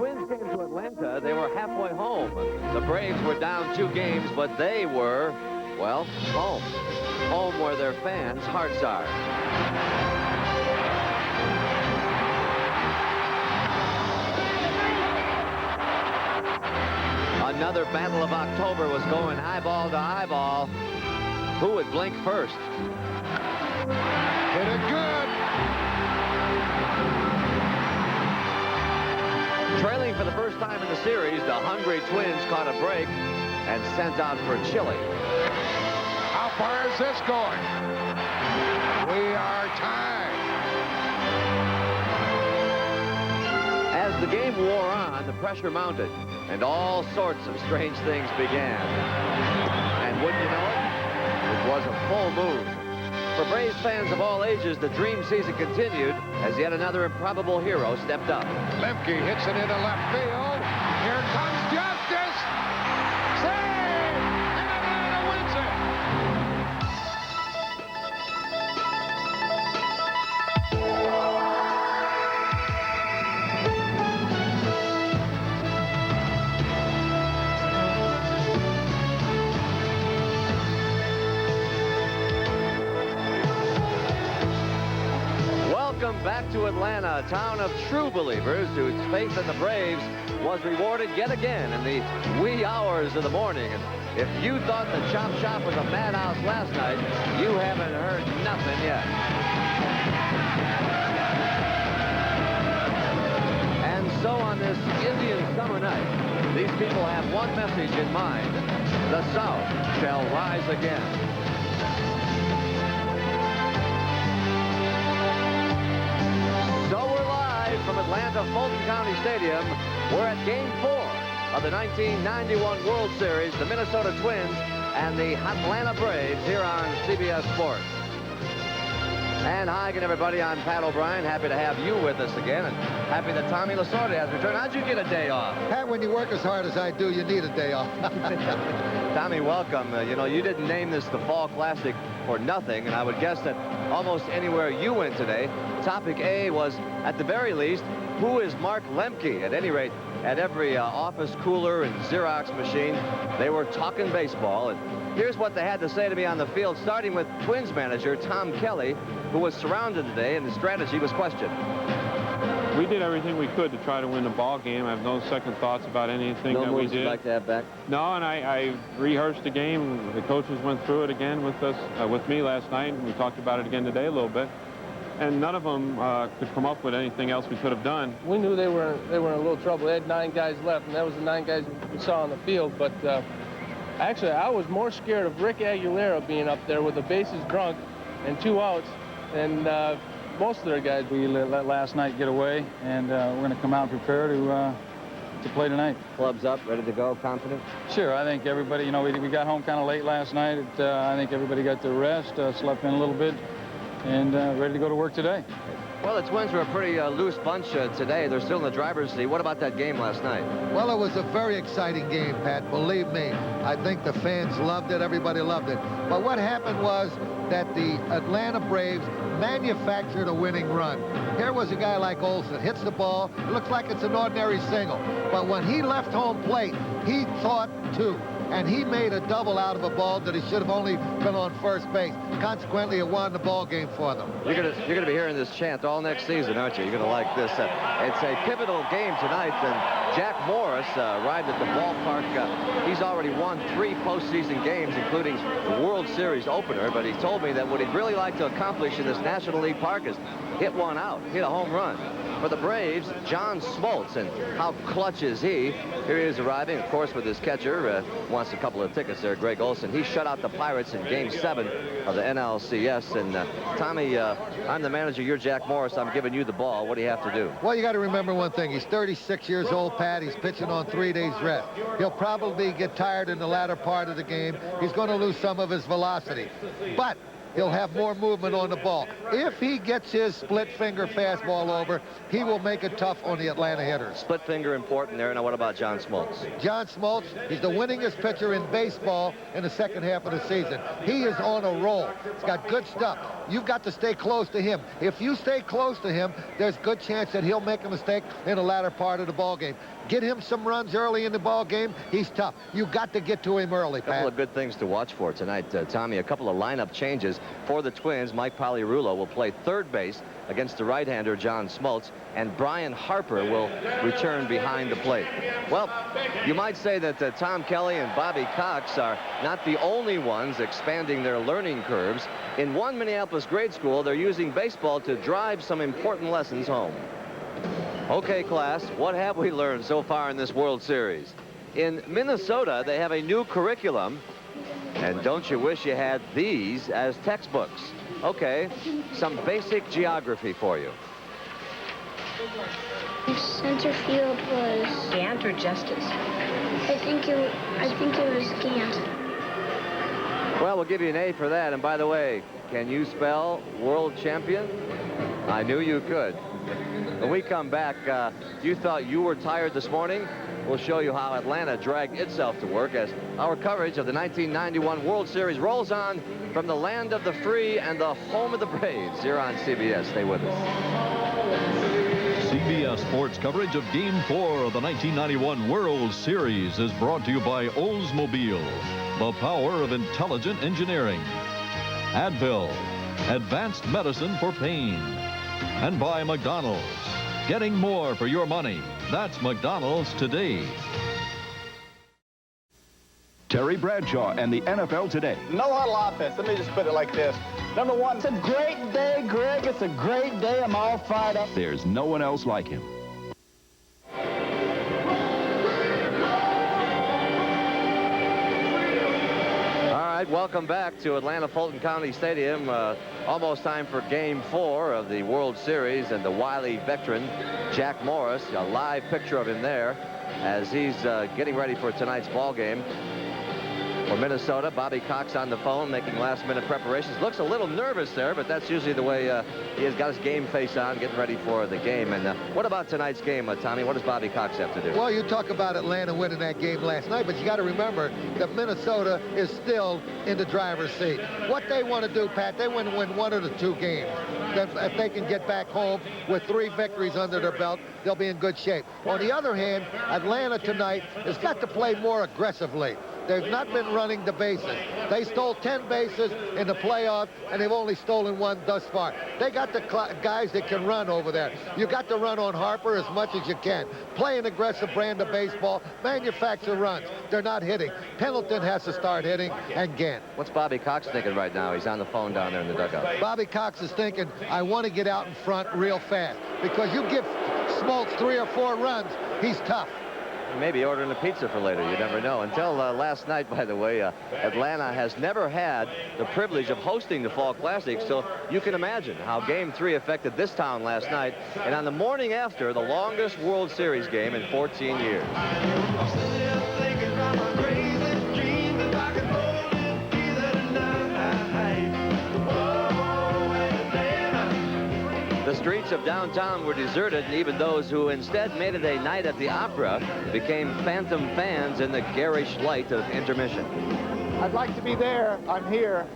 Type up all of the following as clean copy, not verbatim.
Twins came to Atlanta, they were halfway home. The Braves were down 2 games, but they were, well, home. Home where their fans' hearts are. Another Battle of October was going eyeball to eyeball. Who would blink first? Hit it good. Trailing for the first time in the series, the hungry Twins caught a break and sent out for Chile. How far is this going? We are tied. As the game wore on, the pressure mounted, and all sorts of strange things began. And wouldn't you know it was a full moon. For Braves fans of all ages, the dream season continued as yet another improbable hero stepped up. Lemke hits it into left field. Here comes Justice. Save! And Atlanta wins it. Welcome back to Atlanta, a town of true believers whose faith in the Braves was rewarded yet again in the wee hours of the morning. And if you thought the Chop Shop was a madhouse last night, you haven't heard nothing yet. And so on this Indian summer night, these people have one message in mind. The South shall rise again. From Atlanta Fulton County Stadium, we're at Game 4 of the 1991 World Series, the Minnesota Twins and the Atlanta Braves here on CBS Sports. And hi again, everybody. I'm Pat O'Brien. Happy to have you with us again, and happy that Tommy Lasorda has returned. How'd you get a day off? Pat, when you work as hard as I do, you need a day off. Tommy, welcome. You know, you didn't name this the Fall Classic for nothing, and I would guess that almost anywhere you went today, topic A was, at the very least, who is Mark Lemke? At any rate, at every office cooler and Xerox machine, they were talking baseball. And here's what they had to say to me on the field, starting with Twins manager Tom Kelly, who was surrounded today, and his strategy was questioned. We did everything we could to try to win the ball game. I have no second thoughts about anything that we did. You'd like to have back? No, and I rehearsed the game. The coaches went through it again with us, with me last night, and we talked about it again today a little bit. And none of them could come up with anything else we could have done. We knew they were in a little trouble. They had 9 guys left, and that was the 9 guys we saw on the field. But actually, I was more scared of Rick Aguilera being up there with the bases drunk and 2 outs than most of their guys. We let last night get away, and we're going to come out prepared to play tonight. Clubs up, ready to go, confident? Sure. I think everybody, you know, we got home kind of late last night. I think everybody got their rest, slept in a little bit, and ready to go to work today. Well, the Twins were a pretty loose bunch today. They're still in the driver's seat. What about that game last night? Well, it was a very exciting game, Pat. Believe me, I think the fans loved it. Everybody loved it. But what happened was that the Atlanta Braves manufactured a winning run. Here was a guy like Olsen, hits the ball. It looks like it's an ordinary single. But when he left home plate, he thought too. And he made a double out of a ball that he should have only been on first base. Consequently, it won the ball game for them. You're gonna be hearing this chant all next season, aren't you? You're gonna like this. It's a pivotal game tonight, and Jack Morris arrived at the ballpark. He's already won 3 postseason games, including the World Series opener. But he told me that what he'd really like to accomplish in this National League Park is hit one out, hit a home run. For the Braves, John Smoltz, and how clutch is he? Here he is arriving, of course, with his catcher. Wants a couple of tickets there, Greg Olson. He shut out the Pirates in Game 7 of the NLCS. And Tommy, I'm the manager. You're Jack Morris. I'm giving you the ball. What do you have to do? Well, you got to remember one thing. He's 36 years old, Pat. He's pitching on 3 days rest. He'll probably get tired in the latter part of the game. He's going to lose some of his velocity. But he'll have more movement on the ball. If he gets his split finger fastball over, he will make it tough on the Atlanta hitters. Split finger important there. Now what about John Smoltz? John Smoltz, he's the winningest pitcher in baseball in the second half of the season. He is on a roll. He's got good stuff. You've got to stay close to him. If you stay close to him, there's good chance that he'll make a mistake in the latter part of the ball game. Get him some runs early in the ball game. He's tough. You got to get to him early, Pat. A couple of good things to watch for tonight, Tommy. A couple of lineup changes for the Twins. Mike PAGLIARULO will play third base against the right-hander John Smoltz, and Brian Harper will return behind the plate. Well, you might say that Tom Kelly and Bobby Cox are not the only ones expanding their learning curves. In one Minneapolis grade school, they're using baseball to drive some important lessons home. Okay, class, what have we learned so far in this World Series? In Minnesota, they have a new curriculum, and don't you wish you had these as textbooks? Okay, some basic geography for you. Center field was Gant or Justice? I think it was Gant. Well, we'll give you an A for that. And by the way, can you spell world champion? I knew you could. When we come back, you thought you were tired this morning? We'll show you how Atlanta dragged itself to work as our coverage of the 1991 World Series rolls on from the land of the free and the home of the Braves here on CBS. Stay with us. CBS Sports coverage of Game 4 of the 1991 World Series is brought to you by Oldsmobile, the power of intelligent engineering. Advil, advanced medicine for pain. And by McDonald's, getting more for your money. That's McDonald's today. Terry Bradshaw and the NFL Today. No huddle offense. Let me just put it like this. Number one, it's a great day, Greg. It's a great day. I'm all fired up. There's no one else like him. Welcome back to Atlanta Fulton County Stadium. Almost time for Game 4 of the World Series, and the wily veteran Jack Morris, a live picture of him there as he's getting ready for tonight's ball game. For Minnesota, Bobby Cox on the phone making last-minute preparations. Looks a little nervous there, but that's usually the way he has got his game face on, getting ready for the game. And what about tonight's game, Tommy? What does Bobby Cox have to do? Well, you talk about Atlanta winning that game last night, but you got to remember that Minnesota is still in the driver's seat. What they want to do, Pat, they want to win one of the two games. If they can get back home with 3 victories under their belt, they'll be in good shape. On the other hand, Atlanta tonight has got to play more aggressively. They've not been running the bases. They stole 10 bases in the playoff, and they've only stolen 1 thus far. They got the guys that can run over there. You got to run on Harper as much as you can. Play an aggressive brand of baseball. Manufacture runs. They're not hitting. Pendleton has to start hitting, and Gant. What's Bobby Cox thinking right now? He's on the phone down there in the dugout. Bobby Cox is thinking, I want to get out in front real fast. Because you give Smoltz 3 or 4 runs, he's tough. Maybe ordering a pizza for later. You never know. Until last night, by the way, Atlanta has never had the privilege of hosting the Fall Classic, so you can imagine how Game 3 affected this town last night, and on the morning after, the longest World Series game in 14 years. The streets of downtown were deserted, and even those who instead made it a night at the opera became phantom fans in the garish light of intermission. I'd like to be there. I'm here.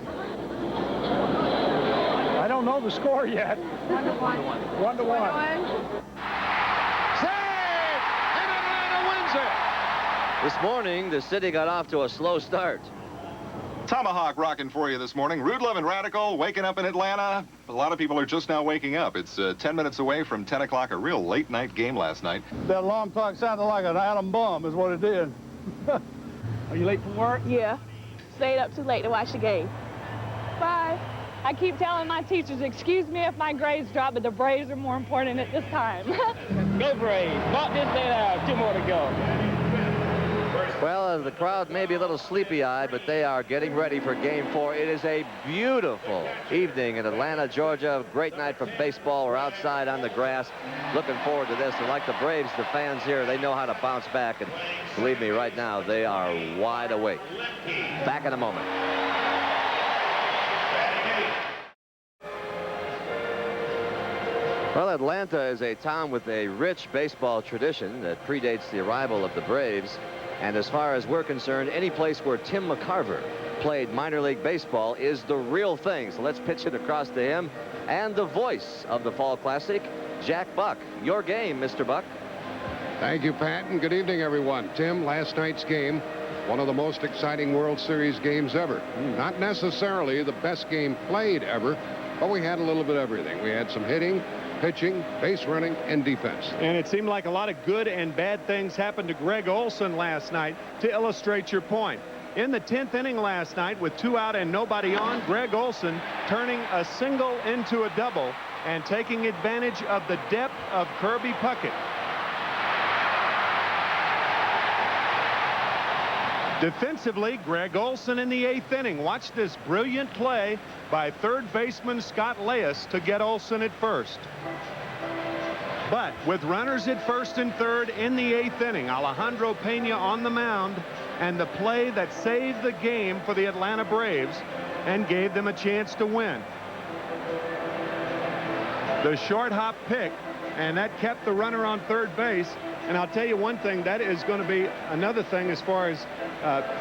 I don't know the score yet. 1-1. 1-1. Save! And Atlanta wins it! This morning, the city got off to a slow start. Tomahawk rocking for you this morning. Rudlove and Radical waking up in Atlanta. A lot of people are just now waking up. It's 10 minutes away from 10 o'clock, a real late night game last night. That alarm clock sounded like an atom bomb is what it did. Are you late from work? Yeah. Stayed up too late to watch the game. Bye. I keep telling my teachers, excuse me if my grades drop, but the Braves are more important at this time. Go Braves. Bought this day out. 2 more to go. Well, the crowd may be a little sleepy-eyed, but they are getting ready for Game 4. It is a beautiful evening in Atlanta, Georgia. Great night for baseball. We're outside on the grass. Looking forward to this. And like the Braves, the fans here, they know how to bounce back. And believe me, right now, they are wide awake. Back in a moment. Well, Atlanta is a town with a rich baseball tradition that predates the arrival of the Braves. And as far as we're concerned, any place where Tim McCarver played minor league baseball is the real thing. So let's pitch it across to him and the voice of the Fall Classic, Jack Buck. Your game, Mr. Buck. Thank you, Pat, and good evening, everyone. Tim, last night's game, one of the most exciting World Series games ever. Not necessarily the best game played ever, but we had a little bit of everything. We had some hitting, pitching, base running, and defense. And it seemed like a lot of good and bad things happened to Greg Olson last night to illustrate your point. In the 10th inning last night with 2 out and nobody on, Greg Olson turning a single into a double and taking advantage of the depth of Kirby Puckett. Defensively, Greg Olson in the 8th inning. Watch this brilliant play by third baseman Scott Leyes to get Olson at first. But with runners at first and third in the 8th inning, Alejandro Pena on the mound, and the play that saved the game for the Atlanta Braves and gave them a chance to win. The short hop pick, and that kept the runner on third base. And I'll tell you one thing, that is going to be another thing as far as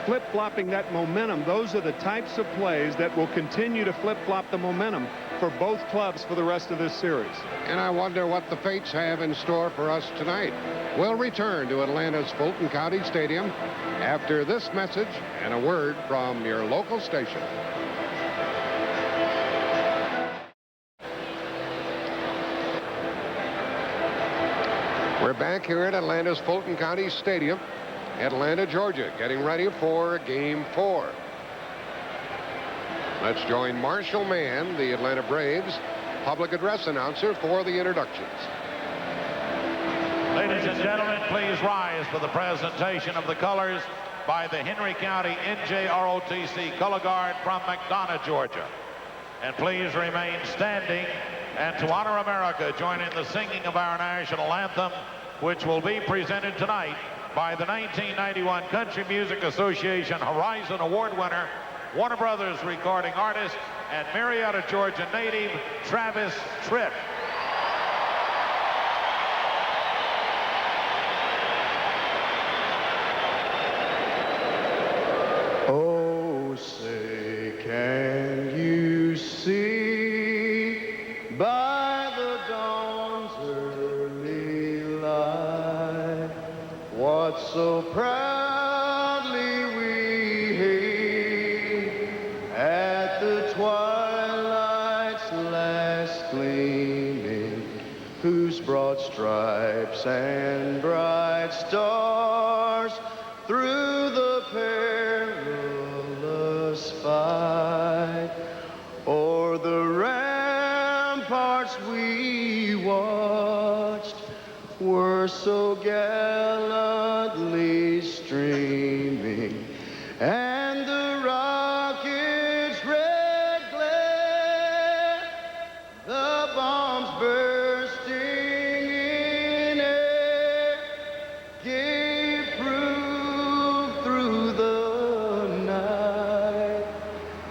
flip-flopping that momentum. Those are the types of plays that will continue to flip-flop the momentum for both clubs for the rest of this series. And I wonder what the fates have in store for us tonight. We'll return to Atlanta's Fulton County Stadium after this message and a word from your local station. We're back here at Atlanta's Fulton County Stadium, Atlanta, Georgia, getting ready for Game 4. Let's join Marshall Mann, the Atlanta Braves public address announcer, for the introductions. Ladies and gentlemen, please rise for the presentation of the colors by the Henry County NJROTC Color Guard from McDonough, Georgia. And please remain standing, and to honor America, join in the singing of our national anthem, which will be presented tonight by the 1991 Country Music Association Horizon Award winner, Warner Brothers recording artist, and Marietta, Georgia native, Travis Tritt. Oh, say, can you see by the dawn's early light what so proudly we hailed at the twilight's last gleaming, whose broad stripes and bright stars through the perilous fight o'er the ramparts we watched were so gallantly streaming, and the rocket's red glare, the bombs bursting in air, gave proof through the night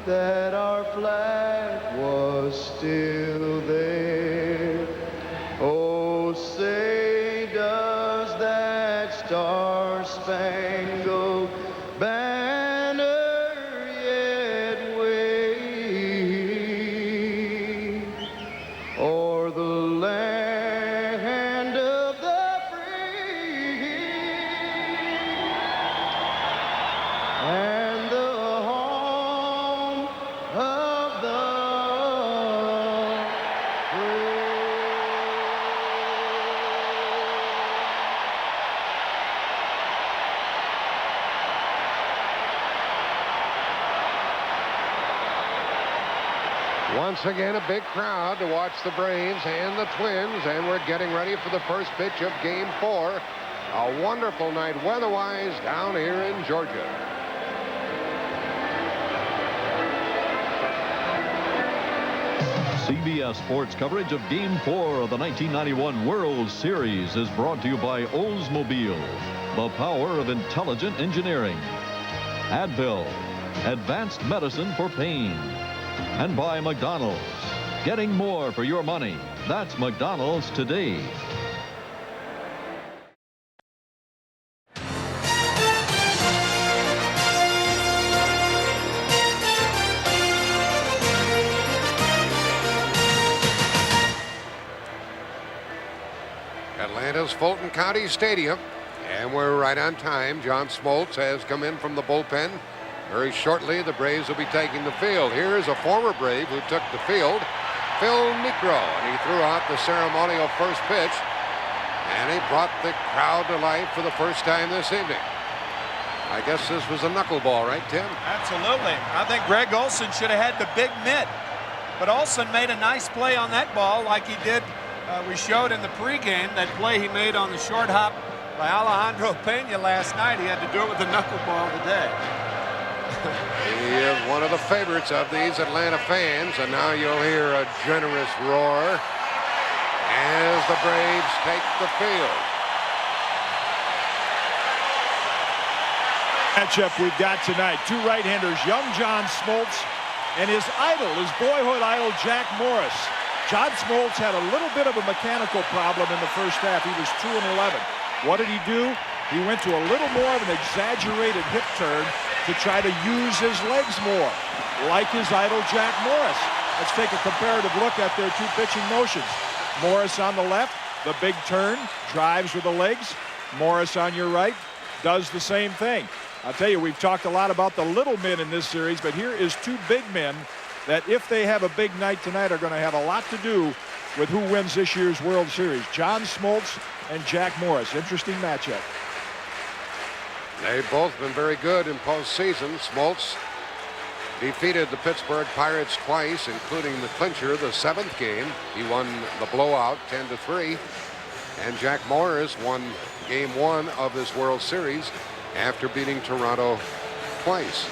that our flag was still there. Oh, say does that star-spangled banner yet wave o'er the land of the free and the home of the brave. Once again, a big crowd to watch the Braves and the Twins, and we're getting ready for the first pitch of Game 4. A wonderful night weather-wise down here in Georgia. CBS Sports coverage of Game 4 of the 1991 World Series is brought to you by Oldsmobile, the power of intelligent engineering. Advil, advanced medicine for pain. And by McDonald's, getting more for your money. That's McDonald's today. Atlanta's Fulton County Stadium. And we're right on time. John Smoltz has come in from the bullpen. Very shortly, the Braves will be taking the field. Here's a former Brave who took the field, Phil Niekro, and he threw out the ceremonial first pitch, and he brought the crowd to life for the first time this evening. I guess this was a knuckleball, right, Tim? Absolutely. I think Greg Olson should have had the big mitt, but Olson made a nice play on that ball like he did. We showed in the pregame that play he made on the short hop by Alejandro Pena last night. He had to do it with the knuckleball today. He is one of the favorites of these Atlanta fans, and now you'll hear a generous roar as the Braves take the field. Matchup we've got tonight. Two right-handers, young John Smoltz and his idol, his boyhood idol, Jack Morris. John Smoltz had a little bit of a mechanical problem in the first half. He was 2-11. What did he do? He went to a little more of an exaggerated hip turn to try to use his legs more, like his idol Jack Morris. Let's take a comparative look at their two pitching motions. Morris on the left, the big turn, drives with the legs. Morris on your right does the same thing. I'll tell you, we've talked a lot about the little men in this series, but here is two big men that, if they have a big night tonight, are going to have a lot to do with who wins this year's World Series. John Smoltz and Jack Morris. Interesting matchup. They've both been very good in postseason. Smoltz defeated the Pittsburgh Pirates twice, including the clincher, the 7th game. He won the blowout 10-3. And Jack Morris won game 1 of this World Series after beating Toronto twice.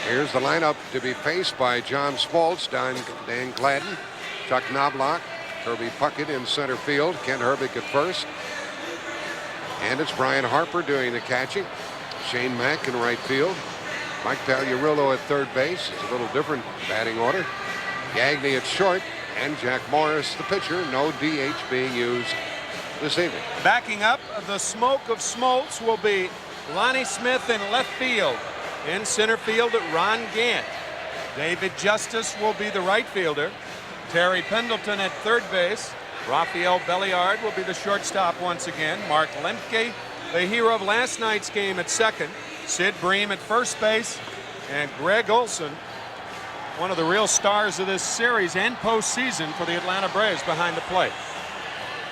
Here's the lineup to be faced by John Smoltz, Dan Gladden, Chuck Knobloch, Kirby Puckett in center field, Kent Hrbek at first. And it's Brian Harper doing the catching. Shane Mack in right field. Mike Pagliarulo at third base. It's a little different batting order. Gagne at short, and Jack Morris, the pitcher. No DH being used this evening. Backing up the smoke of Smoltz will be Lonnie Smith in left field. In center field, Ron Gant. David Justice will be the right fielder. Terry Pendleton at third base. Rafael Belliard will be the shortstop once again. Mark Lemke, the hero of last night's game, at second. Sid Bream at first base. And Greg Olson, one of the real stars of this series and postseason for the Atlanta Braves, behind the plate.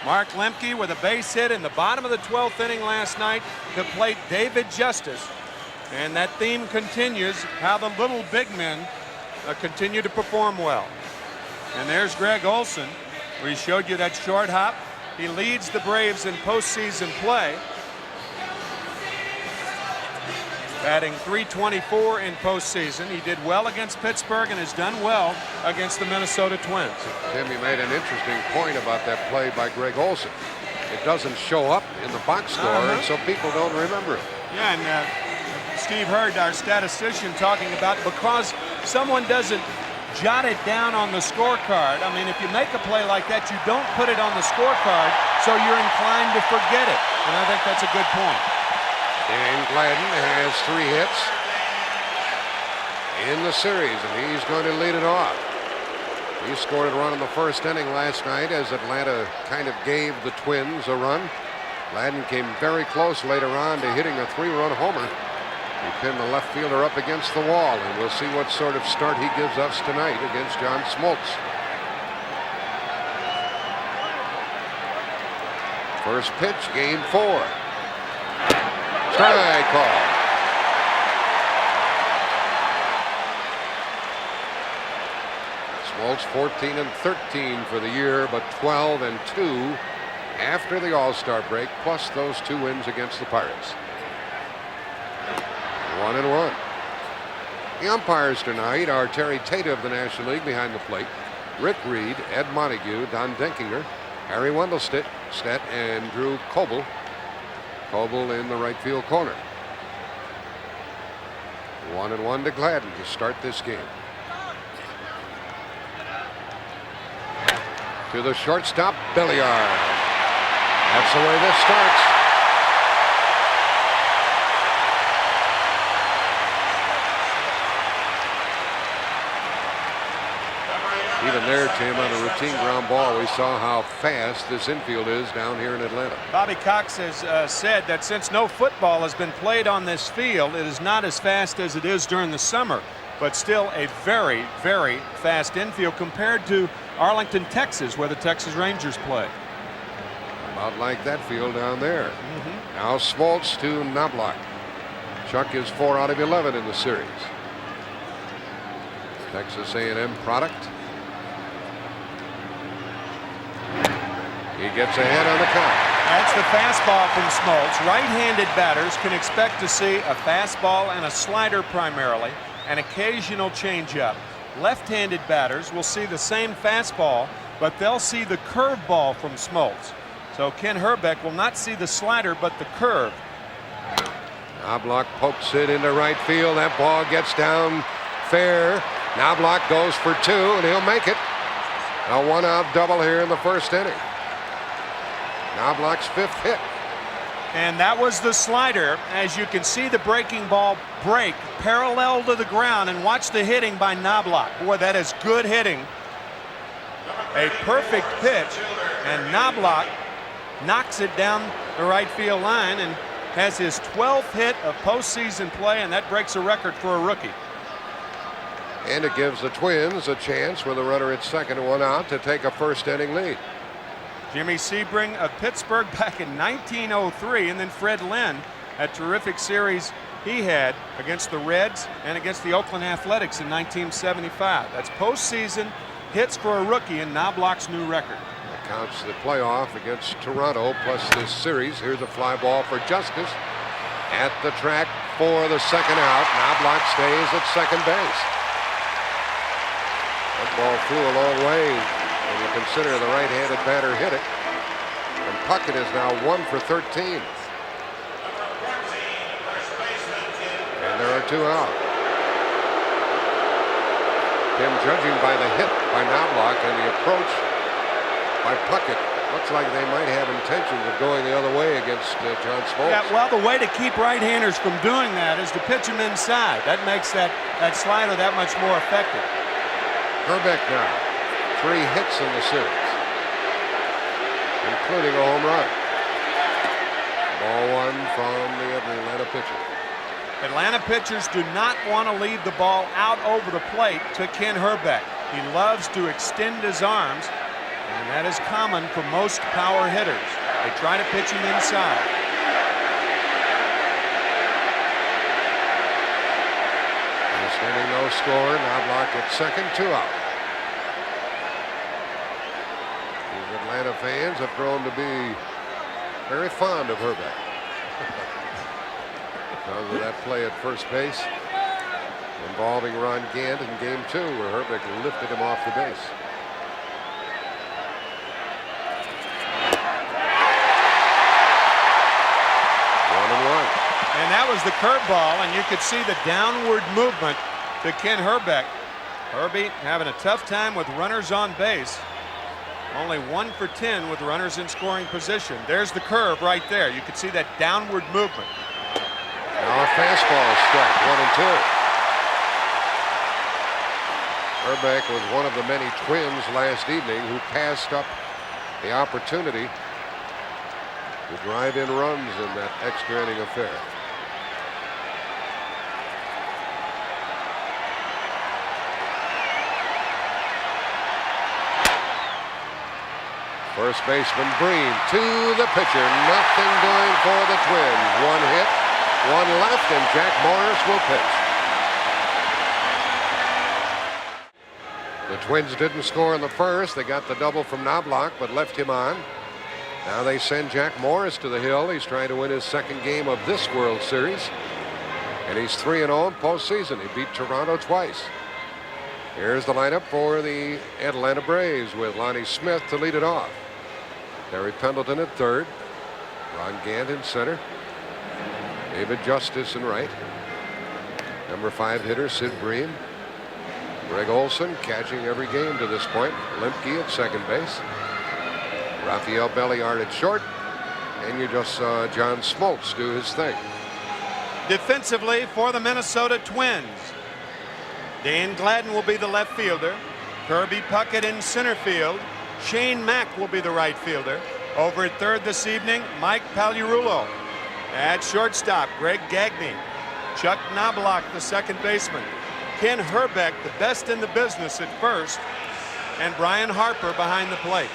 Mark Lemke with a base hit in the bottom of the 12th inning last night to plate David Justice. And that theme continues, how the little big men continue to perform well. And there's Greg Olson, where he showed you that short hop. He leads the Braves in postseason play, batting .324 in postseason. He did well against Pittsburgh and has done well against the Minnesota Twins. Tim, you made an interesting point about that play by Greg Olson. It doesn't show up in the box score, and so people don't remember it. Yeah, and Steve heard our statistician talking about, because someone doesn't jot it down on the scorecard. I mean, if you make a play like that, you don't put it on the scorecard, so you're inclined to forget it. And I think that's a good point. Dan Gladden has 3 hits in the series, and he's going to lead it off. He scored a run in the first inning last night as Atlanta kind of gave the Twins a run. Gladden came very close later on to hitting a 3-run homer. He pinned the left fielder up against the wall, and we'll see what sort of start he gives us tonight against John Smoltz. First pitch, game 4. Strike call. Smoltz 14-13 for the year, but 12-2 after the All-Star break, plus those 2 wins against the Pirates. 1-1. The umpires tonight are Terry Tate of the National League behind the plate, Rick Reed, Ed Montague, Don Denkinger, Harry Wendelstedt, and Drew Coble. Coble in the right field corner. 1-1 to Gladden to start this game. To the shortstop, Belliard. That's the way this starts. Even there, Tim, on a routine ground ball, we saw how fast this infield is down here in Atlanta. Bobby Cox has said that since no football has been played on this field, it is not as fast as it is during the summer, but still a very, very fast infield compared to Arlington, Texas, where the Texas Rangers play. About like that field down there. Now Smoltz to Knobloch. Chuck is 4 out of 11 in the series. Texas A&M product. He gets ahead on the count. That's the fastball from Smoltz. Right-handed batters can expect to see a fastball and a slider primarily, an occasional changeup. Left-handed batters will see the same fastball, but they'll see the curveball from Smoltz. So Ken Herbeck will not see the slider, but the curve. Knobloch pokes it into right field. That ball gets down fair. Knobloch goes for 2, and he'll make it. A 1-out double here in the first inning. Knobloch's 5th hit. And that was the slider. As you can see the breaking ball break parallel to the ground, and watch the hitting by Knobloch. Boy, that is good hitting. A perfect pitch, and Knobloch knocks it down the right field line and has his 12th hit of postseason play, and that breaks a record for a rookie. And it gives the Twins a chance with a runner at second and 1 out to take a first inning lead. Jimmy Sebring of Pittsburgh back in 1903, and then Fred Lynn, a terrific series he had against the Reds and against the Oakland Athletics in 1975. That's postseason hits for a rookie in Knobloch's new record. That counts the playoff against Toronto plus this series. Here's a fly ball for Justice at the track for the second out. Knobloch stays at second base. That ball flew a long way when you consider the right-handed batter hit it. And Puckett is now 1 for 13. And there are 2 out. Tim, judging by the hit by Knobloch and the approach by Puckett, looks like they might have intentions of going the other way against John Smoltz. Yeah, well, the way to keep right-handers from doing that is to pitch them inside. That makes that slider that much more effective. Herbeck now, 3 hits in the series, including a home run. Ball 1 from the Atlanta pitcher. Atlanta pitchers do not want to leave the ball out over the plate to Ken Herbeck. He loves to extend his arms, and that is common for most power hitters. They try to pitch him inside. Standing no score. Knobloch at second, 2 out. These Atlanta fans have grown to be very fond of Herbeck because of that play at first base involving Ron Gant in game 2, where Herbeck lifted him off the base. And that was the curveball, and you could see the downward movement to Ken Herbeck. Herbie having a tough time with runners on base. Only 1 for 10 with runners in scoring position. There's the curve right there. You could see that downward movement. Now a fastball strike, 1 and 2. Herbeck was one of the many Twins last evening who passed up the opportunity to drive in runs in that extra inning affair. First baseman Bream to the pitcher. Nothing doing for the Twins. 1 hit, 1 left, and Jack Morris will pitch. The Twins didn't score in the first. They got the double from Knobloch, but left him on. Now they send Jack Morris to the hill. He's trying to win his second game of this World Series. And he's 3-0 in postseason. He beat Toronto twice. Here's the lineup for the Atlanta Braves with Lonnie Smith to lead it off. Terry Pendleton at third. Ron Gant in center. David Justice in right. Number 5 hitter Sid Bream. Greg Olson catching every game to this point. Lemke at second base. Rafael Belliard at short. And you just saw John Smoltz do his thing. Defensively for the Minnesota Twins, Dan Gladden will be the left fielder. Kirby Puckett in center field. Shane Mack will be the right fielder. Over at third this evening, Mike Pagliarulo. At shortstop, Greg Gagne. Chuck Knobloch, the second baseman. Ken Herbeck, the best in the business at first. And Brian Harper behind the plate.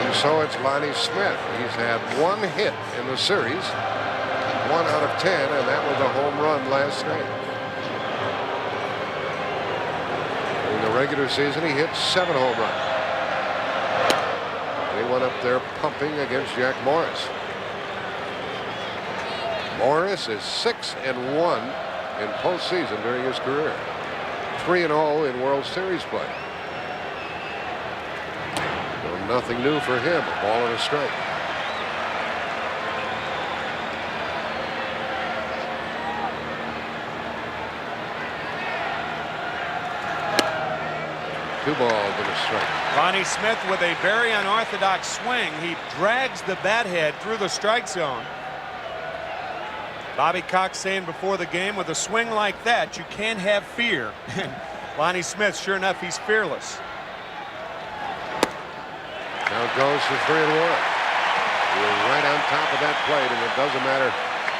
And so it's Lonnie Smith. He's had 1 hit in the series. 1 out of 10, and that was a home run last night. In the regular season, he hit 7 home runs. And he went up there pumping against Jack Morris. Morris is 6-1 in postseason during his career. 3-0 in World Series play. So nothing new for him. A ball and a strike. Two balls and a strike. Lonnie Smith with a very unorthodox swing. He drags the bat head through the strike zone. Bobby Cox saying before the game, with a swing like that, you can't have fear. Lonnie Smith, sure enough, he's fearless. Now it goes to 3-1. You're right on top of that plate, and it doesn't matter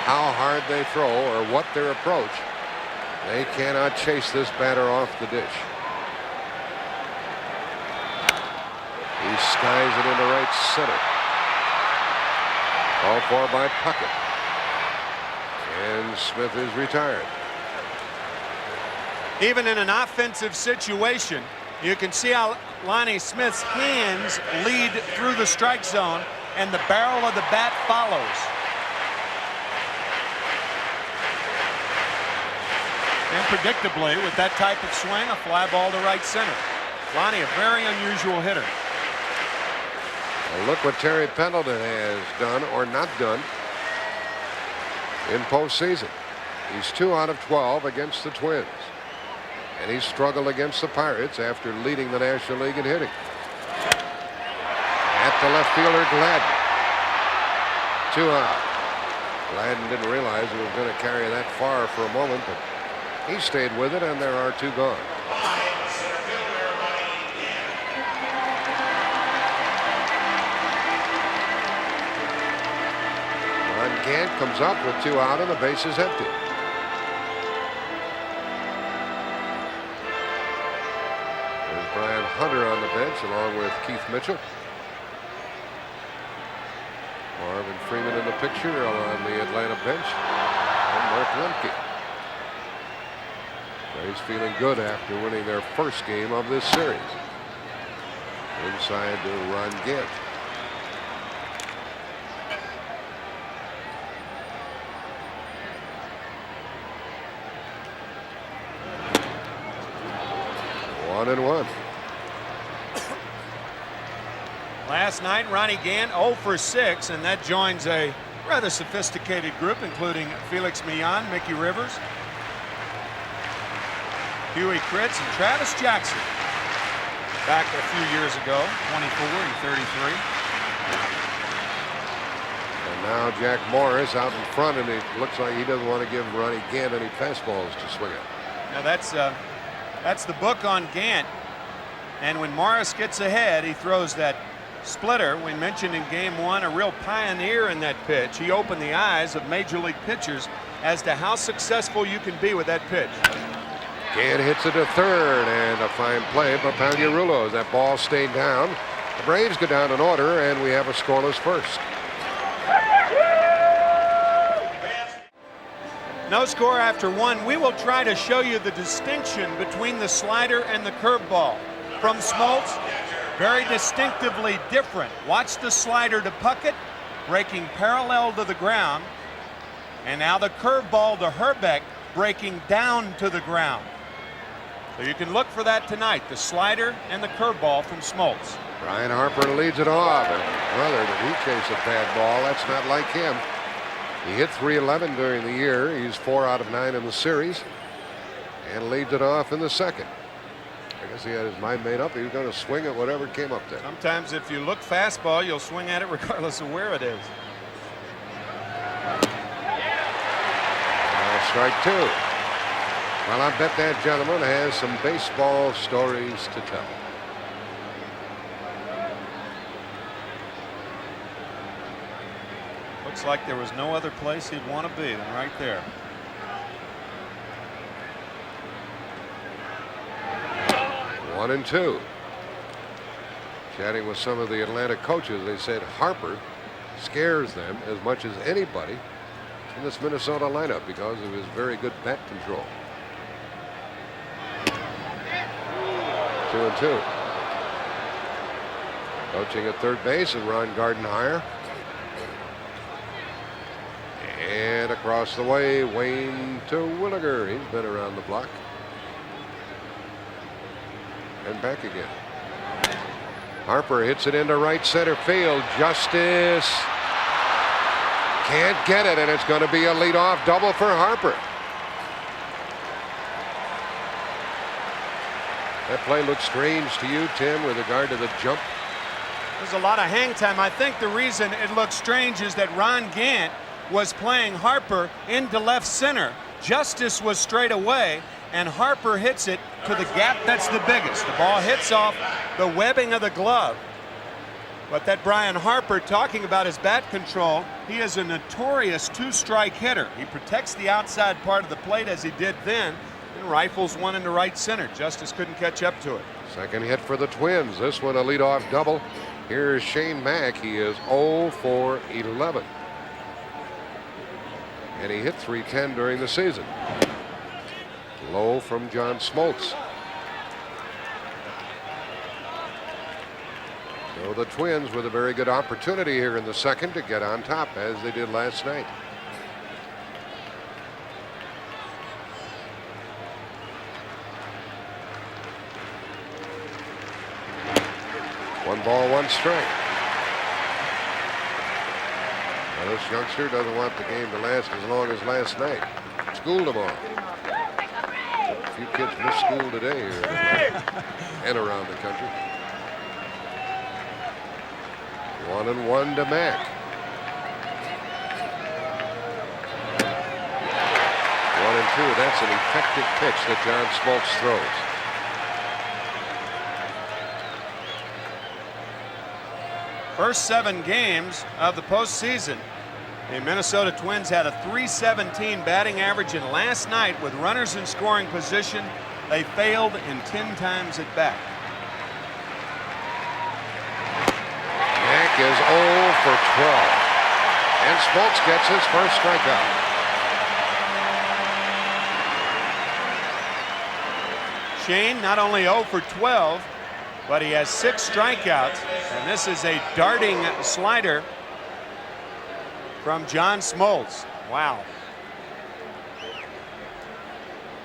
how hard they throw or what their approach. They cannot chase this batter off the dish. He skies it into right center. All for by Puckett. And Smith is retired. Even in an offensive situation, you can see how Lonnie Smith's hands lead through the strike zone and the barrel of the bat follows. And predictably, with that type of swing, a fly ball to right center. Lonnie, a very unusual hitter. Well, look what Terry Pendleton has done or not done in postseason. He's 2 out of 12 against the Twins. And he struggled against the Pirates after leading the National League in hitting. At the left fielder, Gladden. 2 out. Gladden didn't realize he was going to carry that far for a moment, but he stayed with it, and there are 2 gone. Gant comes up with 2 out and the base is empty. There's Brian Hunter on the bench along with Keith Mitchell. Marvin Freeman in the picture on the Atlanta bench. And Mark Lemke. He's feeling good after winning their first game of this series. Inside to Ron Gant. And 1. Last night, Ronnie Gant 0 for 6, and that joins a rather sophisticated group, including Felix Millan, Mickey Rivers, Huey Kritz, and Travis Jackson. Back a few years ago, 24 and 33. And now Jack Morris out in front, and it looks like he doesn't want to give Ronnie Gant any fastballs to swing at. Now that's the book on Gant. And when Morris gets ahead, he throws that splitter. We mentioned in game 1, a real pioneer in that pitch. He opened the eyes of major league pitchers as to how successful you can be with that pitch. Gant hits it to third, and a fine play by Pagliarulo. That ball stayed down. The Braves go down in order, and we have a scoreless first. No score after 1. We will try to show you the distinction between the slider and the curveball. From Smoltz, very distinctively different. Watch the slider to Puckett, breaking parallel to the ground. And now the curveball to Herbeck, breaking down to the ground. So you can look for that tonight, the slider and the curveball from Smoltz. Brian Harper leads it off. And brother, did he chase a bad ball? That's not like him. He hit .311 during the year. He's 4 out of 9 in the series and leads it off in the second. I guess he had his mind made up. He was going to swing at whatever came up there. Sometimes if you look fastball, you'll swing at it regardless of where it is. strike two. Well, I bet that gentleman has some baseball stories to tell. Looks like there was no other place he'd want to be than right there. One and two. Chatting with some of the Atlanta coaches, they said Harper scares them as much as anybody in this Minnesota lineup because of his very good bat control. 2-2. Coaching at third base and Ron Gardenhire. And across the way, Wayne Terwilliger. He's been around the block. And back again. Harper hits it into right center field. Justice can't get it, and it's going to be a leadoff double for Harper. That play looks strange to you, Tim, with regard to the jump? There's a lot of hang time. I think the reason it looks strange is that Ron Gant was playing Harper into left center. Justice was straight away, and Harper hits it to the gap that's the biggest. The ball hits off the webbing of the glove. But that Brian Harper, talking about his bat control, he is a notorious two-strike hitter. He protects the outside part of the plate as he did then, and rifles one into right center. Justice couldn't catch up to it. Second hit for the Twins. This one a leadoff double. Here's Shane Mack. He is 0 for 11. And he hit .310 during the season. Low from John Smoltz. So the Twins with a very good opportunity here in the second to get on top as they did last night. One ball, one strike. Now this youngster doesn't want the game to last as long as last night. School tomorrow. A few kids missed school today here and around the country. 1-1 to Mack. 1-2. That's an effective pitch that John Smoltz throws. First 7 games of the postseason, the Minnesota Twins had a .317 batting average, and last night, with runners in scoring position, they failed in 10 times at bat. Mack is 0 for 12. And Smoltz gets his first strikeout. Shane not only 0 for 12, but he has 6 strikeouts, and this is a darting slider from John Smoltz. Wow.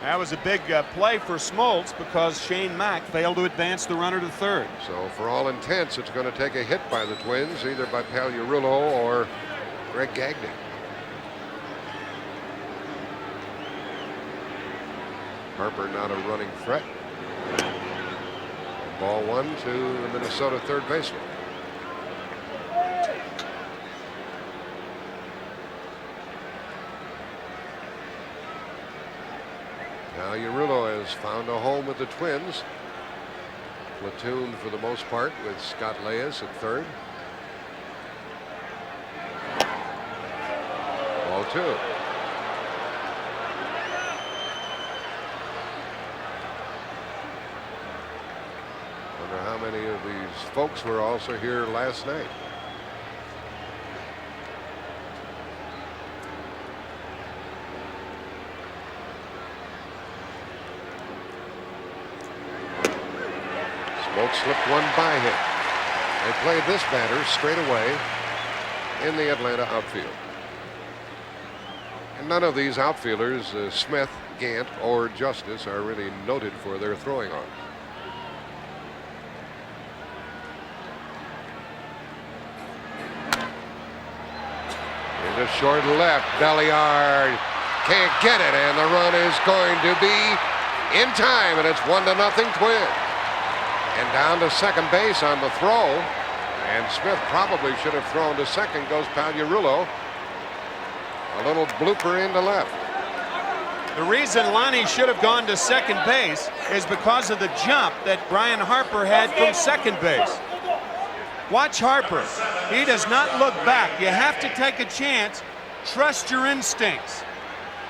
That was a big play for Smoltz because Shane Mack failed to advance the runner to third. So for all intents, it's going to take a hit by the Twins, either by Pagliarulo or Greg Gagne. Harper not a running threat. Ball one to the Minnesota third baseman. Now Pagliarulo has found a home with the Twins. Platooned for the most part with Scott Leyes at third. Ball two. Wonder how many of these folks were also here last night. Smoltz slipped one by him. They played this batter straight away in the Atlanta outfield. And none of these outfielders, Smith, Gant, or Justice, are really noted for their throwing arm. Into short left, Belliard can't get it, and the run is going to be in time, and it's 1-0 Twins. And down to second base on the throw, and Smith probably should have thrown to second. Goes Pagliarulo. A little blooper into left. The reason Lonnie should have gone to second base is because of the jump that Brian Harper had from second base. Watch Harper. He does not look back. You have to take a chance. Trust your instincts.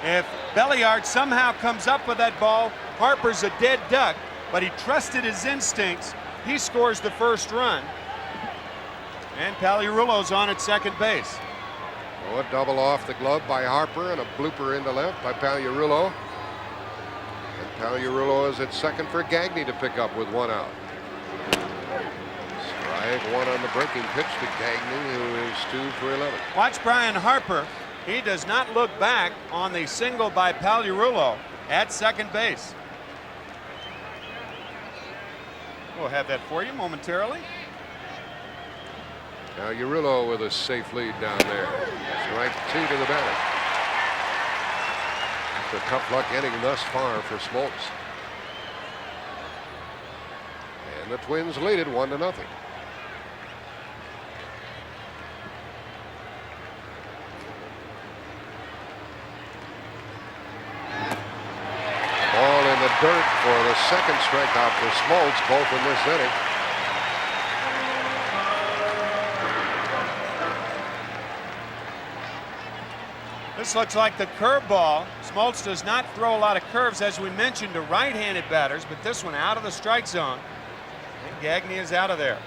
If Belliard somehow comes up with that ball, Harper's a dead duck, but he trusted his instincts. He scores the first run. And Pagliarulo's on at second base. Oh, a double off the glove by Harper and a blooper into left by Pagliarulo. And Pagliarulo is at second for Gagne to pick up with 1 out. Strike one on the breaking pitch to Gagne, who is 2 for 11. Watch Brian Harper. He does not look back on the single by Pagliarulo at second base. We'll have that for you momentarily. Pagliarulo with a safe lead down there. Strike 2 to the batter. It's a tough luck inning thus far for Smoltz. And the Twins lead it 1-0. Ball in the dirt for the second strikeout for Smoltz, both in this inning. This looks like the curveball. Smoltz does not throw a lot of curves, as we mentioned, to right-handed batters, but this one out of the strike zone. And Gagne is out of there.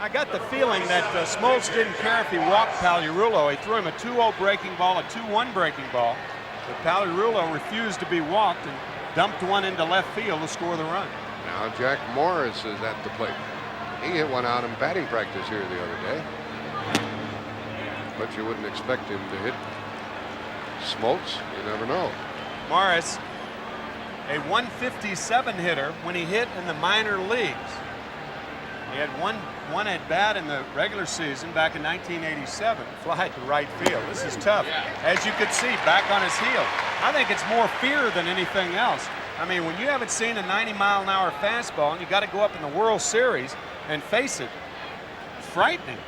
I got the feeling that Smoltz didn't care if he walked Pagliarulo. He threw him a 2-0 breaking ball, a 2-1 breaking ball. But Pagliarulo refused to be walked and dumped one into left field to score the run. Now Jack Morris is at the plate. He hit one out in batting practice here the other day. But you wouldn't expect him to hit Smoltz. You never know. Morris, a 157 hitter when he hit in the minor leagues. He had one at bat in the regular season back in 1987. Fly to right field. This is tough. As you could see, back on his heel. I think it's more fear than anything else. I mean, when you haven't seen a 90-mile-an-hour fastball and you got to go up in the World Series and face it, it's frightening.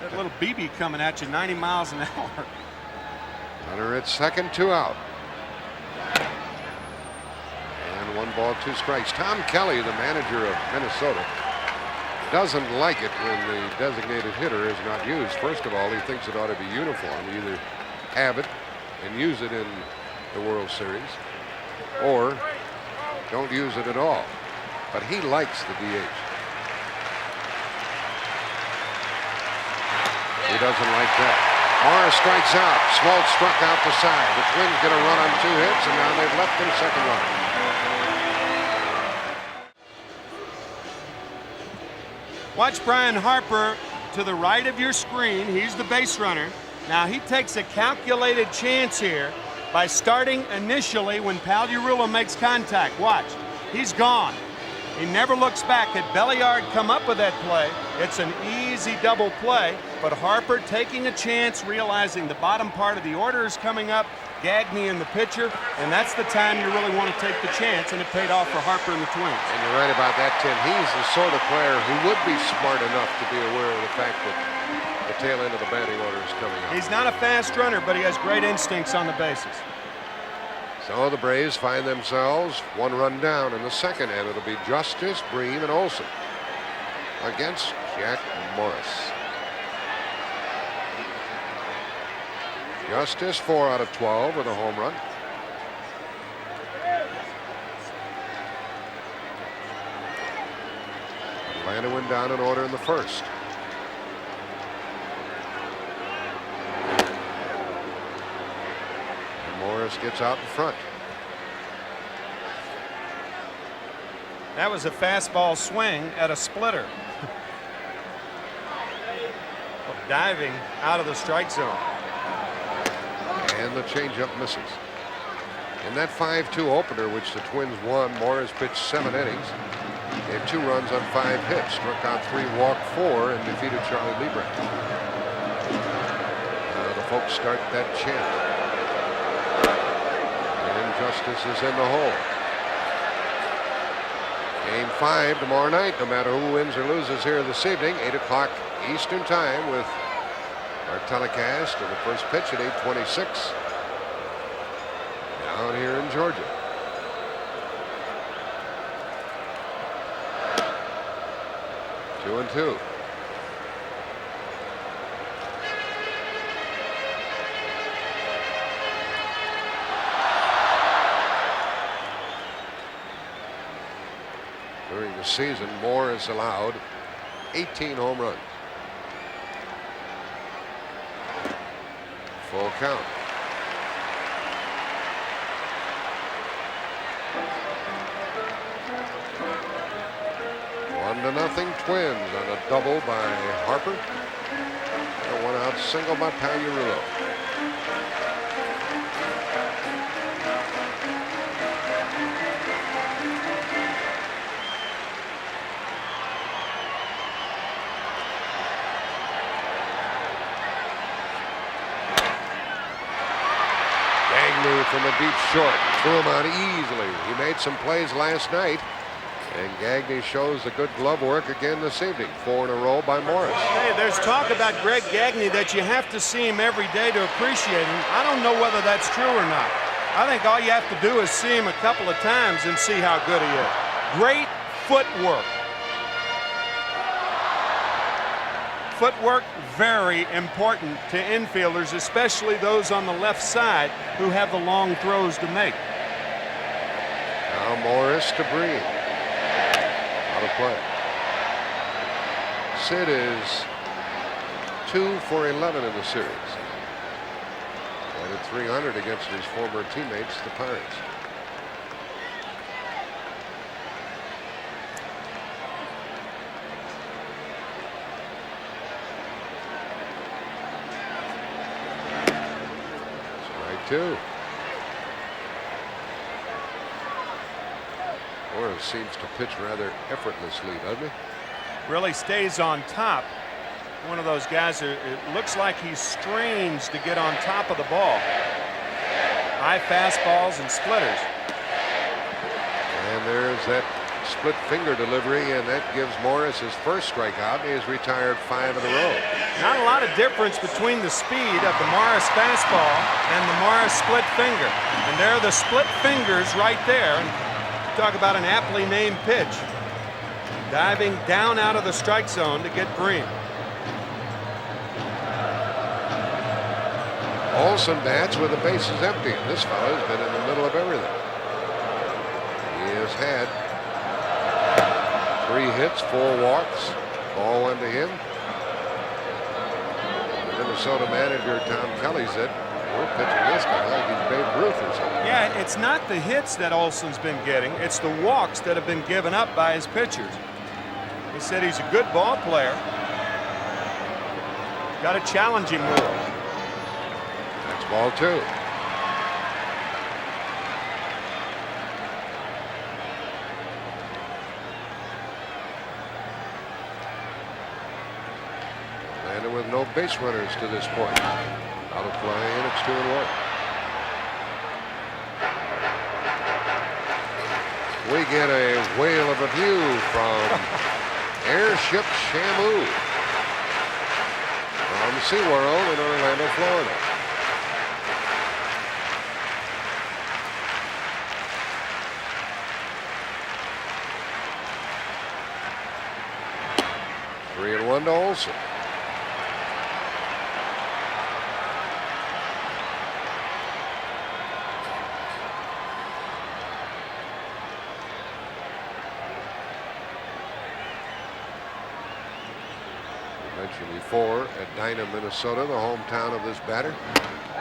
That little BB coming at you 90 miles an hour. Runner at second, 2 out. And 1 ball, 2 strikes. Tom Kelly, the manager of Minnesota, doesn't like it when the designated hitter is not used. First of all, he thinks it ought to be uniform. Either have it and use it in the World Series, or don't use it at all. But he likes the DH. He doesn't like that. Morris strikes out. Smoltz struck out the side. The Twins get a run on 2 hits, and now they've left him second runner. Watch Brian Harper to the right of your screen. He's the base runner. Now he takes a calculated chance here by starting initially when Pagliarulo makes contact. Watch. He's gone. He never looks back. Had Belliard come up with that play, it's an easy double play, but Harper taking a chance, realizing the bottom part of the order is coming up, Gagne in the pitcher, and that's the time you really want to take the chance, and it paid off for Harper and the Twins. And you're right about that, Tim. He's the sort of player who would be smart enough to be aware of the fact that the tail end of the batting order is coming up. He's not a fast runner, but he has great instincts on the bases. So the Braves find themselves 1 run down in the second, and it'll be Justice, Bream, and Olson against Jack Morris. Justice 4 out of 12 with a home run. Atlanta went down in order in the first. Morris gets out in front. That was a fastball swing at a splitter. Diving out of the strike zone. And the changeup misses. In that 5-2 opener, which the Twins won, Morris pitched 7 innings. They had 2 runs on 5 hits, struck out 3, walked 4, and defeated Charlie Liebrand. The folks start that chant. Justice is in the hole. Game 5 tomorrow night, no matter who wins or loses here this evening, 8 o'clock Eastern time with our telecast and the first pitch at 8:26. down here in Georgia. Two and two. During the season, Morris allowed 18 home runs. Full count. One to nothing Twins on a double by Harper. And a one-out single by Pagliarulo. Gagne from a deep short. Threw him out easily. He made some plays last night. And Gagne shows the good glove work again this evening. 4 in a row by Morris. Hey, there's talk about Greg Gagne that you have to see him every day to appreciate him. I don't know whether that's true or not. I think all you have to do is see him a couple of times and see how good he is. Great footwork. Footwork, very important to infielders, especially those on the left side who have the long throws to make. Now Morris to BREAM. Out of play. Sid is 2 for 11 in the series. Batted .300 against his former teammates, the Pirates. Strike 2. Morris seems to pitch rather effortlessly, doesn't he? Really stays on top. One of those guys who it looks like he strains to get on top of the ball. High fastballs and splitters. And there's that split finger delivery, and that gives Morris his first strikeout. He has retired 5 in a row. Not a lot of difference between the speed of the Morris fastball and the Morris split finger. And there are the split fingers right there. Talk about an aptly named pitch. Diving down out of the strike zone to get BREAM. Olson bats with the bases empty. This fellow's been in the middle of everything. He has had 3 hits, 4 walks, all 1 to him. The Minnesota manager Tom Kelly said, "We're pitching this guy like he's Babe Ruth or something." Yeah, it's not the hits that Olson's been getting. It's the walks that have been given up by his pitchers. He said he's a good ball player. Got to challenge him more. That's ball 2. Landed with no base runners to this point. Out of play, and it's 2 and 1. We get a whale of a view from Airship Shamu from SeaWorld in Orlando, Florida. Three and 1 to Olson. Before at Edina, Minnesota, the hometown of this batter.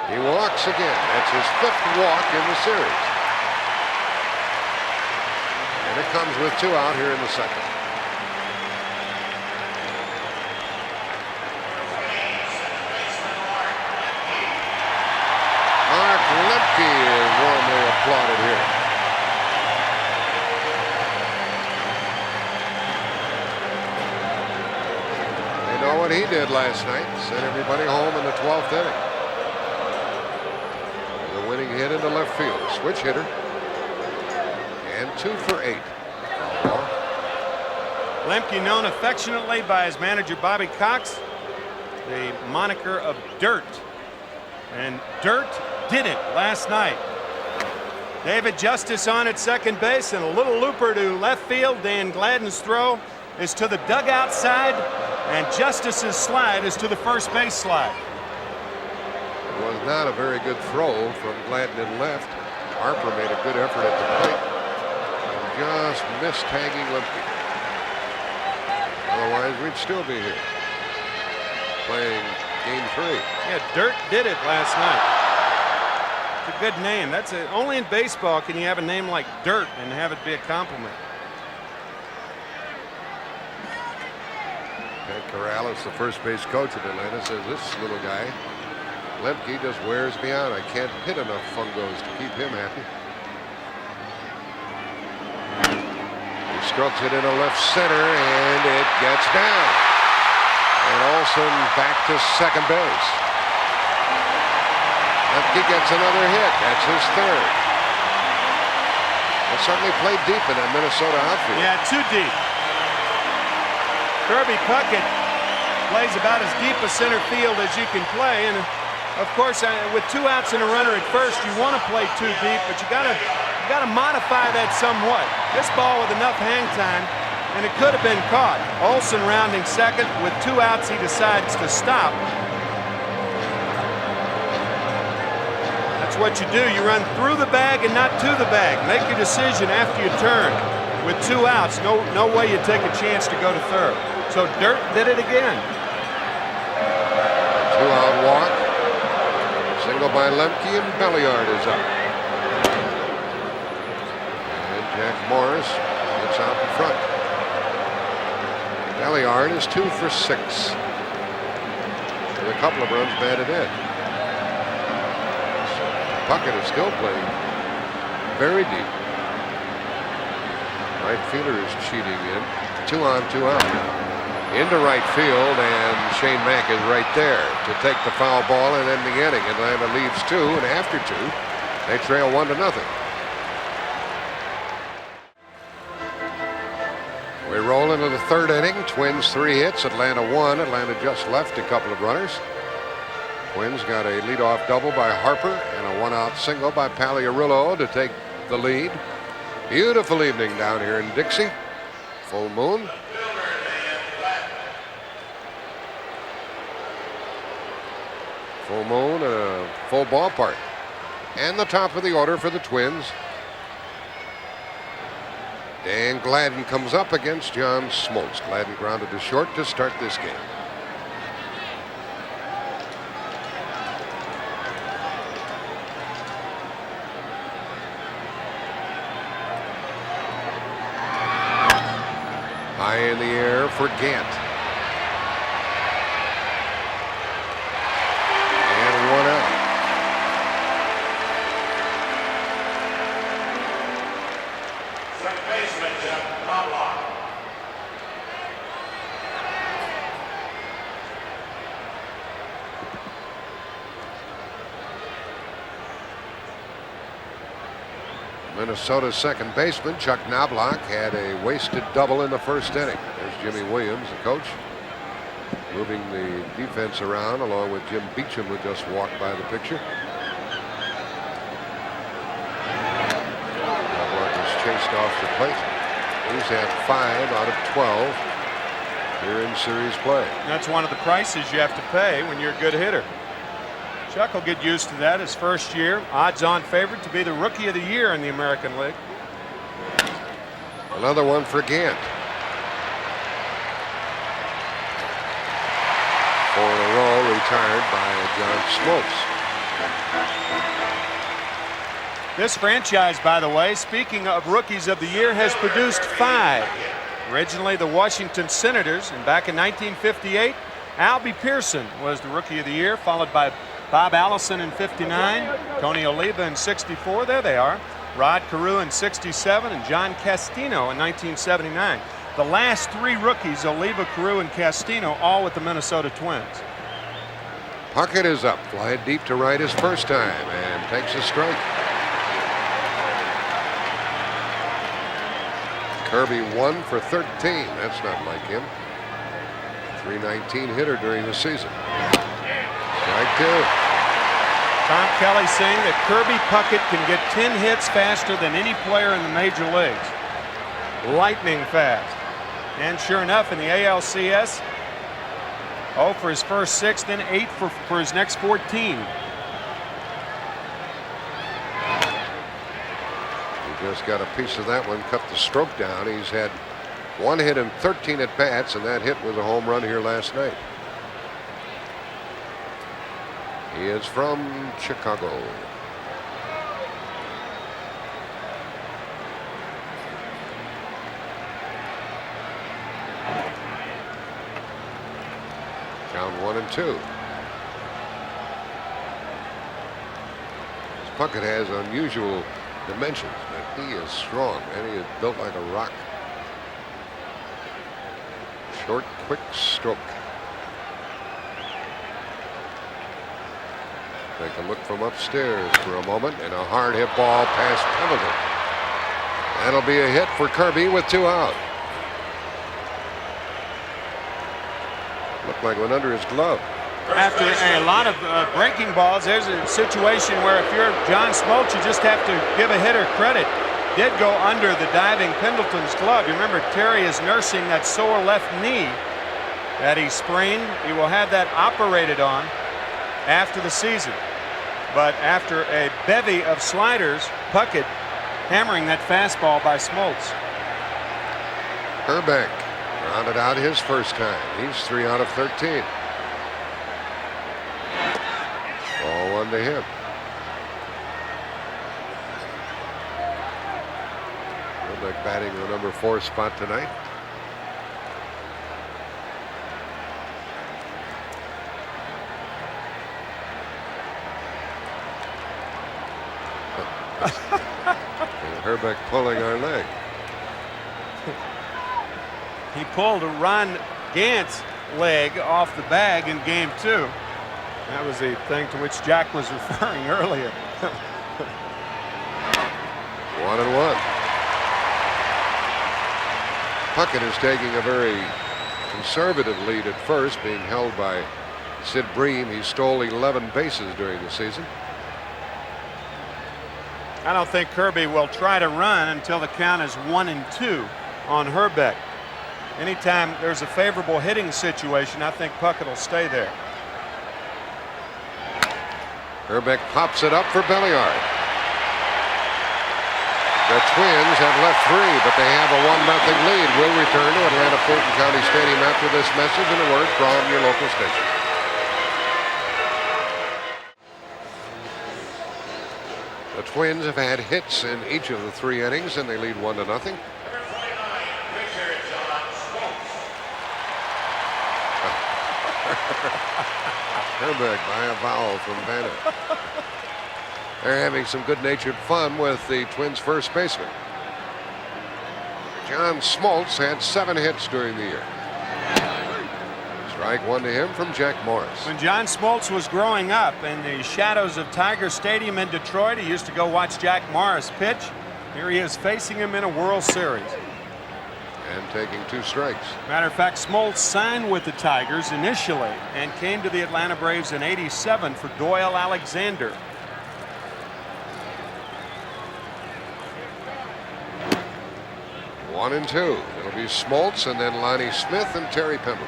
He walks again. That's his 5th walk in the series. And it comes with 2 out here in the 2nd. Mark Lemke is warmly applauded here. What he did last night, sent everybody home in the 12th inning. The winning hit into left field, switch hitter, and 2 for 8. Lemke, known affectionately by his manager Bobby Cox, the moniker of Dirt, and Dirt did it last night. David Justice on at second base, and a little looper to left field. Dan Gladden's throw is to the dugout side, and Justice's slide is to the first base slide. It was not a very good throw from Gladden in left. Harper made a good effort at the plate and just missed tagging Lemke. Otherwise, we'd still be here playing game 3. Yeah, Dirt did it last night. It's a good name. That's it. Only in baseball can you have a name like Dirt and have it be a compliment. Ted Corrales, the first base coach of Atlanta, says this little guy, Lemke, just wears me out. I can't hit enough fungos to keep him happy. He strokes it into left center, and it gets down. And Olson back to second base. Lemke gets another hit. That's his third. They certainly played deep in that Minnesota outfield. Yeah, too deep. Kirby Puckett plays about as deep a center field as you can play, and of course, with 2 outs and a runner at first, you want to play too deep, but you gotta modify that somewhat. This ball with enough hang time, and it could have been caught. Olson rounding second. With 2 outs, he decides to stop. That's what you do. You run through the bag and not to the bag. Make your decision after you turn. With 2 outs, no way you take a chance to go to third. So Dirt did it again. 2-out walk. Single by Lemke, and Belliard is up. And Jack Morris gets out in front. Belliard is 2 for 6. With a couple of runs batted in. Puckett is still playing very deep. Right fielder is cheating in. 2 on, 2 out. Into right field, and Shane Mack is right there to take the foul ball and end the inning. Atlanta leaves 2, and after 2, they trail 1-0. We roll into the 3rd inning. Twins 3 hits, Atlanta 1. Atlanta just left a couple of runners. Twins got a leadoff double by Harper and a 1-out single by Pagliarulo to take the lead. Beautiful evening down here in Dixie. Full moon. Full moon and a full ballpark. And the top of the order for the Twins. Dan Gladden comes up against John Smoltz. Gladden grounded to short to start this game. High in the air for Gant. And 1 out. Second baseman, KNOBLAUCH. Minnesota's second baseman, Chuck Knobloch, had a wasted double in the 1st inning. There's Jimmy Williams, the coach, moving the defense around along with Jim Beecham, who just walked by the picture. Knobloch was chased off the plate. He's had 5 out of 12 here in series play. That's one of the prices you have to pay when you're a good hitter. Chuck will get used to that. His first year, odds-on favorite to be the Rookie of the Year in the American League. Another one for Gant. 4 in a row retired by John Smoltz. This franchise, by the way, speaking of Rookies of the Year, has produced 5. Originally the Washington Senators, and back in 1958, Albie Pearson was the Rookie of the Year, followed by Bob Allison in 59, Tony Oliva in 64, there they are, Rod Carew in 67, and John Castino in 1979. The last 3 rookies, Oliva, Carew, and Castino, all with the Minnesota Twins. Puckett is up, fly deep to right his first time, and takes a strike. Kirby 1 for 13, that's not like him. .319 hitter during the season. Strike 2. Tom Kelly saying that Kirby Puckett can get 10 hits faster than any player in the major leagues. Lightning fast. And sure enough, in the ALCS, 0 for his first 6, then 8 for his next 14. He just got a piece of that one, cut the stroke down. He's had 1 hit in 13 at bats, and that hit was a home run here last night. He is from Chicago. Count 1-2. Puckett has unusual dimensions, but he is strong, and he is built like a rock. Short, quick stroke. Take a look from upstairs for a moment, and a hard hit ball past Pendleton. That'll be a hit for Kirby with 2 out. Looked like it went under his glove. After a lot of breaking balls, there's a situation where if you're John Smoltz, you just have to give a hitter credit. Did go under the diving Pendleton's glove. You remember Terry is nursing that sore left knee that he sprained. He will have that operated on after the season. But after a bevy of sliders, Puckett hammering that fastball by Smoltz. Herbeck rounded out his first time. He's 3 out of 13. Ball 1 to him. Herbeck batting the number 4 spot tonight. Herbeck pulling our leg. He pulled a Ron Gant's leg off the bag in game 2. That was the thing to which Jack was referring earlier. 1-1. Puckett is taking a very conservative lead at first, being held by Sid Bream. He stole 11 bases during the season. I don't think Kirby will try to run until the count is 1-2 on Herbeck. Anytime there's a favorable hitting situation, I think Puckett will stay there. Herbeck pops it up for Belliard. The Twins have left 3, but they have a 1-0 lead. We'll return to Atlanta Fulton County Stadium after this message and a word from your local station. The Twins have had hits in each of the 3 innings, and they lead 1-0. Herbeck by a foul from Banner. They're having some good-natured fun with the Twins' first baseman. John Smoltz had 7 hits during the year. Strike 1 to him from Jack Morris. When John Smoltz was growing up in the shadows of Tiger Stadium in Detroit, he used to go watch Jack Morris pitch. Here he is facing him in a World Series. And taking 2 strikes. Matter of fact, Smoltz signed with the Tigers initially and came to the Atlanta Braves in '87 for Doyle Alexander. One and 2. It'll be Smoltz and then Lonnie Smith and Terry Pendleton.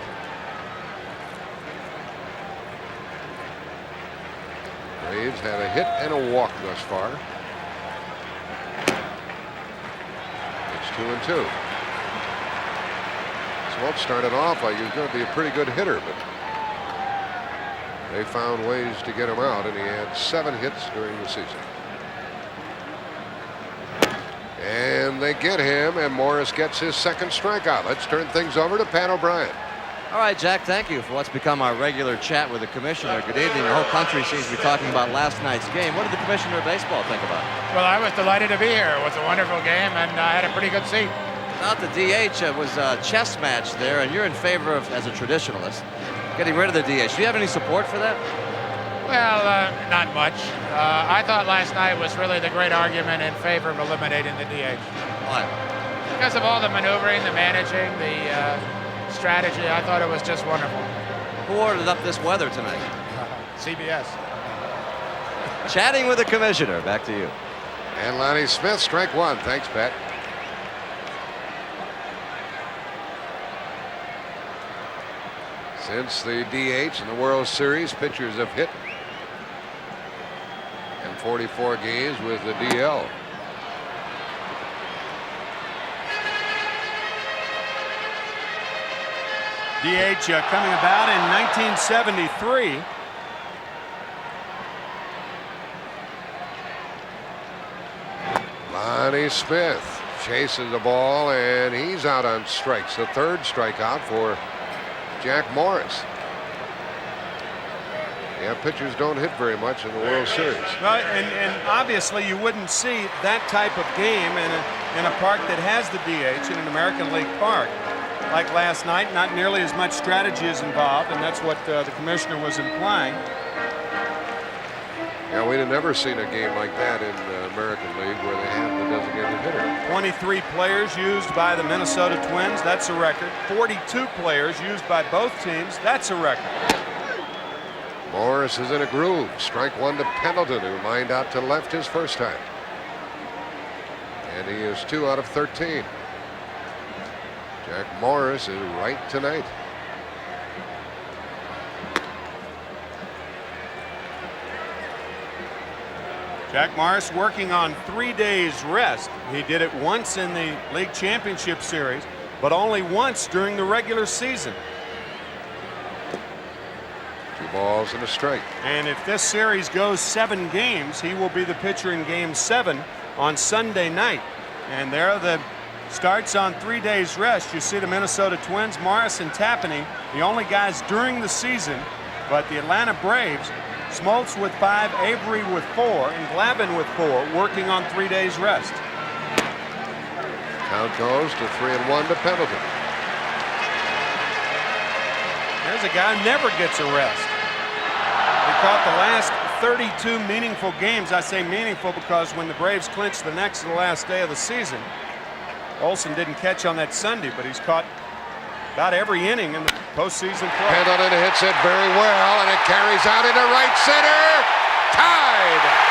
Braves have a hit and a walk thus far. It's 2-2. Smoltz started off like he was going to be a pretty good hitter, but they found ways to get him out, and he had 7 hits during the season. And they get him, and Morris gets his 2nd strikeout. Let's turn things over to Pat O'Brien. All right, Jack, thank you for what's become our regular chat with the commissioner. Good evening. The whole country seems to be talking about last night's game. What did the commissioner of baseball think about it? Well, I was delighted to be here. It was a wonderful game, and I had a pretty good seat. Without the DH, it was a chess match there, and you're in favor of, as a traditionalist, getting rid of the DH. Do you have any support for that? Well, not much. I thought last night was really the great argument in favor of eliminating the DH. Why? Because of all the maneuvering, the managing, the strategy. I thought it was just wonderful. Who ordered up this weather tonight? CBS. chatting with the commissioner. Back to you. And Lonnie Smith, strike one. Thanks, Pat. Since the DH in the World Series, pitchers have hit in 44 games with the DL. DH coming about in 1973. Lonnie Smith chases the ball, and he's out on strikes. The third strikeout for Jack Morris. Yeah, pitchers don't hit very much in the World Series. Well, and obviously you wouldn't see that type of game in a park that has the DH, in an American League park. Like last night, not nearly as much strategy is involved, and that's what the commissioner was implying. Yeah, we'd have never seen a game like that in the American League where they have the designated hitter. 23 players used by the Minnesota Twins. That's a record. 42 players used by both teams. That's a record. Morris is in a groove. Strike one to Pendleton, who lined out to left his first time. And he is 2 out of 13. Jack Morris is right tonight. Jack Morris working on 3 days rest. He did it once in the League Championship Series, but only once during the regular season. 2 balls and a strike. And if this series goes 7 games, he will be the pitcher in Game 7 on Sunday night. And there are the starts on 3 days rest. You see the Minnesota Twins, Morris and Tapani, the only guys during the season, but the Atlanta Braves, Smoltz with 5, Avery with 4, and Glavine with 4, working on 3 days rest. Count goes to 3-1 to Pendleton. There's a guy who never gets a rest. He caught the last 32 meaningful games. I say meaningful because when the Braves clinched the next to the last day of the season, Olson didn't catch on that Sunday, but he's caught about every inning in the postseason play. Pendleton hits it very well, and it carries out into right center. Tied.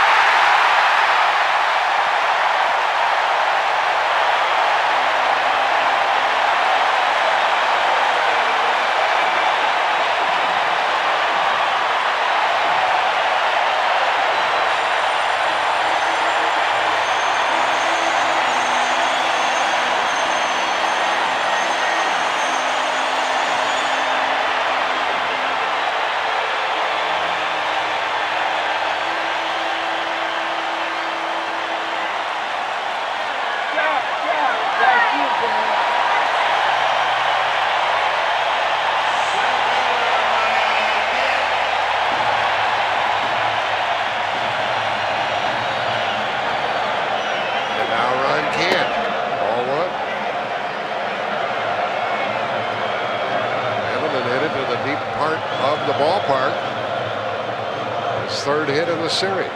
Third hit in the series.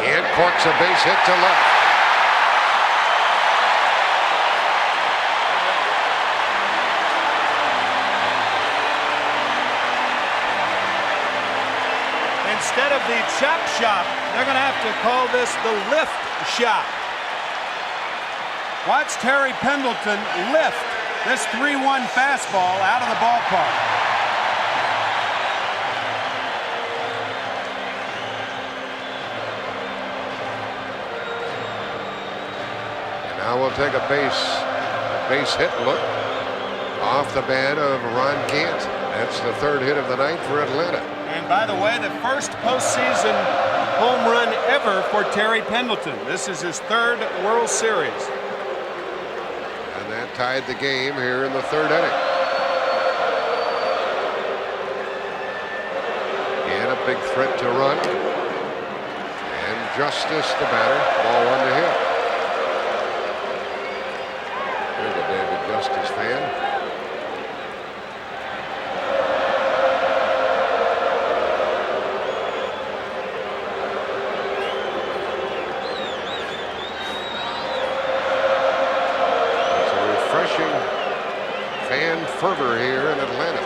Gant corks a base hit to left. Instead of the chop shop, they're going to have to call this the lift shop. Watch Terry Pendleton lift this 3-1 fastball out of the ballpark. Now we'll take a base hit look off the bat of Ron Gant. That's the third hit of the night for Atlanta. And by the way, the first postseason home run ever for Terry Pendleton. This is his 3rd World Series. And that tied the game here in the 3rd inning. And a big threat to run. And Justice, the batter, ball 1 to him. Here's a David Justice fan. It's a refreshing fan fervor here in Atlanta.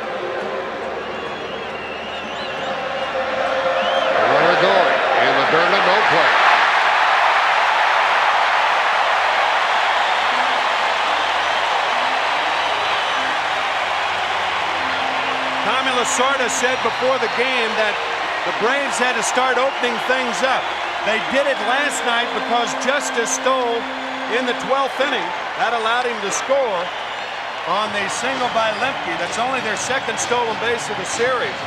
Tommy Lasorda said before the game that the Braves had to start opening things up. They did it last night because Justice stole in the 12th inning. That allowed him to score on the single by Lemke. That's only their second stolen base of the series.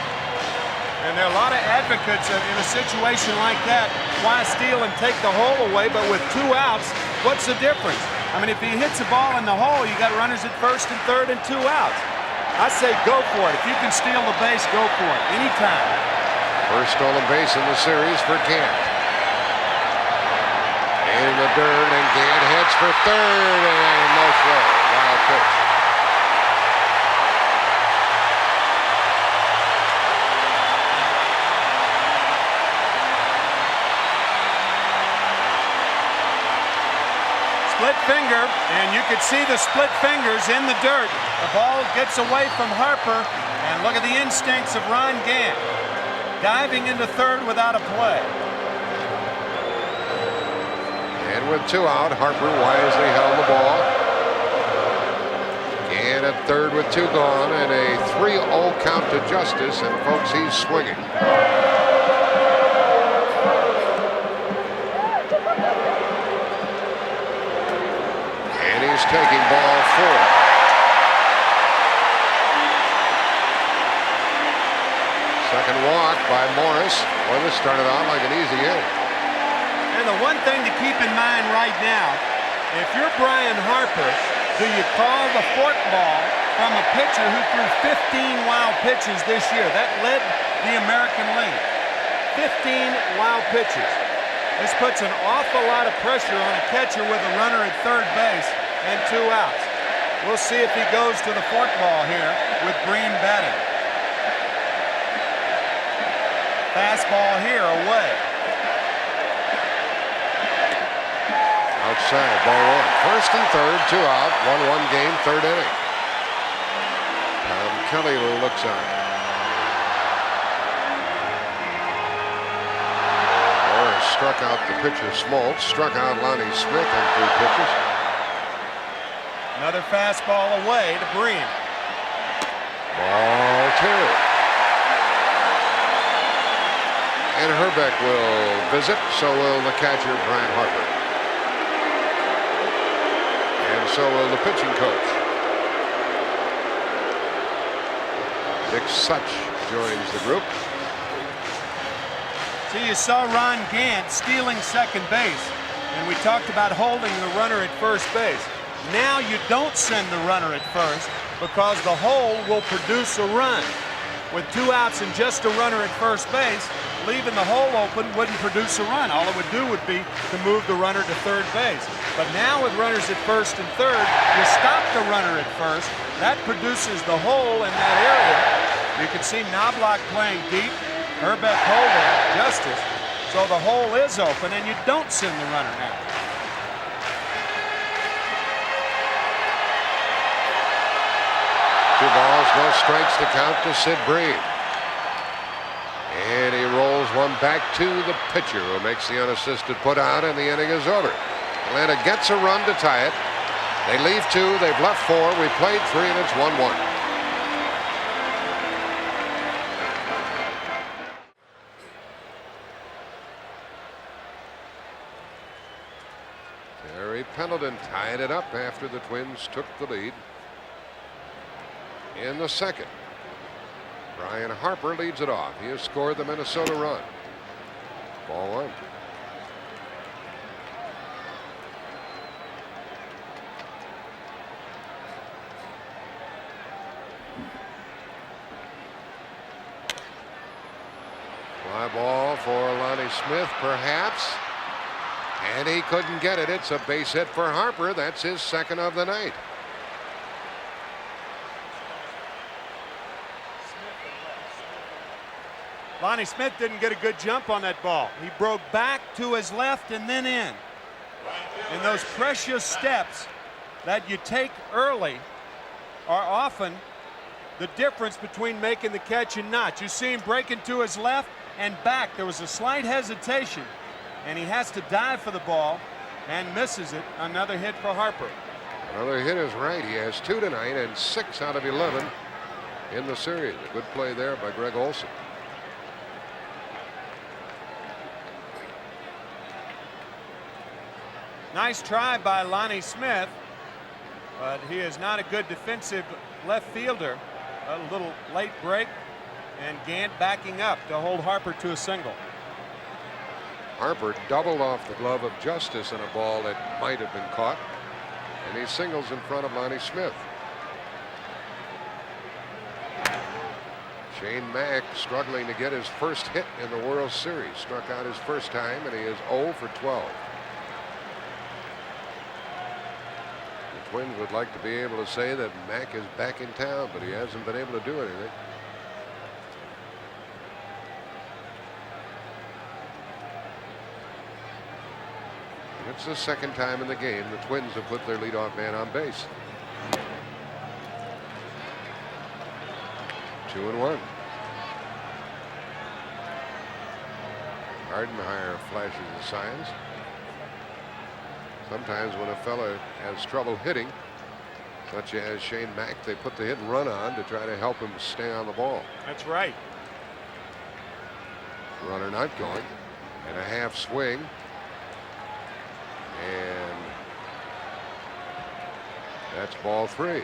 And there are a lot of advocates in a situation like that. Why steal and take the hole away? But with 2 outs, what's the difference? I mean, if he hits a ball in the hole, you got runners at first and third and 2 outs. I say go for it. If you can steal the base, go for it. Anytime. First stolen base in the series for Gant. In the dirt, and Gant heads for third, and no throw. Wild pitch. Split finger, and you could see the split fingers in the dirt. The ball gets away from Harper, and look at the instincts of Ron Gant. Diving into third without a play. And with 2 out, Harper wisely held the ball. Gant at third with 2 gone, and a 3-0 count to Justice, and folks, he's swinging. Taking ball 4. Second walk by Morris. Well, this started out like an easy hit. And the one thing to keep in mind right now, if you're Brian Harper, do you call the fork ball from a pitcher who threw 15 wild pitches this year? That led the American League. 15 wild pitches. This puts an awful lot of pressure on a catcher with a runner at third base and 2 outs. We'll see if he goes to the fork ball here with BREAM batting. Fastball here, away. Outside, ball 1. First and third, 2 out, 1-1 game, 3rd inning. Tom Kelly looks on. Morris struck out the pitcher Smoltz, struck out Lonnie Smith on 3 pitches. Another fastball away to BREAM. Ball 2. And Herbeck will visit, so will the catcher Brian Harper. And so will the pitching coach. Dick Such joins the group. See, you saw Ron Gant stealing second base, and we talked about holding the runner at first base. Now you don't send the runner at first because the hole will produce a run. With 2 outs and just a runner at first base, leaving the hole open wouldn't produce a run. All it would do would be to move the runner to third base. But now with runners at first and third, you stop the runner at first. That produces the hole in that area. You can see Knobloch playing deep, Herbeck holding, Justice. So the hole is open, and you don't send the runner now. 2 balls, no strikes to count to Sid Bream. And he rolls one back to the pitcher, who makes the unassisted put out, and the inning is over. Atlanta gets a run to tie it. They leave 2, they've left 4, we played 3, and it's 1-1. Terry Pendleton tied it up after the Twins took the lead. In the second, Brian Harper leads it off. He has scored the Minnesota run. Ball 1. Fly ball for Lonnie Smith, perhaps. And he couldn't get it. It's a base hit for Harper. That's his second of the night. Lonnie Smith didn't get a good jump on that ball. He broke back to his left and then in. And those precious steps that you take early are often the difference between making the catch and not. You see him breaking to his left and back. There was a slight hesitation, and he has to dive for the ball and misses it. Another hit for Harper. Another hit is right. He has 2 tonight and 6 out of 11 in the series. A good play there by Greg Olson. Nice try by Lonnie Smith, but he is not a good defensive left fielder. A little late break, and Gant backing up to hold Harper to a single. Harper doubled off the glove of Justice in a ball that might have been caught, and he singles in front of Lonnie Smith. Shane Mack struggling to get his first hit in the World Series. Struck out his first time, and he is 0 for 12. The Twins would like to be able to say that Mack is back in town, but he hasn't been able to do anything. It's the second time in the game the Twins have put their leadoff man on base. 2-1. Gardenhire flashes the signs. Sometimes when a fella has trouble hitting, such as Shane Mack, they put the hit and run on to try to help him stay on the ball. That's right. Runner not going, and a half swing. And that's ball 3.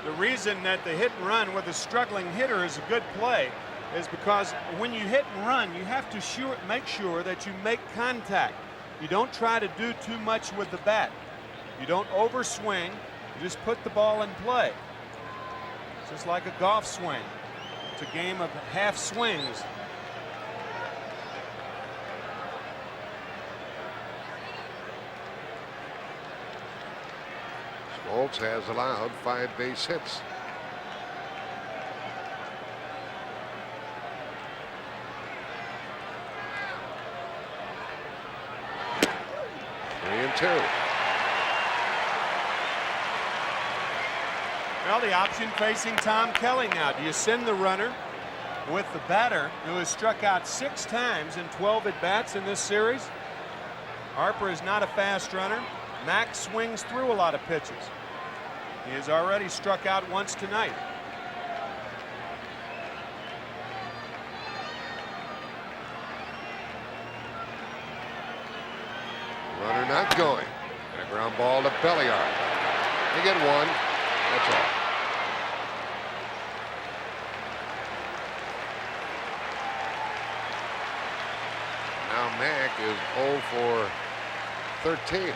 The reason that the hit and run with a struggling hitter is a good play is because when you hit and run, you have to make sure that you make contact. You don't try to do too much with the bat. You don't overswing. You just put the ball in play. It's just like a golf swing. It's a game of half swings. Smoltz has allowed 5 base hits. And 2. Well, the option facing Tom Kelly now. Do you send the runner with the batter who has struck out 6 times in 12 at-bats in this series? Harper is not a fast runner. Mack swings through a lot of pitches. He has already struck out once tonight. Runner not going. And a ground ball to Belliard. They get 1. That's all. Now Mack is 0 for 13,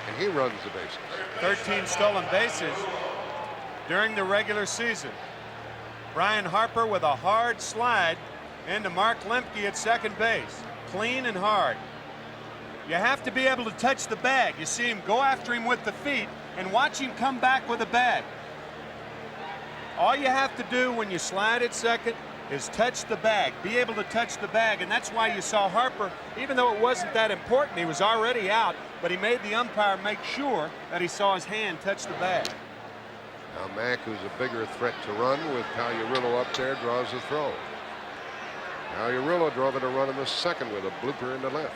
and he runs the bases. 13 stolen bases during the regular season. Brian Harper with a hard slide into Mark Lemke at second base. Clean and hard. You have to be able to touch the bag. You see him go after him with the feet and watch him come back with a bag. All you have to do when you slide at second is touch the bag, be able to touch the bag, and that's why you saw Harper, even though it wasn't that important, he was already out, but he made the umpire make sure that he saw his hand touch the bag. Now Mack, who's a bigger threat to run with Pagliarulo up there, draws the throw. Pagliarulo drove it a run in the second with a blooper into left.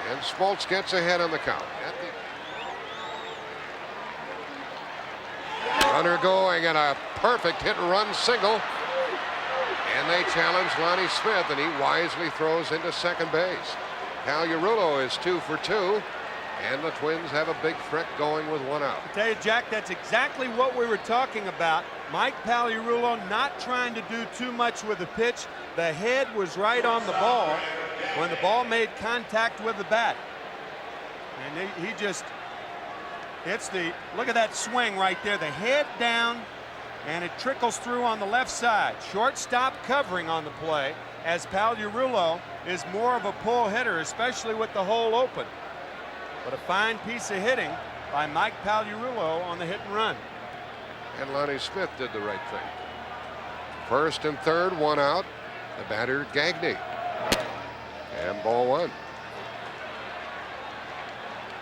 And Smoltz gets ahead on the count. Runner going and a perfect hit and run single. And they challenge Lonnie Smith, and he wisely throws into second base. Pagliarulo is 2 for 2, and the Twins have a big threat going with 1 out. I tell you, Jack, that's exactly what we were talking about. Mike Pagliarulo not trying to do too much with the pitch. The head was right on the ball when the ball made contact with the bat. And he just hits the, look at that swing right there, the head down, and it trickles through on the left side. Shortstop covering on the play, as Pagliarulo is more of a pull hitter, especially with the hole open. But a fine piece of hitting by Mike Pagliarulo on the hit and run. And Lonnie Smith did the right thing. First and third, 1 out. The batter, Gagne. And ball 1.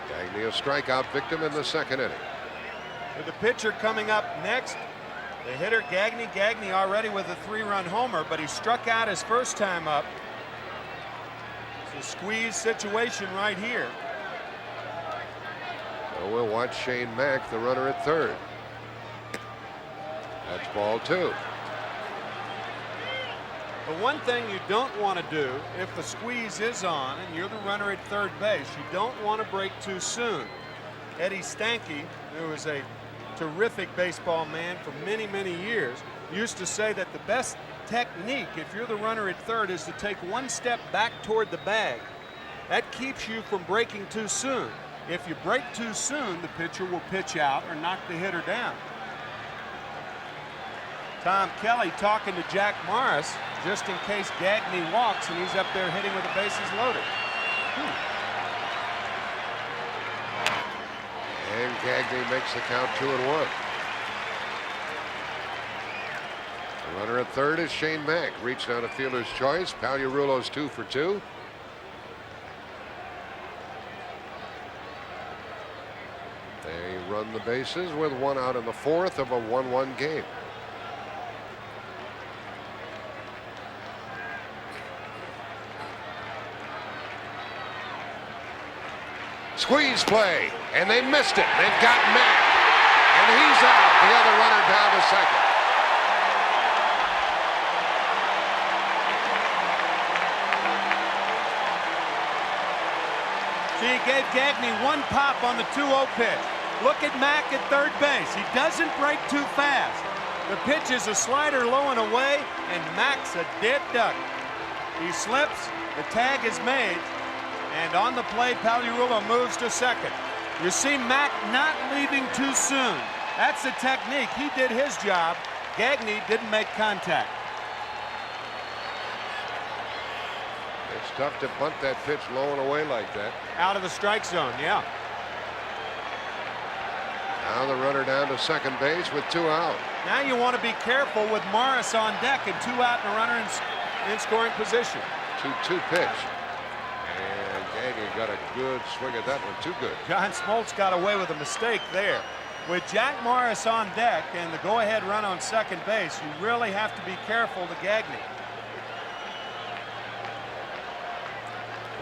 Gagne a strikeout victim in the second inning. With the pitcher coming up next, the hitter Gagne. Gagne already with a 3-run homer, but he struck out his first time up. It's a squeeze situation right here. So we'll watch Shane Mack, the runner at third. That's ball 2. The one thing you don't want to do if the squeeze is on and you're the runner at third base, you don't want to break too soon. Eddie Stanky, who was a terrific baseball man for many, many years, used to say that the best technique if you're the runner at third is to take one step back toward the bag. That keeps you from breaking too soon. If you break too soon, the pitcher will pitch out or knock the hitter down. Tom Kelly talking to Jack Morris just in case Gagne walks and he's up there hitting with the bases loaded. And Gagne makes the count 2-1. The runner at third is Shane Mack. Reached on a fielder's choice. Pagliarulo's 2 for 2. They run the bases with 1 out in the 4th of a 1-1 game. Squeeze play, and they missed it. They've got Mack, and he's out. The other runner down to second. See, he gave Gagne 1 pop on the 2-0 pitch. Look at Mack at third base. He doesn't break too fast. The pitch is a slider low and away, and Mack's a dead duck. He slips, the tag is made, and on the play, Pagliarulo moves to second. You see Mack not leaving too soon. That's the technique. He did his job. Gagne didn't make contact. It's tough to bunt that pitch low and away like that. Out of the strike zone, yeah. Now the runner down to second base with 2 out. Now you want to be careful with Morris on deck and 2 out and a runner in scoring position. 2-2 pitch. And Gagne got a good swing at that one. Too good. John Smoltz got away with a mistake there. With Jack Morris on deck and the go-ahead run on second base, you really have to be careful to Gagne.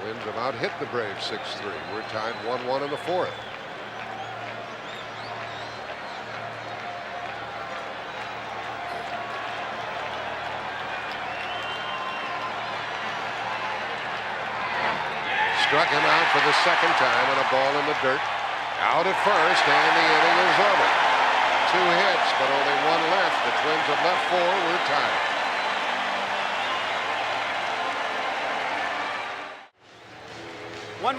Twins have out-hit the Braves 6-3. We're tied 1-1 in the 4th. Struck him out for the second time on a ball in the dirt. Out at first, and the inning is over. 2 hits, but only 1 left. The Twins have left 4. We're tied.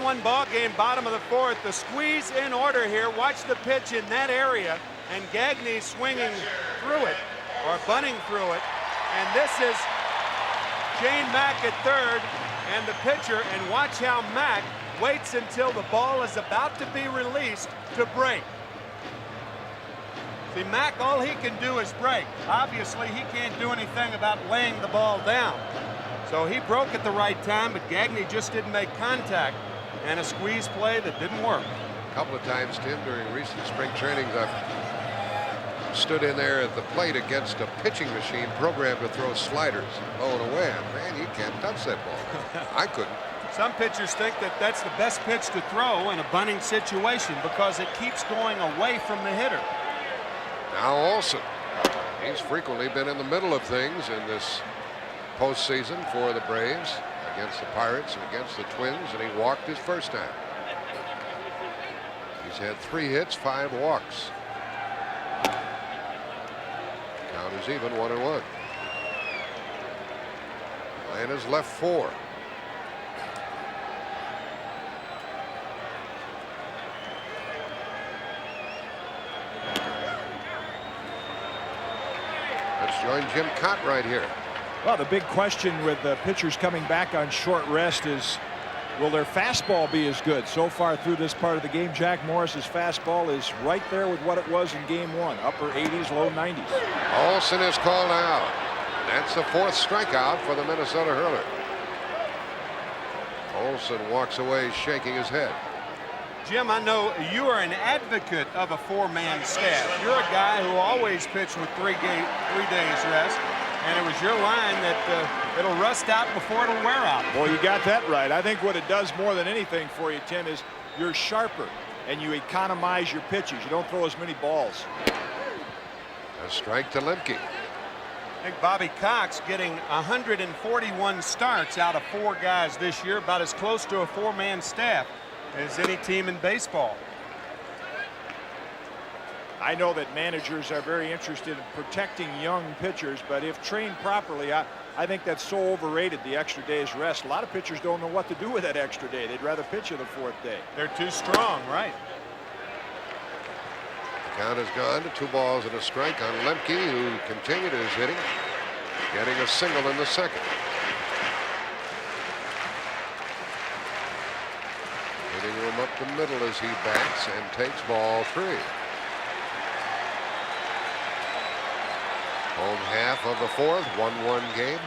One ball game, bottom of the 4th. The squeeze in order here. Watch the pitch in that area, and Gagne swinging through it or bunting through it. And this is Shane Mack at third and the pitcher, and watch how Mack waits until the ball is about to be released to break. See, Mack, all he can do is break. Obviously, he can't do anything about laying the ball down. So he broke at the right time, but Gagne just didn't make contact, and a squeeze play that didn't work. A couple of times, Tim, during recent spring trainings, I've stood in there at the plate against a pitching machine programmed to throw sliders low and away. Man, you can't touch that ball. I couldn't. Some pitchers think that that's the best pitch to throw in a bunting situation because it keeps going away from the hitter. Now Olson, he's frequently been in the middle of things in this postseason for the Braves, against the Pirates and against the Twins, and he walked his first time. He's had 3 hits, 5 walks. Count is even, 1-1. Atlanta's left 4. Let's join Jim Cott right here. Well, the big question with the pitchers coming back on short rest is, will their fastball be as good? So far through this part of the game, Jack Morris's fastball is right there with what it was in game 1, upper 80s, low 90s. Olson is called out. That's the 4th strikeout for the Minnesota hurler. Olson walks away shaking his head. Jim, I know you are an advocate of a 4-man staff. You're a guy who always pitched with 3 days rest, and it was your line that It'll rust out before it'll wear out. Well, you got that right. I think what it does more than anything for you, Tim, is you're sharper and you economize your pitches. You don't throw as many balls. A strike to Lemke. I think Bobby Cox getting 141 starts out of 4 guys this year, about as close to a 4-man staff as any team in baseball. I know that managers are very interested in protecting young pitchers, but if trained properly, I think that's so overrated, the extra day's rest. A lot of pitchers don't know what to do with that extra day. They'd rather pitch you the 4th day. They're too strong, right? Count has gone to 2 balls and a strike on Lemke, who continued his hitting, getting a single in the 2nd. Hitting him up the middle as he bats and takes ball 3. Home half of the 4th, 1-1 game.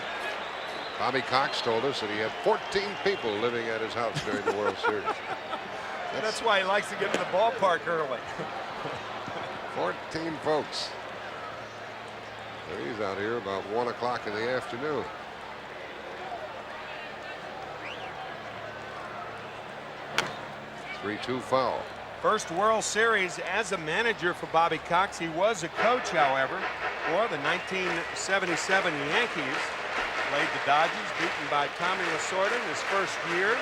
Bobby Cox told us that he had 14 people living at his house during the World Series. That's why he likes to get to the ballpark early. 14 folks. So he's out here about 1 o'clock in the afternoon. Three-2 foul. First World Series as a manager for Bobby Cox. He was a coach, however, for the 1977 Yankees. Played the Dodgers, beaten by Tommy Lasorda in his first year.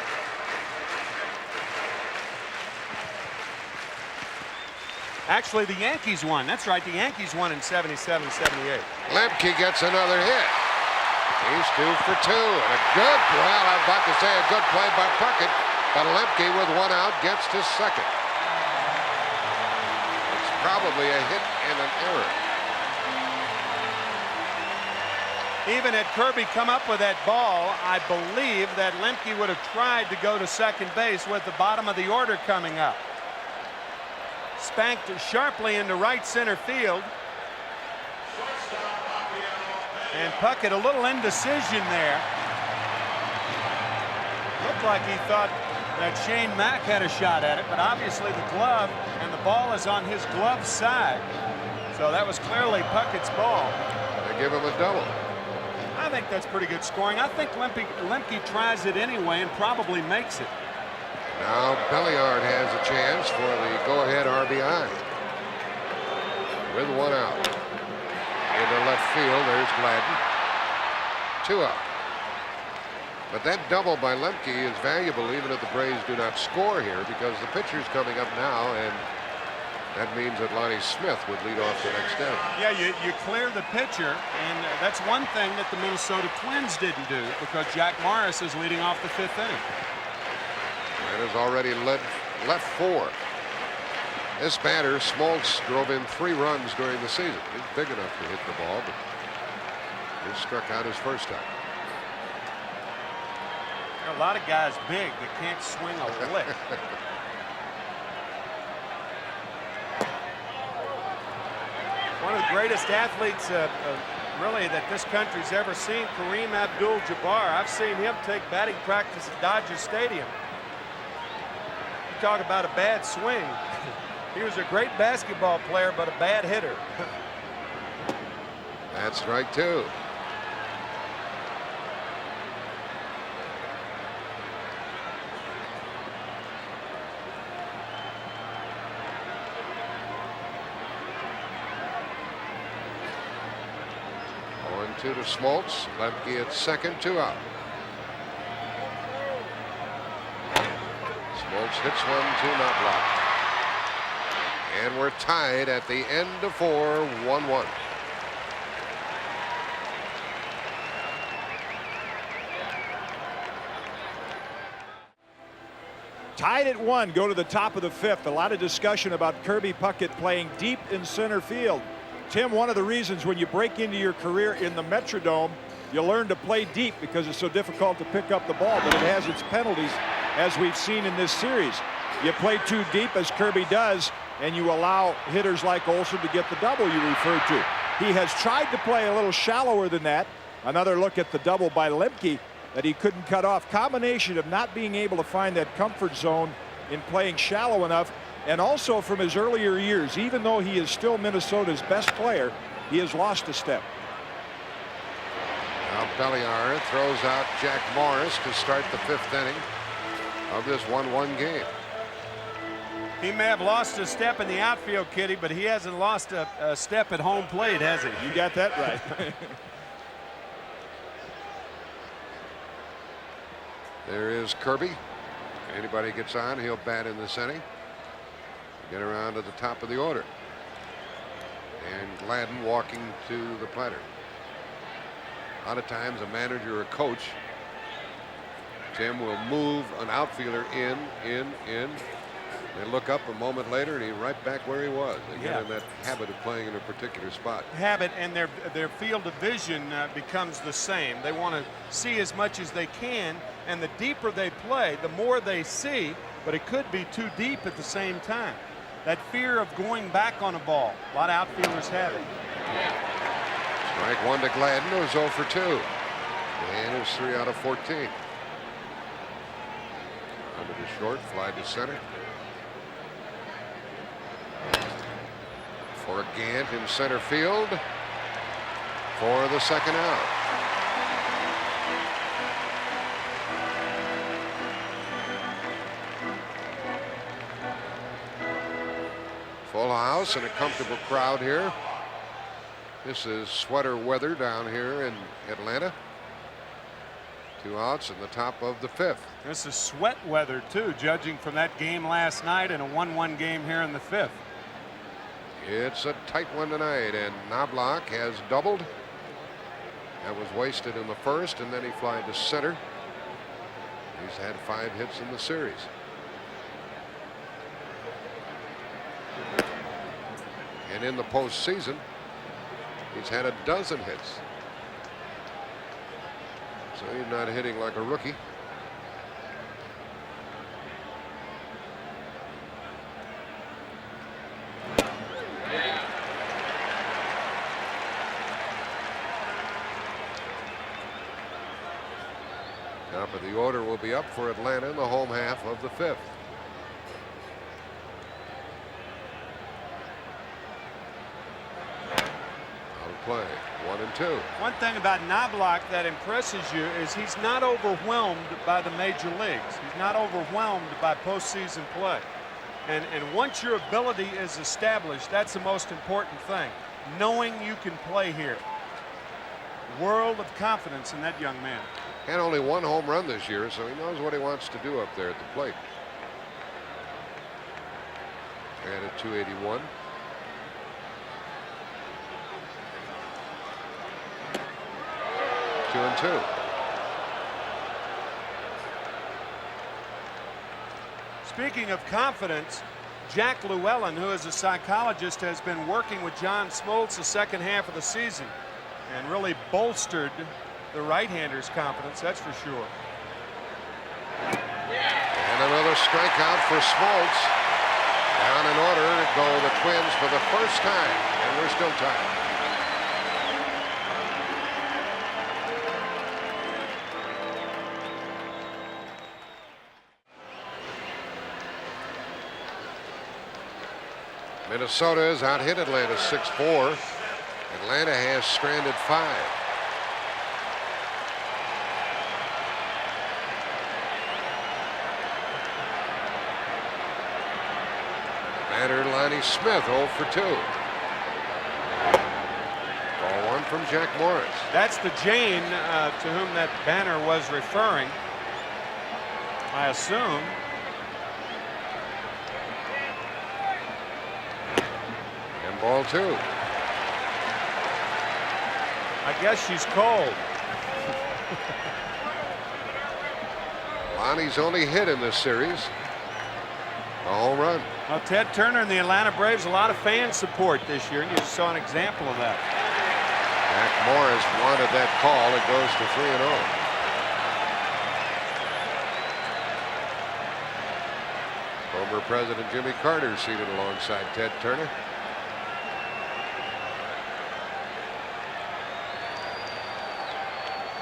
Actually, the Yankees won. That's right, the Yankees won in 77, 78. Lemke gets another hit. He's 2 for 2. And a good, well, I'm about to say a good play by Puckett, but Lemke with 1 out gets to 2nd. It's probably a hit and an error. Even had Kirby come up with that ball, I believe that Lemke would have tried to go to 2nd base with the bottom of the order coming up. Spanked sharply into right center field. And Puckett, a little indecision there. Looked like he thought that Shane Mack had a shot at it, but obviously the glove and the ball is on his glove side. So that was clearly Puckett's ball. They give him a double. I think that's pretty good scoring. I think Lemke tries it anyway and probably makes it. Now Belliard has a chance for the go-ahead RBI. With 1 out. Into left field, there's Gladden. 2 out. But that double by Lemke is valuable even if the Braves do not score here, because the pitcher's coming up now, and that means that Lonnie Smith would lead off the next inning. Yeah, you clear the pitcher, and that's one thing that the Minnesota Twins didn't do, because Jack Morris is leading off the 5th inning. And has already left 4. This batter, Smoltz, drove in 3 runs during the season. He's big enough to hit the ball, but he struck out his first time. There are a lot of guys big that can't swing a lick. One of the greatest athletes really that this country's ever seen, Kareem Abdul-Jabbar. I've seen him take batting practice at Dodger Stadium. You talk about a bad swing. He was a great basketball player, but a bad hitter. That's strike 2. To Smoltz. Lemke at 2nd, 2 out. Smoltz hits 1-2, not blocked. And we're tied at the end of 4, 1-1. Tied at 1, go to the top of the 5th. A lot of discussion about Kirby Puckett playing deep in center field. Tim, one of the reasons when you break into your career in the Metrodome, you learn to play deep because it's so difficult to pick up the ball, but it has its penalties, as we've seen in this series. You play too deep, as Kirby does, and you allow hitters like Olson to get the double you referred to. He has tried to play a little shallower than that. Another look at the double by Lemke that he couldn't cut off. Combination of not being able to find that comfort zone in playing shallow enough, and also from his earlier years, even though he is still Minnesota's best player, he has lost a step. Now Belliar throws out Jack Morris to start the 5th inning of this 1-1 game. He may have lost a step in the outfield, Kitty, but he hasn't lost a step at home plate, has he? You got that right. There is Kirby. Anybody gets on, he'll bat in this inning. Get around to the top of the order. And Gladden walking to the platter. A lot of times a manager or coach, Tim, will move an outfielder in. They look up a moment later and he's right back where he was. They get in that habit of playing in a particular spot. Habit, and their field of vision becomes the same. They want to see as much as they can, and the deeper they play, the more they see, but it could be too deep at the same time. That fear of going back on a ball, a lot of outfielders have it. Strike 1 to Gladden, who's 0 for 2. And it's 3 out of 14. Under to short, fly to center. For Gant in center field for the 2nd out. Full house and a comfortable crowd here. This is sweater weather down here in Atlanta. 2 outs in the top of the 5th. This is sweat weather too, judging from that game last night and a 1-1 game here in the 5th. It's a tight one tonight, and Knobloch has doubled. That was wasted in the 1st, and then he flied to center. He's had 5 hits in the series. And in the postseason, he's had 12 hits. So he's not hitting like a rookie. Top of the order will be up for Atlanta in the home half of the 5th. Out of play, 1 and 2. One thing about Knobloch that impresses you is he's not overwhelmed by the major leagues. He's not overwhelmed by postseason play. And once your ability is established, that's the most important thing. Knowing you can play here. World of confidence in that young man. And only 1 home run this year, so he knows what he wants to do up there at the plate. And at 281. Two and 2. Speaking of confidence, Jack Llewellyn, who is a psychologist, has been working with John Smoltz the 2nd half of the season and really bolstered the right-hander's confidence, that's for sure. And another strikeout for Smoltz. Down in order to go the Twins for the 1st time, and we're still tied. Minnesota has out-hit Atlanta 6-4. Atlanta has stranded 5. Batter Lonnie Smith 0 for 2. Ball 1 from Jack Morris. That's the Jane to whom that banner was referring, I assume. And ball 2. I guess she's cold. Lonnie's only hit in this series. A home run. Well, Ted Turner and the Atlanta Braves, a lot of fan support this year, and you just saw an example of that. Jack Morris wanted that call. It goes to 3-0. Former President Jimmy Carter seated alongside Ted Turner.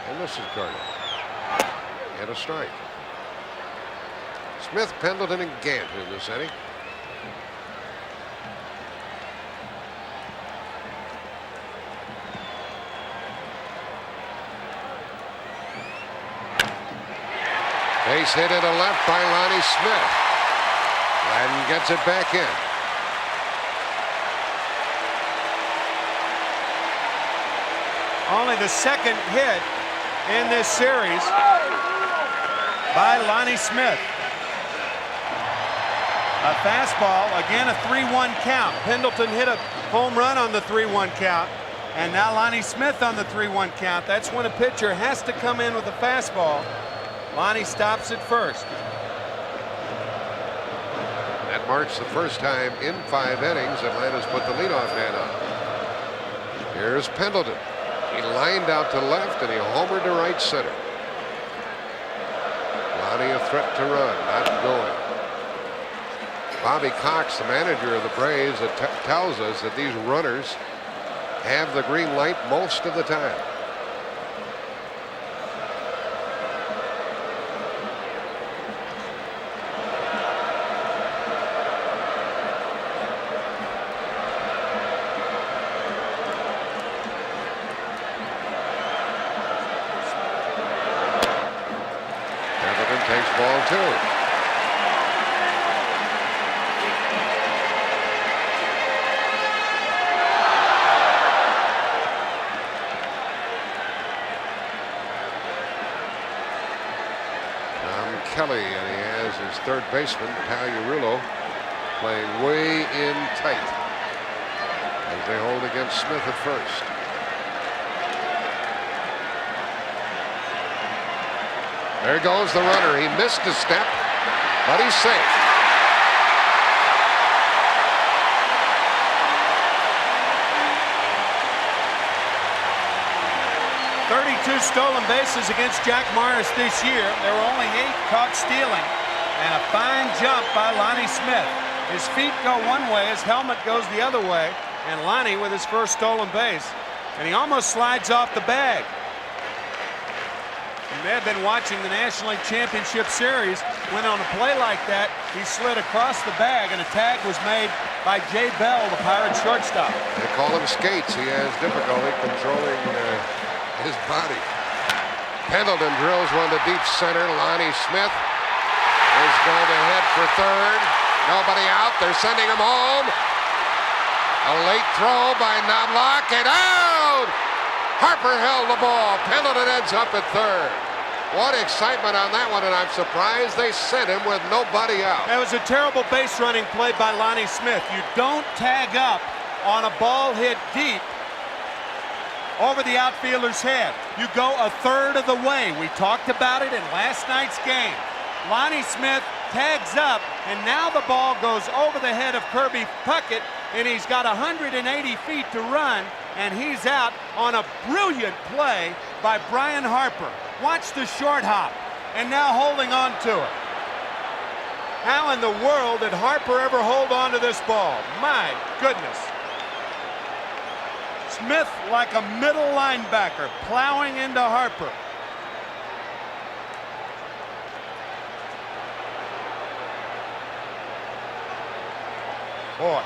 And this is Carter. And a strike. Smith, Pendleton, and Gant in this inning. Base hit into left by Lonnie Smith. Gladden gets it back in. Only the second hit in this series by Lonnie Smith. A fastball, again a 3-1 count. Pendleton hit a home run on the 3-1 count. And now Lonnie Smith on the 3-1 count. That's when a pitcher has to come in with a fastball. Lonnie stops at first. That marks the first time in 5 innings Atlanta's put the leadoff man up. Here's Pendleton. He lined out to left and he homered to right center. Lonnie a threat to run, not going. Bobby Cox, the manager of the Braves, tells us that these runners have the green light most of the time. Pendleton takes ball 2. Kelly, and he has his third baseman, PAGLIARULO, playing way in tight as they hold against Smith at first. There goes the runner. He missed a step, but he's safe. 32 stolen bases against Jack Morris this year. There were only 8 caught stealing. And a fine jump by Lonnie Smith. His feet go one way, his helmet goes the other way. And Lonnie with his first stolen base. And he almost slides off the bag. You may have been watching the National League Championship Series when on a play like that, he slid across the bag and a tag was made by Jay Bell, the Pirates shortstop. They call him skates. He has difficulty controlling his body. Pendleton drills one to deep center. Lonnie Smith is going to head for third. Nobody out. They're sending him home. A late throw by Knobloch and out! Harper held the ball. Pendleton ends up at third. What excitement on that one, and I'm surprised they sent him with nobody out. That was a terrible base running play by Lonnie Smith. You don't tag up on a ball hit deep over the outfielder's head. You go a third of the way. We talked about it in last night's game. Lonnie Smith tags up, and now the ball goes over the head of Kirby Puckett, and he's got 180 feet to run, and he's out on a brilliant play by Brian Harper. Watch the short hop, and now holding on to it. How in the world did Harper ever hold on to this ball? My goodness. Smith like a middle linebacker plowing into Harper. Boy,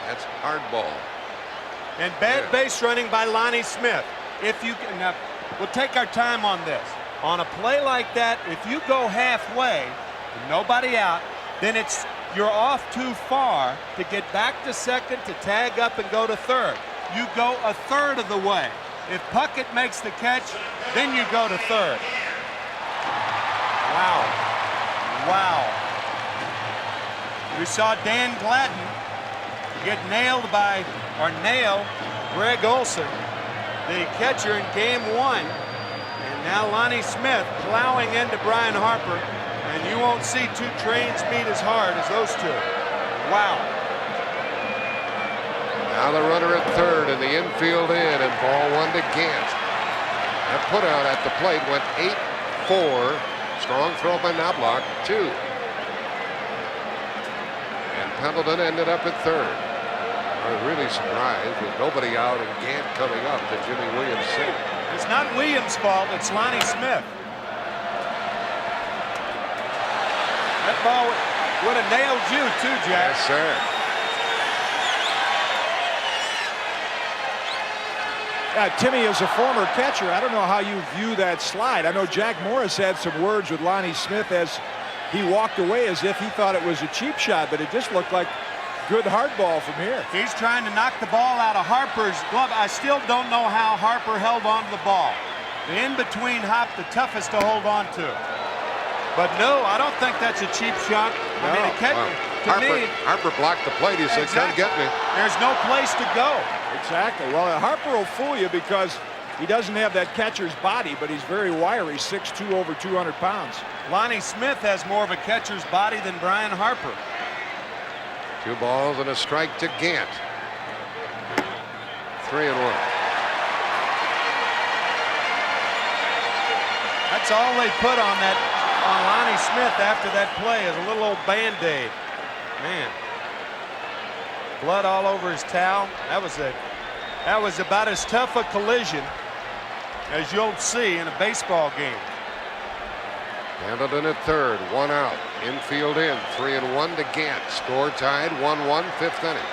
that's hard ball. And bad base running by Lonnie Smith. If you can, now, we'll take our time on this. On a play like that, if you go halfway, nobody out, then you're off too far to get back to second, to tag up and go to third. You go a third of the way. If Puckett makes the catch, then you go to third. Wow. Wow. We saw Dan Gladden get nail Greg Olson, the catcher in game 1. And now Lonnie Smith plowing into Brian Harper. And you won't see 2 trains meet as hard as those 2. Wow. Now the runner at third and the infield in, and ball 1 to Gant. That put out at the plate went 8-4. Strong throw by Knobloch, 2. And Pendleton ended up at third. I was really surprised with nobody out and Gant coming up that Jimmy Williams saved. It's not Williams' fault, it's Lonnie Smith. That ball would have nailed you too, Jack. Yes, sir. Timmy, as a former catcher, I don't know how you view that slide. I know Jack Morris had some words with Lonnie Smith as he walked away as if he thought it was a cheap shot, but it just looked like good hard ball from here. He's trying to knock the ball out of Harper's glove. I still don't know how Harper held on to the ball. The in-between hop, the toughest to hold on to. But no, I don't think that's a cheap shot. I mean, Harper blocked the plate. He said, "Come get me." There's no place to go. Exactly. Well, Harper will fool you because he doesn't have that catcher's body, but he's very wiry, 6'2", over 200 pounds. Lonnie Smith has more of a catcher's body than Brian Harper. 2 balls and a strike to Gant. 3-1. That's all they put on Lonnie Smith after that play is a little old Band-Aid. Man. Blood all over his towel. That was about as tough a collision as you'll see in a baseball game. Pendleton at third, 1 out. Infield in, 3-1 to Gant. Score tied, 1-1, 5th inning.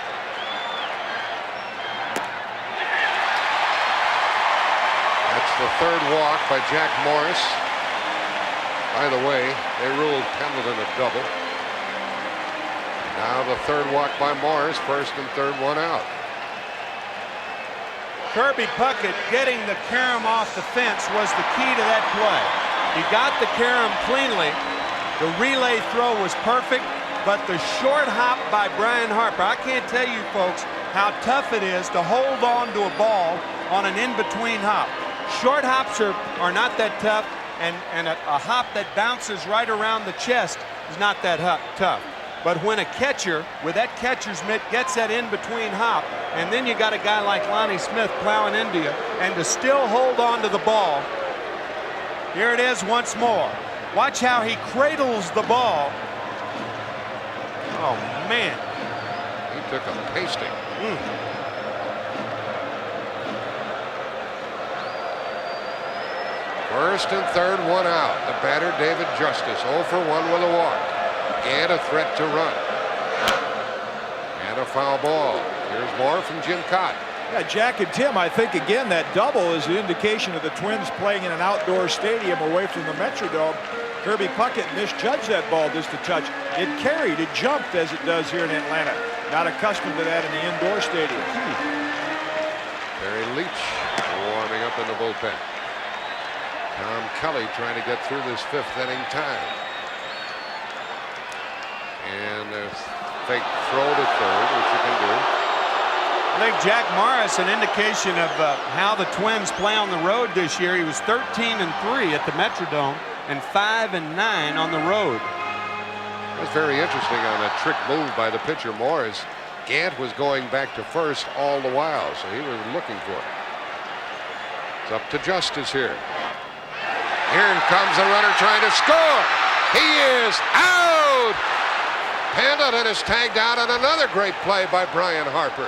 That's the 3rd walk by Jack Morris. By the way, they ruled Pendleton a double. Now the 3rd walk by Morris, 1st and 3rd, 1 out. Kirby Puckett getting the carom off the fence was the key to that play. He got the carom cleanly. The relay throw was perfect, but the short hop by Brian Harper, I can't tell you folks how tough it is to hold on to a ball on an in-between hop. Short hops are not that tough, and a hop that bounces right around the chest is not that tough. But when a catcher with that catcher's mitt gets that in-between hop, and then you got a guy like Lonnie Smith plowing into you, and to still hold on to the ball, here it is once more. Watch how he cradles the ball. Oh, man. He took a pasting. First and 3rd, 1 out. The batter, David Justice, 0 for 1 with a walk. And a threat to run. And a foul ball. Here's more from Jim Cott. Yeah, Jack and Tim, I think, again, that double is an indication of the Twins playing in an outdoor stadium away from the Metrodome. Kirby Puckett misjudged that ball just a touch. It carried, it jumped as it does here in Atlanta. Not accustomed to that in the indoor stadium. Barry Leach warming up in the bullpen. Tom Kelly trying to get through this 5th inning tie. And a fake throw to third, which you can do. I think Jack Morris, an indication of how the Twins play on the road this year. He was 13-3 at the Metrodome and 5-9 on the road. That's very interesting on that trick move by the pitcher Morris. Gant was going back to first all the while, so he was looking for it. It's up to Justice here. Here comes the runner trying to score. He is out. Pendleton is tagged out on another great play by Brian Harper.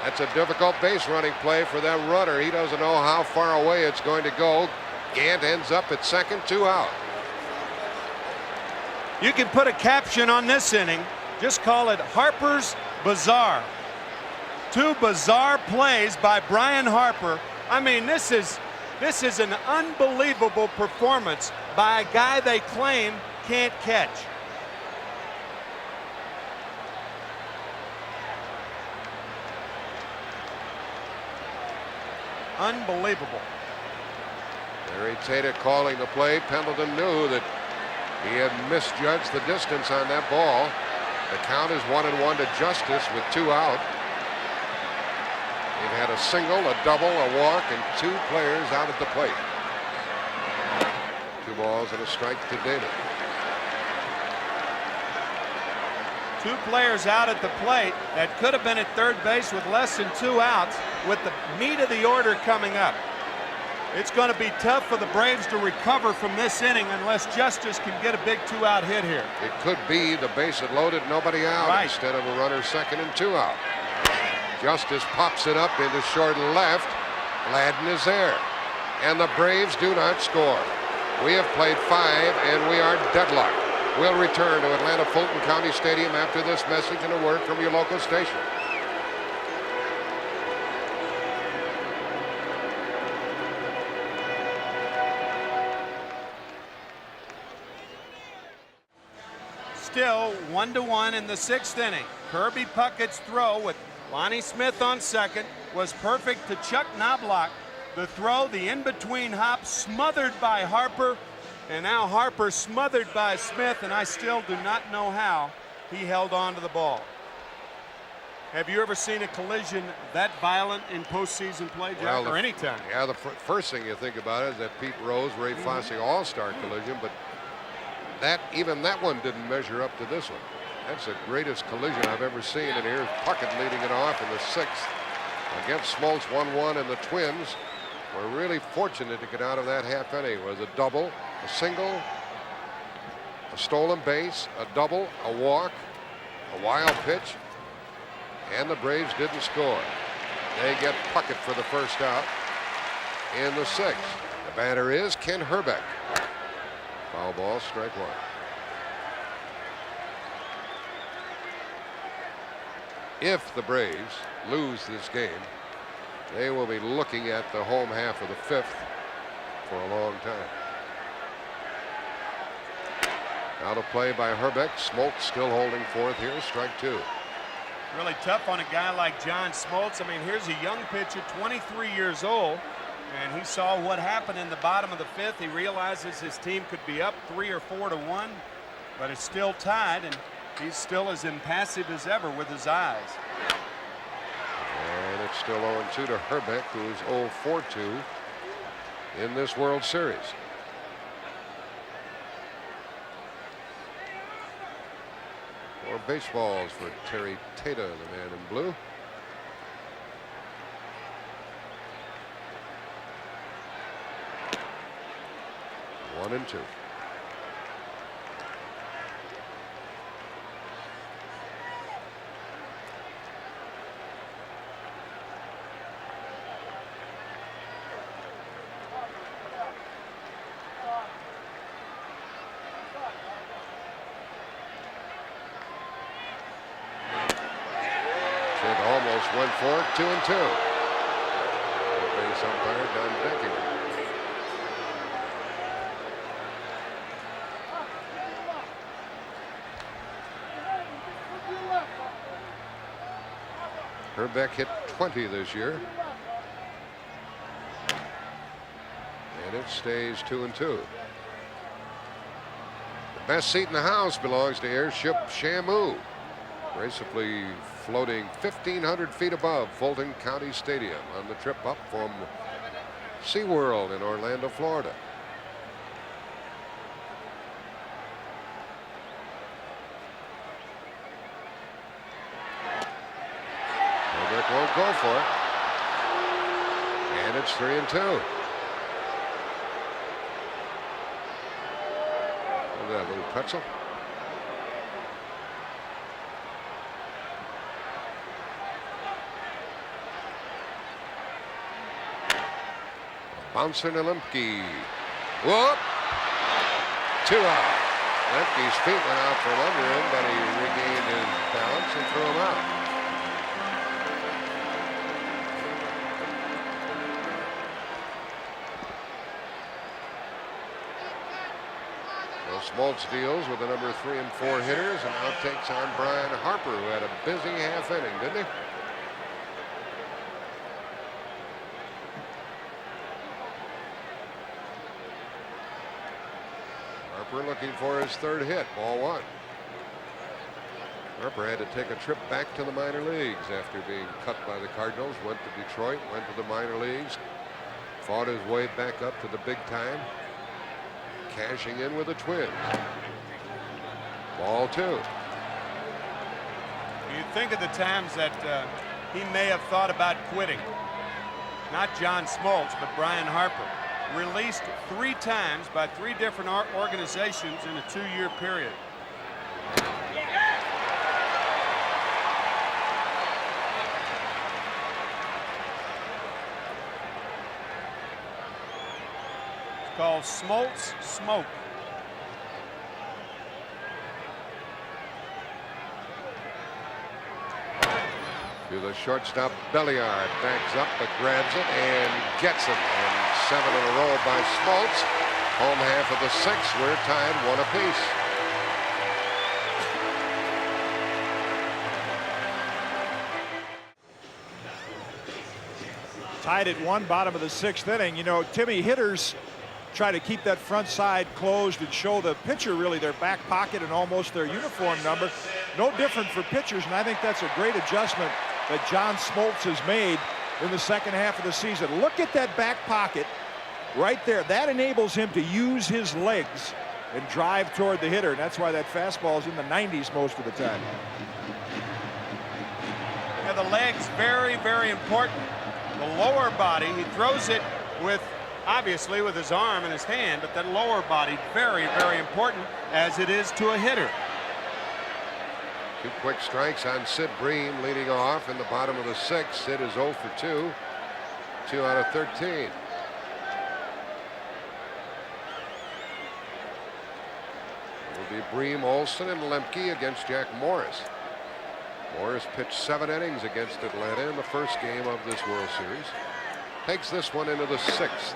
That's a difficult base running play for that runner. He doesn't know how far away it's going to go. Gant ends up at second, 2 out. You can put a caption on this inning. Just call it Harper's Bizarre. 2 bizarre plays by Brian Harper. I mean, this is an unbelievable performance by a guy they claim can't catch. Unbelievable. Larry Tata calling the play. Pendleton knew that he had misjudged the distance on that ball. The count is 1-1 to Justice with 2 out. They've had a single, a double, a walk, and 2 players out at the plate. 2 balls and a strike to David. 2 players out at the plate that could have been at third base with less than 2 outs with the meat of the order coming up. It's going to be tough for the Braves to recover from this inning unless Justice can get a big 2-out hit here. It could be the base had loaded, nobody out, instead of a runner second and 2 out. Justice pops it up into short left. Gladden is there. And the Braves do not score. We have played 5 and we are deadlocked. We'll return to Atlanta Fulton County Stadium after this message and a word from your local station. Still 1-1 in the 6th inning. Kirby Puckett's throw with Lonnie Smith on second was perfect to Chuck Knobloch. The throw, the in-between hop, smothered by Harper, and now Harper smothered by Smith, and I still do not know how he held on to the ball. Have you ever seen a collision that violent in postseason play, Jack, or any time? Yeah, the first thing you think about is that Pete Rose, Ray Fosse All-Star collision, but even that one didn't measure up to this one. That's the greatest collision I've ever seen, and here's Puckett leading it off in the 6th against Smoltz. 1-1, and the Twins were really fortunate to get out of that half inning. It was a double, a single, a stolen base, a double, a walk, a wild pitch, and the Braves didn't score. They get Puckett for the first out in the 6th. The batter is Ken Herbeck. Foul ball, strike one. If the Braves lose this game, they will be looking at the home half of the 5th for a long time. Now to play by Herbeck. Smoltz still holding 4th here. Strike 2. Really tough on a guy like John Smoltz. I mean, here's a young pitcher, 23 years old, and he saw what happened in the bottom of the 5th. He realizes his team could be up 3 or 4 to 1, but it's still tied, and he's still as impassive as ever with his eyes. And it's still 0-2 to Herbeck, who is 0-4-2 in this World Series. More baseballs for Terry Tata, the man in blue. One and 2. Went for it, 2-2. Base umpire Don Becking. Herbeck hit 20 this year. And it stays 2-2. The best seat in the house belongs to Airship Shamu, gracefully floating 1,500 feet above Fulton County Stadium on the trip up from SeaWorld in Orlando, Florida. Herbeck won't go for it. And it's 3-2. Look at that little pretzel. Bouncer to Lemke. Whoop! 2 out. Lemke's feet went out from under him, but he regained his balance and threw him out. Well, Smoltz deals with the number 3 and 4 hitters and now takes on Brian Harper, who had a busy half inning, didn't he? Harper looking for his 3rd hit. Ball 1. Harper had to take a trip back to the minor leagues after being cut by the Cardinals. Went to Detroit, went to the minor leagues, fought his way back up to the big time, cashing in with the Twins. Ball 2. You think of the times that he may have thought about quitting. Not John Smoltz, but Brian Harper. Released 3 times by 3 different organizations in a 2-year period. It's called Smoltz Smoke. To the shortstop, Belliard backs up but grabs it and gets it. And 7 in a row by Smoltz. Home half of the 6th. We're tied 1 apiece. Tied at 1, bottom of the 6th inning. You know, Timmy, hitters try to keep that front side closed and show the pitcher really their back pocket and almost their uniform number. No different for pitchers, and I think that's a great adjustment that John Smoltz has made in the second half of the season. Look at that back pocket right there. That enables him to use his legs and drive toward the hitter, and that's why that fastball is in the 90s most of the time. Yeah, the legs very, very important. The lower body, he throws it with, obviously with his arm and his hand, but that lower body very, very important as it is to a hitter. 2 quick strikes on Sid Bream leading off in the bottom of the 6th. Sid is 0 for 2. 2 out of 13. It will be Bream, Olson, and Lemke against Jack Morris. Morris pitched 7 innings against Atlanta in the first game of this World Series. Takes this one into the 6th.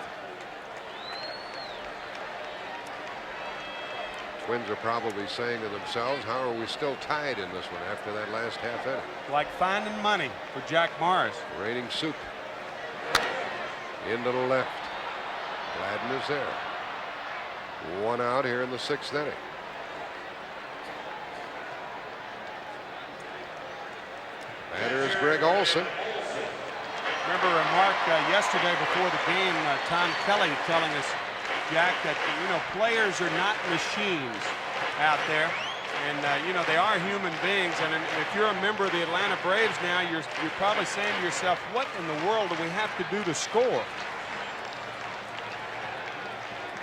Twins are probably saying to themselves, how are we still tied in this one after that last half inning? Like finding money for Jack Morris. Reigning soup. Into the left. Gladden is there. 1 out here in the 6th inning. Batter is Greg Olson. Remember a remark yesterday before the game, Tom Kelly telling us, Jack, that, you know, players are not machines out there. And, you know, they are human beings. And if you're a member of the Atlanta Braves now, you're probably saying to yourself, what in the world do we have to do to score?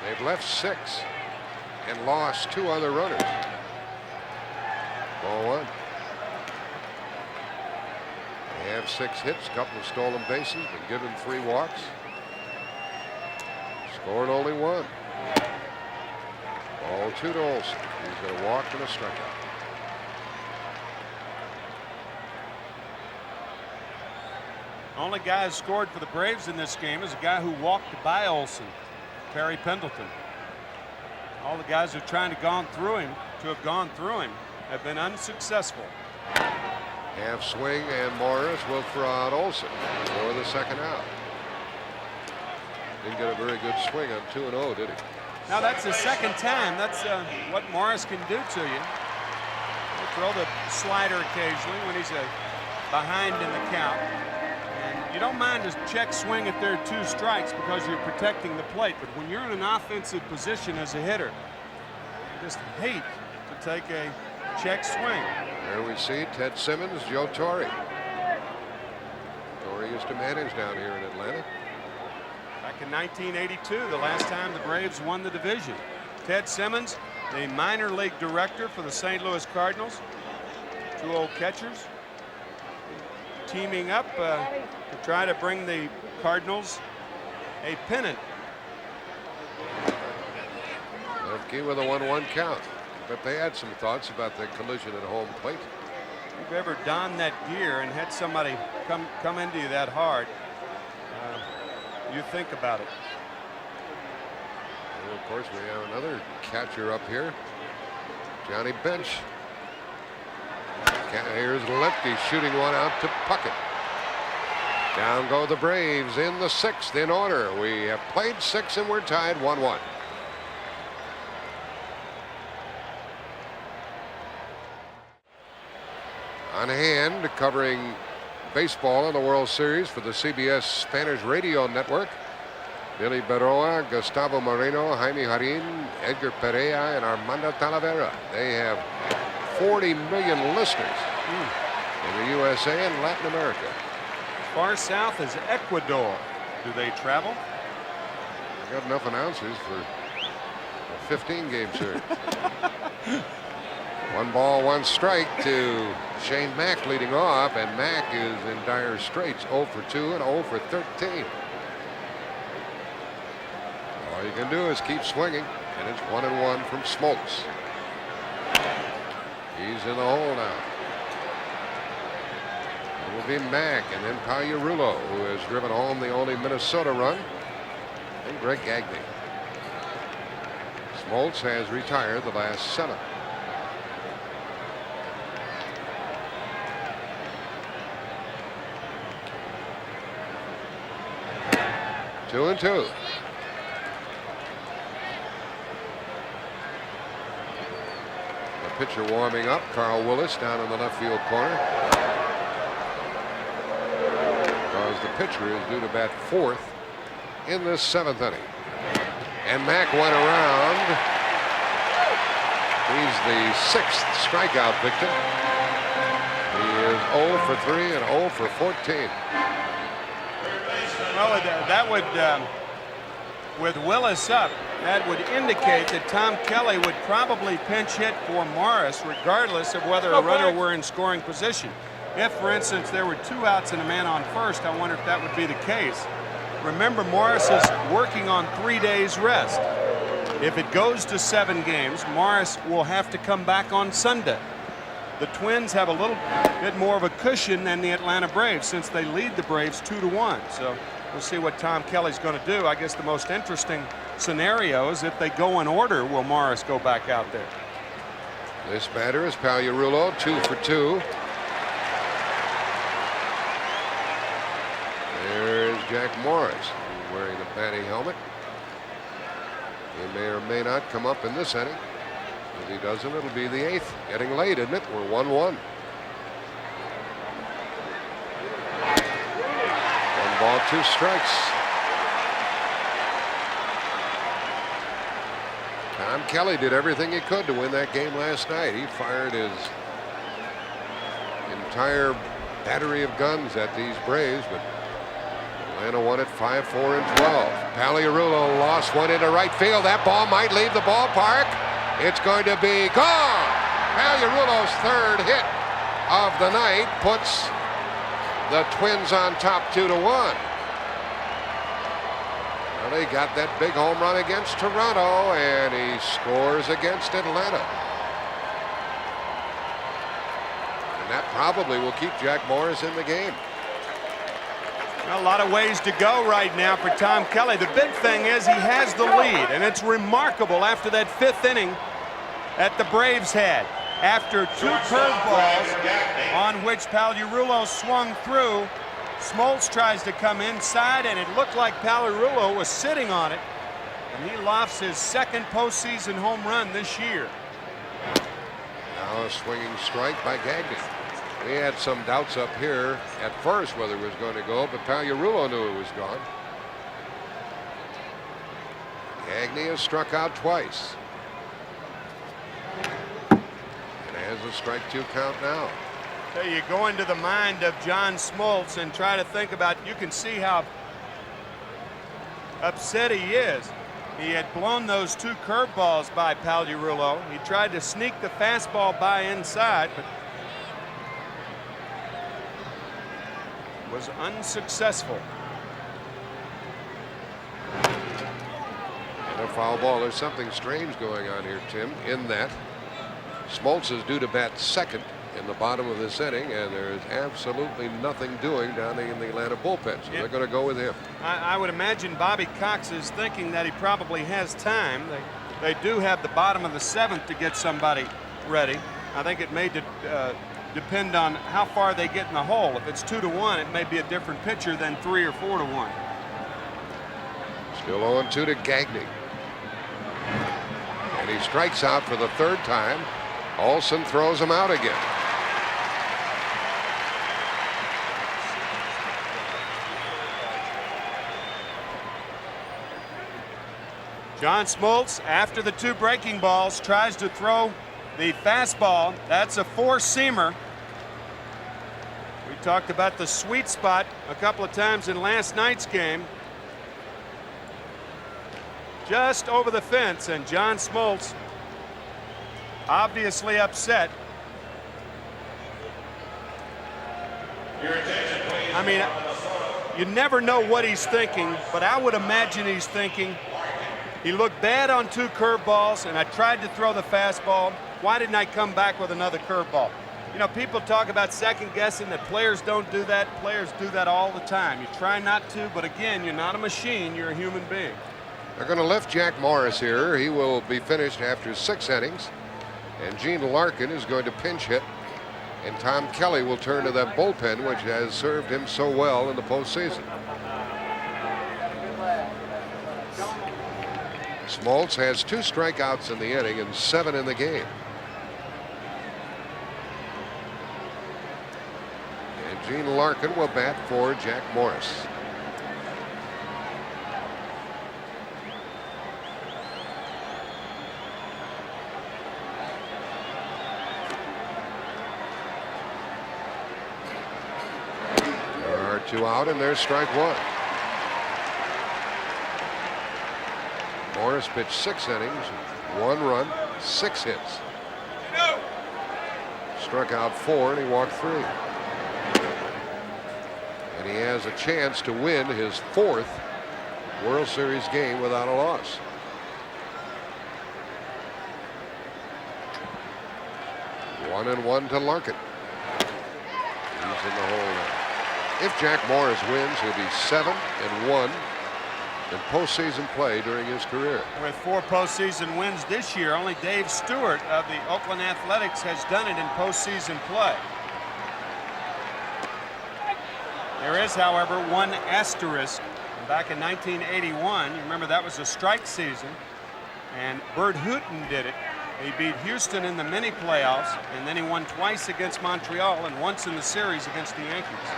They've left 6 and lost 2 other runners. Ball 1. They have 6 hits, a couple of stolen bases, been given 3 walks. Scored only 1. Ball 2 to Olson. He's going to walk and a strikeout. Only guy who scored for the Braves in this game is a guy who walked by Olson, Perry Pendleton. All the guys who are trying to have gone through him have been unsuccessful. Half swing, and Morris will throw out Olson for the 2nd out. Didn't get a very good swing on 2-0, did he? Now that's the 2nd time. That's what Morris can do to you. He'll throw the slider occasionally when he's behind in the count. And you don't mind a check swing if there are 2 strikes because you're protecting the plate. But when you're in an offensive position as a hitter, you just hate to take a check swing. There we see Ted Simmons, Joe Torre. Torre used to manage down here in Atlanta. Back in 1982, the last time the Braves won the division. Ted Simmons, the minor league director for the St. Louis Cardinals. 2 old catchers teaming up to try to bring the Cardinals a pennant. Lemke with a 1-1 count. But they had some thoughts about the collision at home plate. If you've ever donned that gear and had somebody come into you that hard, you think about it. And of course, we have another catcher up here, Johnny Bench. Here's Lemke shooting one out to Puckett. Down go the Braves in the 6th in order. We have played 6 and we're tied 1-1. On hand, covering baseball in the World Series for the CBS Spanish Radio Network, Billy Berroa, Gustavo Moreno, Jaime Jarin, Edgar Perea, and Armando Talavera. They have 40 million listeners in the USA and Latin America. As far south as Ecuador. Do they travel? I got enough announcers for a 15-game series. 1 ball, 1 strike to Shane Mack leading off, and Mack is in dire straits. 0 for 2 and 0 for 13. All you can do is keep swinging, and it's 1-1 from Smoltz. He's in the hole now. It will be Mack and then Pagliarulo, who has driven home the only Minnesota run, and Greg Gagne. Smoltz has retired the last 7. 2-2. The pitcher warming up, Carl Willis, down in the left field corner. Because the pitcher is due to bat fourth in this 7th inning. And Mack went around. He's the 6th strikeout victim. He is 0 for 3 and 0 for 14. Well, that would, with Willis up, that would indicate that Tom Kelly would probably pinch hit for Morris regardless of whether a runner were in scoring position. If, for instance, there were 2 outs and a man on first, I wonder if that would be the case. Remember, Morris is working on 3 days rest. If it goes to 7 games, Morris will have to come back on Sunday. The Twins have a little bit more of a cushion than the Atlanta Braves since they lead the Braves 2-1. So we'll see what Tom Kelly's going to do. I guess the most interesting scenario is if they go in order, will Morris go back out there? This batter is Pagliarulo, 2 for 2. There's Jack Morris wearing the batting helmet. He may or may not come up in this inning. If he doesn't, it'll be the 8th. Getting late, isn't it? We're 1-1. 1 ball, 2 strikes. Tom Kelly did everything he could to win that game last night. He fired his entire battery of guns at these Braves, but Atlanta won it 5-4 and 12. Pagliarulo lost one into right field. That ball might leave the ballpark. It's going to be gone. Pagliarulo's 3rd hit of the night puts the Twins on top 2-1. Well, they got that big home run against Toronto, and he scores against Atlanta. And that probably will keep Jack Morris in the game. A lot of ways to go right now for Tom Kelly. The big thing is he has the lead, and it's remarkable after that 5th inning that the Braves had. After 2 curveballs on which Pagliarulo swung through, Smoltz tries to come inside, and it looked like Pagliarulo was sitting on it, and he lofts his 2nd postseason home run this year. Now a swinging strike by Gagne. We had some doubts up here at first whether it was going to go, but Pagliarulo knew it was gone. Gagne has struck out twice. And has a strike 2 count now. So you go into the mind of John Smoltz and try to think about, you can see how upset he is. He had blown those 2 curveballs by Pagliarulo. He tried to sneak the fastball by inside, but was unsuccessful. And a foul ball. There's something strange going on here, Tim, in that Smoltz is due to bat 2nd in the bottom of this inning, and there's absolutely nothing doing down in the Atlanta bullpen, so they're going to go with him. I would imagine Bobby Cox is thinking that he probably has time. They do have the bottom of the 7th to get somebody ready. I think it may depend on how far they get in the hole. If it's 2-1, it may be a different pitcher than 3 or 4-1. Still 0-2 to Gagne. And he strikes out for the 3rd time. Olsen throws him out again. John Smoltz, after the 2 breaking balls, tries to throw the fastball. That's a 4-seamer. We talked about the sweet spot a couple of times in last night's game. Just over the fence, and John Smoltz obviously upset. I mean, you never know what he's thinking, but I would imagine he's thinking, he looked bad on 2 curveballs, and I tried to throw the fastball. Why didn't I come back with another curveball? You know, people talk about second guessing, that players don't do that. Players do that all the time. You try not to, but again, you're not a machine, you're a human being. They're going to lift Jack Morris here. He will be finished after 6 innings. And Gene Larkin is going to pinch hit. And Tom Kelly will turn to that bullpen, which has served him so well in the postseason. Smoltz has 2 strikeouts in the inning and 7 in the game. And Gene Larkin will bat for Jack Morris. There are 2 out, and there's strike 1. Morris pitched 6 innings, 1 run, 6 hits. Struck out 4 and he walked 3. And he has a chance to win his 4th World Series game without a loss. One and 1 to Larkin. He's in the hole now. If Jack Morris wins, he'll be 7-1 in postseason play during his career. With 4 postseason wins this year, only Dave Stewart of the Oakland Athletics has done it in postseason play. There is, however, one asterisk. Back in 1981, you remember that was a strike season, and Bert Hooton did it. He beat Houston in the mini playoffs, and then he won twice against Montreal and once in the series against the Yankees.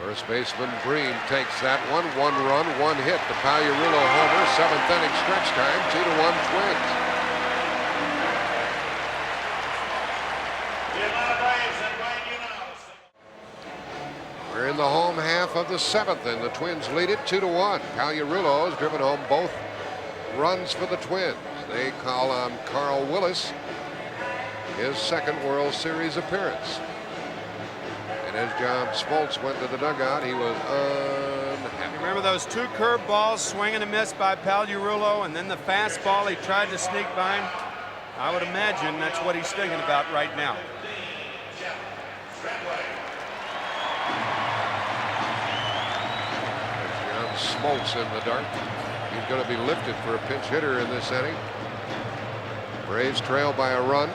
First baseman Bream takes that one. 1 run, 1 hit. The Pagliarulo homer. 7th inning stretch time. 2-1 Twins. We're in the home half of the 7th, and the Twins lead it 2-1. Pagliarulo has driven home both runs for the Twins. They call on Carl Willis, his 2nd World Series appearance. And as John Smoltz went to the dugout, he was unhappy. Remember those 2 curveballs, swing and a miss by Pagliarulo, and then the fastball he tried to sneak by him? I would imagine that's what he's thinking about right now. John Smoltz in the dark. He's going to be lifted for a pinch hitter in this inning. Braves trail by a run.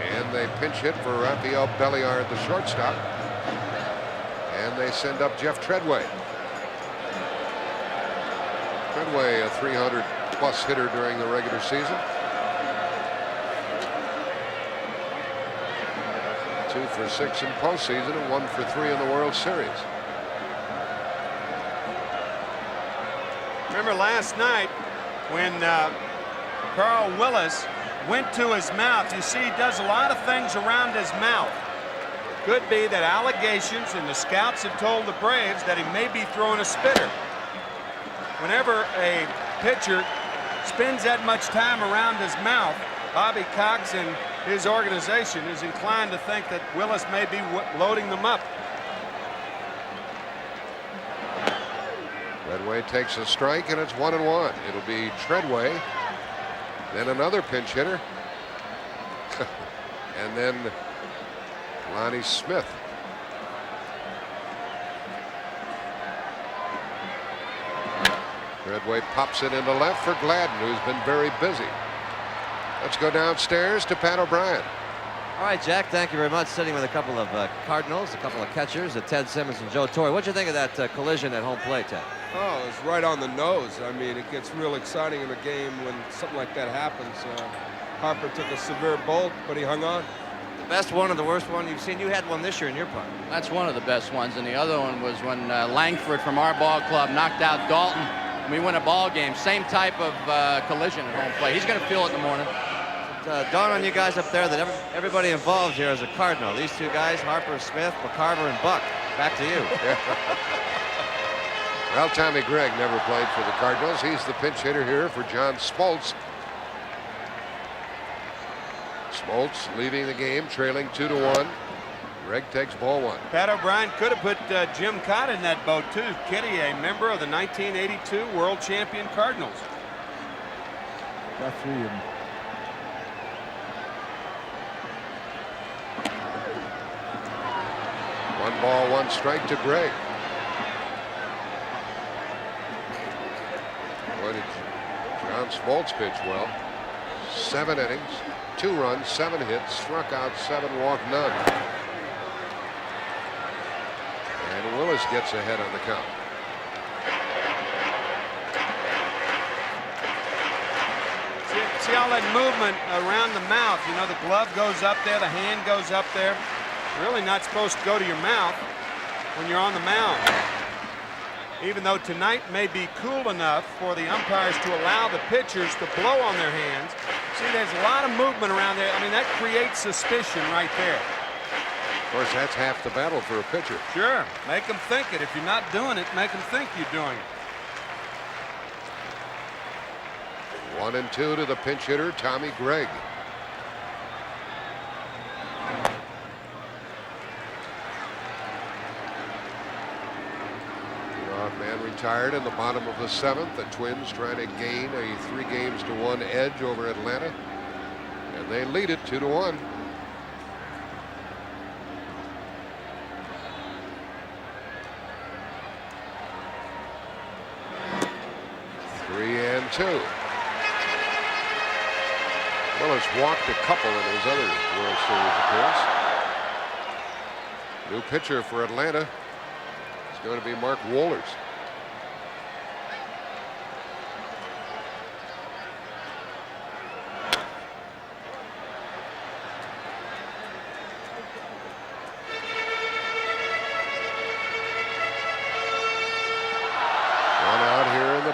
And they pinch hit for Rafael Belliard, the shortstop. And they send up Jeff Treadway. Treadway, a 300-plus hitter during the regular season. 2 for 6 in postseason and 1 for 3 in the World Series. Remember last night when Carl Willis went to his mouth. You see, he does a lot of things around his mouth. Could be that allegations, and the scouts have told the Braves that he may be throwing a spitter. Whenever a pitcher spends that much time around his mouth, Bobby Cox and his organization is inclined to think that Willis may be loading them up. Treadway takes a strike, and it's 1-1. It'll be Treadway. Then another pinch hitter. And then Lonnie Smith. Treadway pops it into left for Gladden, who's been very busy. Let's go downstairs to Pat O'Brien. All right, Jack, thank you very much. Sitting with a couple of Cardinals, a couple of catchers, Ted Simmons and Joe Torre. What'd you think of that collision at home plate, Ted? Oh, it's right on the nose. I mean, it gets real exciting in a game when something like that happens. Harper took a severe bolt, but he hung on. The best one or the worst one you've seen? You had one this year in your park. That's one of the best ones, and the other one was when Langford from our ball club knocked out Dalton. And we win a ball game. Same type of collision at home plate. He's going to feel it in the morning. Dawn on you guys up there that everybody involved here is a Cardinal. These 2 guys, Harper, Smith, McCarver, and Buck. Back to you. Well, Tommy Gregg never played for the Cardinals. He's the pinch hitter here for John Smoltz. Smoltz leading the game, trailing 2-1. Gregg takes ball 1. Pat O'Brien could have put Jim Cott in that boat, too. Kitty, a member of the 1982 World Champion Cardinals. Got 3 of them. One ball, 1 strike to Gregg. Boy, did John Smoltz pitch well. 7 innings, 2 runs, 7 hits, struck out 7, walked none. And Willis gets ahead on the count. See all that movement around the mouth. You know, the glove goes up there, the hand goes up there. Really not supposed to go to your mouth when you're on the mound. Even though tonight may be cool enough for the umpires to allow the pitchers to blow on their hands. See, there's a lot of movement around there. I mean, that creates suspicion right there. Of course, that's half the battle for a pitcher. Sure, make them think it. If you're not doing it, make them think you're doing it. 1-2 to the pinch hitter, Tommy Gregg. Man retired in the bottom of the 7th. The Twins trying to gain a 3-games-to-1 edge over Atlanta, and they lead it 2-1. Three and two. Willis walked a couple in his other World Series appearance. New pitcher for Atlanta is going to be Mark Wohlers.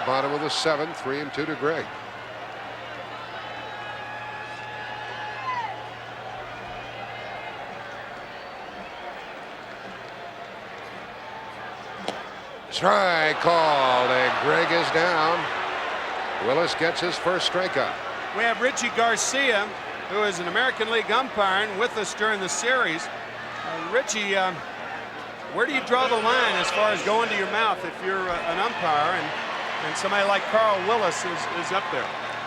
Bottom of the 7th, 3-2 to Gregg. Strike called, and Gregg is down. Willis gets his first strikeout. We have Richie Garcia, who is an American League umpire and with us during the series. Richie, where do you draw the line as far as going to your mouth if you're an umpire and somebody like Carl Willis is up there?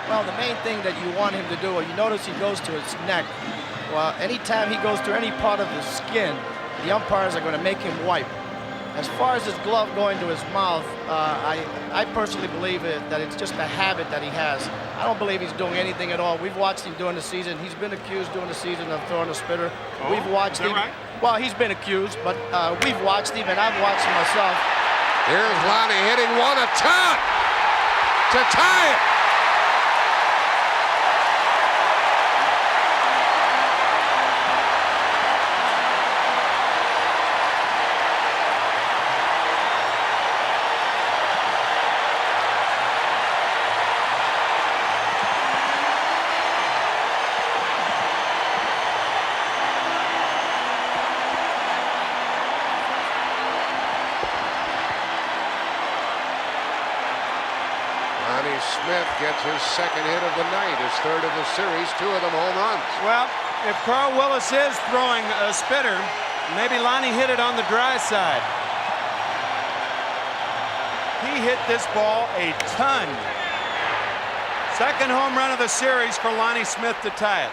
Well, the main thing that you want him to do, you notice he goes to his neck. Well, anytime he goes to any part of the skin, the umpires are going to make him wipe. As far as his glove going to his mouth, I personally believe that it's just a habit that he has. I don't believe he's doing anything at all. We've watched him during the season. He's been accused during the season of throwing a spitter. Oh, we've watched him. Right? Well, he's been accused, but we've watched him, and I've watched him myself. Here's Lonnie hitting one a ton to tie it. Smith gets his second hit of the night, his third of the series, 2 of them home runs. Well, if Carl Willis is throwing a spitter, maybe Lonnie hit it on the dry side. He hit this ball a ton. Second home run of the series for Lonnie Smith to tie it.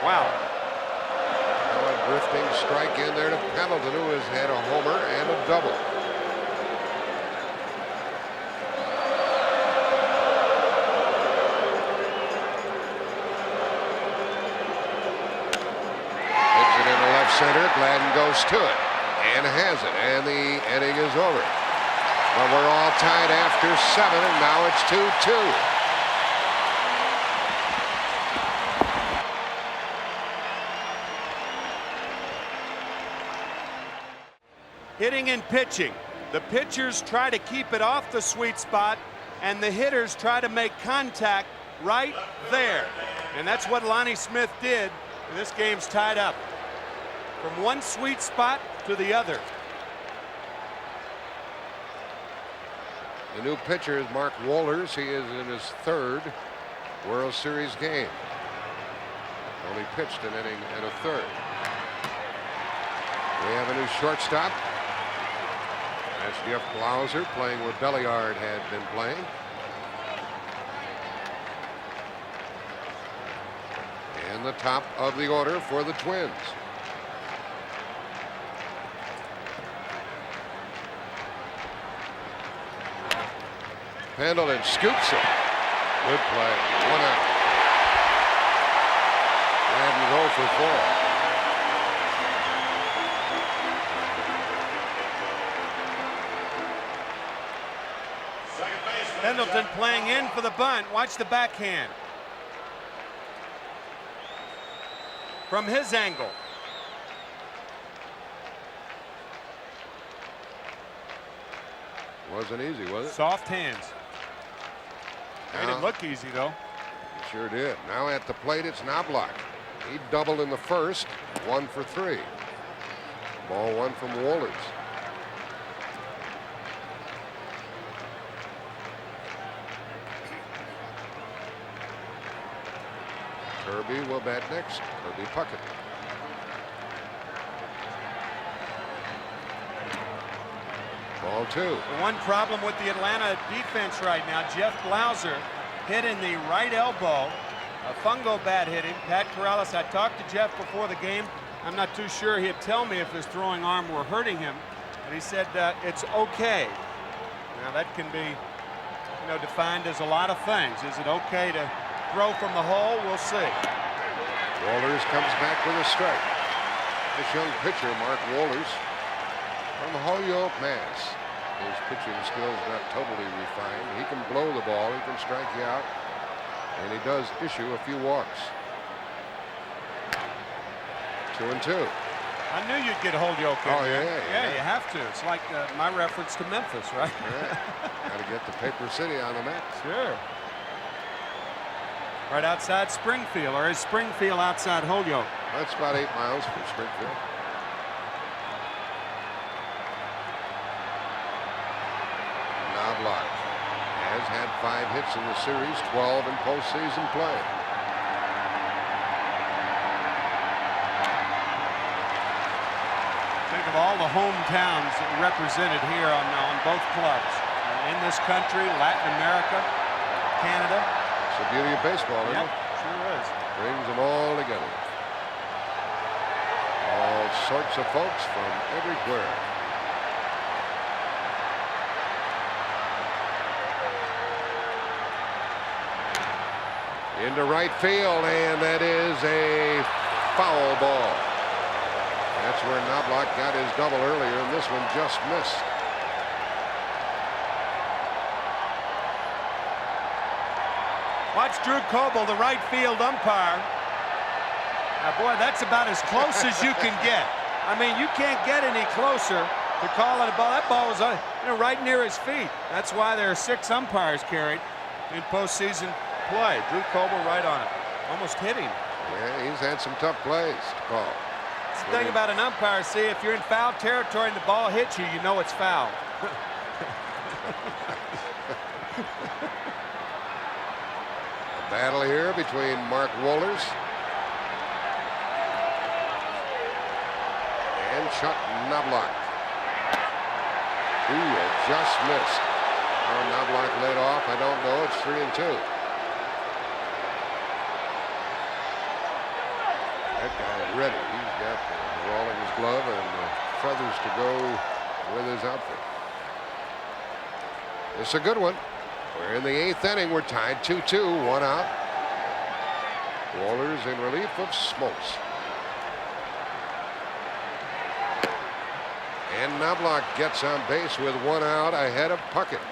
Wow. Now a drifting strike in there to Pendleton, who has had a homer and a double. Center, Gladden goes to it and has it, and the inning is over. But we're all tied after 7, and now it's 2-2. Hitting and pitching. The pitchers try to keep it off the sweet spot, and the hitters try to make contact right there. And that's what Lonnie Smith did, and this game's tied up. From one sweet spot to the other. The new pitcher is Mark Wohlers. He is in his 3rd World Series game. Only pitched an inning and a third. We have a new shortstop. That's Jeff Blauser, playing where Belliard had been playing. And the top of the order for the Twins. Pendleton scoops it. Good play. 1 out. Gladden 0 for 4. Pendleton playing in for the bunt. Watch the backhand. from his angle. Wasn't easy, was it? Soft hands. Made Now- it look easy, though. He sure did. Now at the plate, it's Knobloch. He doubled in the first, 1 for 3. Ball 1 from Wohlers. Kirby will bat next. Kirby Puckett. Ball 2. The one problem with the Atlanta defense right now, Jeff Blauser hit in the right elbow. A fungo bat hit him. Pat Corrales, I talked to Jeff before the game. I'm not too sure he'd tell me if his throwing arm were hurting him, but he said it's okay. Now that can be, defined as a lot of things. Is it okay to throw from the hole? We'll see. Wohlers comes back with a strike. This young pitcher, Mark Wohlers, from Holyoke, Mass. His pitching skills not totally refined. He can blow the ball. He can strike you out. And he does issue a few walks. 2-2. I knew you'd get Holyoke in. Oh, yeah. Yeah, you have to. It's like my reference to Memphis, right? Yeah. Got to get the Paper City on the map. Sure. Right outside Springfield, or is Springfield outside Holyoke? That's about 8 miles from Springfield. Knobloch has had 5 hits in the series, 12 in postseason play. Think of all the hometowns represented here on both clubs. In this country, Latin America, Canada. It's the beauty of baseball, isn't it? Sure is. Brings them all together. All sorts of folks from everywhere. Into right field, and that is a foul ball. That's where Knobloch got his double earlier, and this one just missed. Watch Drew Coble, the right field umpire. Now, boy, that's about as close as you can get. I mean, you can't get any closer to calling a ball. That ball was right near his feet. That's why there are 6 umpires carried in postseason play. Drew Coble right on it. Almost hit him. Yeah, he's had some tough plays to call. That's the thing about an umpire, see, if you're in foul territory and the ball hits you, you know it's foul. A battle here between Mark Wohlers and Chuck Knobloch. Ooh, it just missed. How Knobloch led off, I don't know. It's 3-2. That guy ready. He's got the ball in his glove and the feathers to go with his outfit. It's a good one. We're in the 8th inning. We're tied 2-2, 1 out. Wohlers in relief of Smoltz. And Knobloch gets on base with 1 out ahead of Puckett.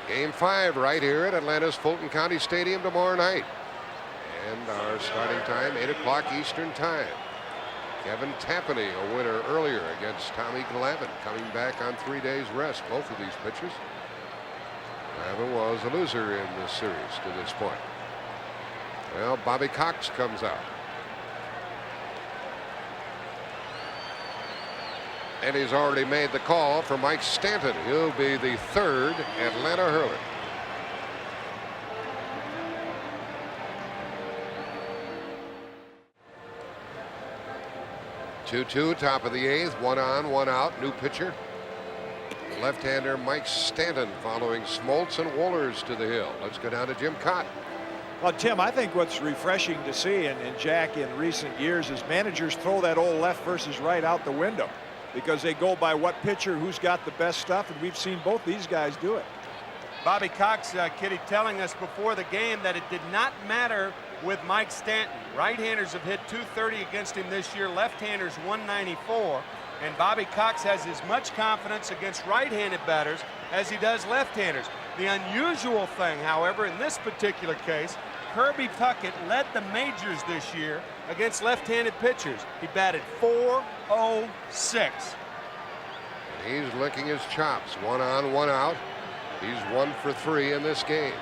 Game 5 right here at Atlanta's Fulton County Stadium tomorrow night. And our starting time, 8 o'clock Eastern time. Kevin Tappany, a winner earlier against Tommy Glavin, coming back on 3 days rest, both of these pitchers. Glavin was a loser in this series to this point. Well, Bobby Cox comes out. And he's already made the call for Mike Stanton. He'll be the 3rd Atlanta hurler. Two, top of the 8th, 1 on, 1 out. New pitcher, left-hander Mike Stanton, following Smoltz and Wohlers to the hill. Let's go down to Jim Cott. Well, Tim, I think what's refreshing to see, and Jack, in recent years, is managers throw that old left versus right out the window because they go by what pitcher, who's got the best stuff, and we've seen both these guys do it. Bobby Cox, Kitty, telling us before the game that it did not matter with Mike Stanton. Right-handers have hit .230 against him this year, left-handers .194, and Bobby Cox has as much confidence against right-handed batters as he does left-handers. The unusual thing, however, in this particular case Kirby Puckett led the majors this year against left-handed pitchers. He batted .406. He's licking his chops. 1 on, 1 out. He's 1 for 3 in this game.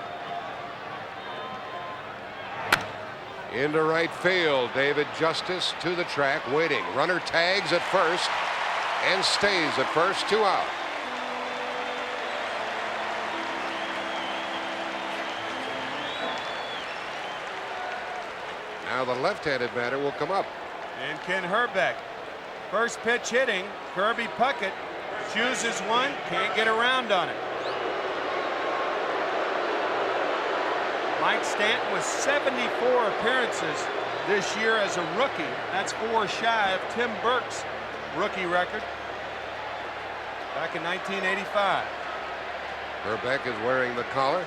Into right field. David Justice to the track, waiting. Runner tags at first and stays at first. 2 out. Now the left-handed batter will come up. And Ken Herbeck. First pitch hitting. Kirby Puckett chooses one. Can't get around on it. Mike Stanton with 74 appearances this year as a rookie. That's 4 shy of Tim Burke's rookie record back in 1985. Herbeck is wearing the collar.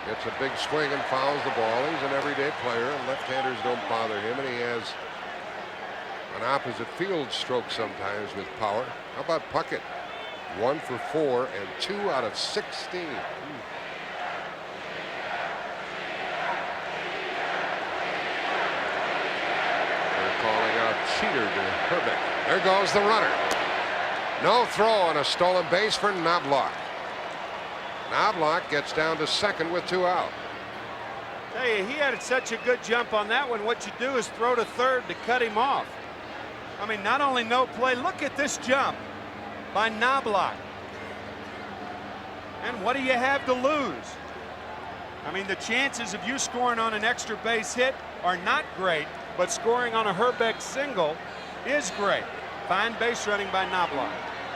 Gets a big swing and fouls the ball. He's an everyday player, and left-handers don't bother him, and he has an opposite field stroke sometimes with power. How about Puckett? 1 for 4 and 2 out of 16. They're calling out cheater to Herbeck. There goes the runner. No throw on a stolen base for Knobloch. Knobloch gets down to second with 2 out. Tell you, he had such a good jump on that one. What you do is throw to third to cut him off. I mean, not only no play, look at this jump by Knobloch. And what do you have to lose? I mean, the chances of you scoring on an extra base hit are not great, but scoring on a Herbeck single is great. Fine base running by Knobloch.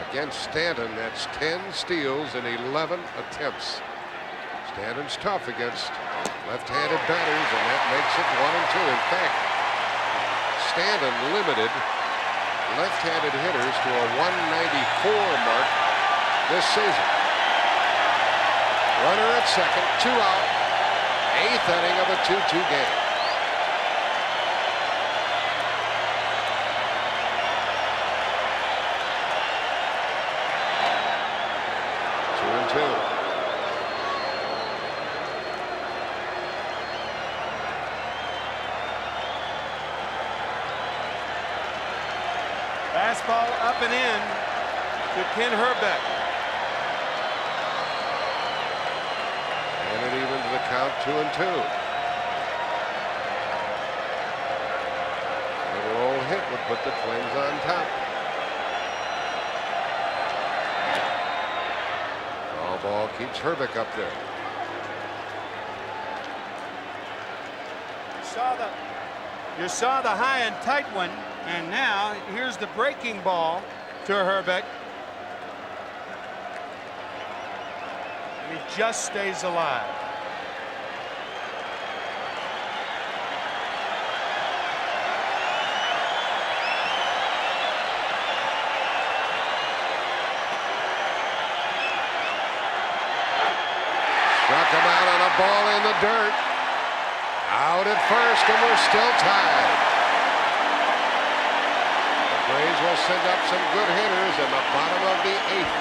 Against Stanton, that's 10 steals in 11 attempts. Stanton's tough against left-handed batters, and that makes it 1 and 2. In fact, Stanton limited left-handed hitters to a 194 mark this season. Runner at second, 2 out. 8th inning of a 2-2 game. Fastball up and in to Ken Herbeck. And it evens the count 2 and 2. A roll hit would put the Twins on top. Foul ball keeps Herbeck up there. You saw the high and tight one, and now here's the breaking ball to Herbeck. And he just stays alive. Struck him out on a ball in the dirt. Out at first, and we're still tied. The Braves will send up some good hitters in the bottom of the 8th.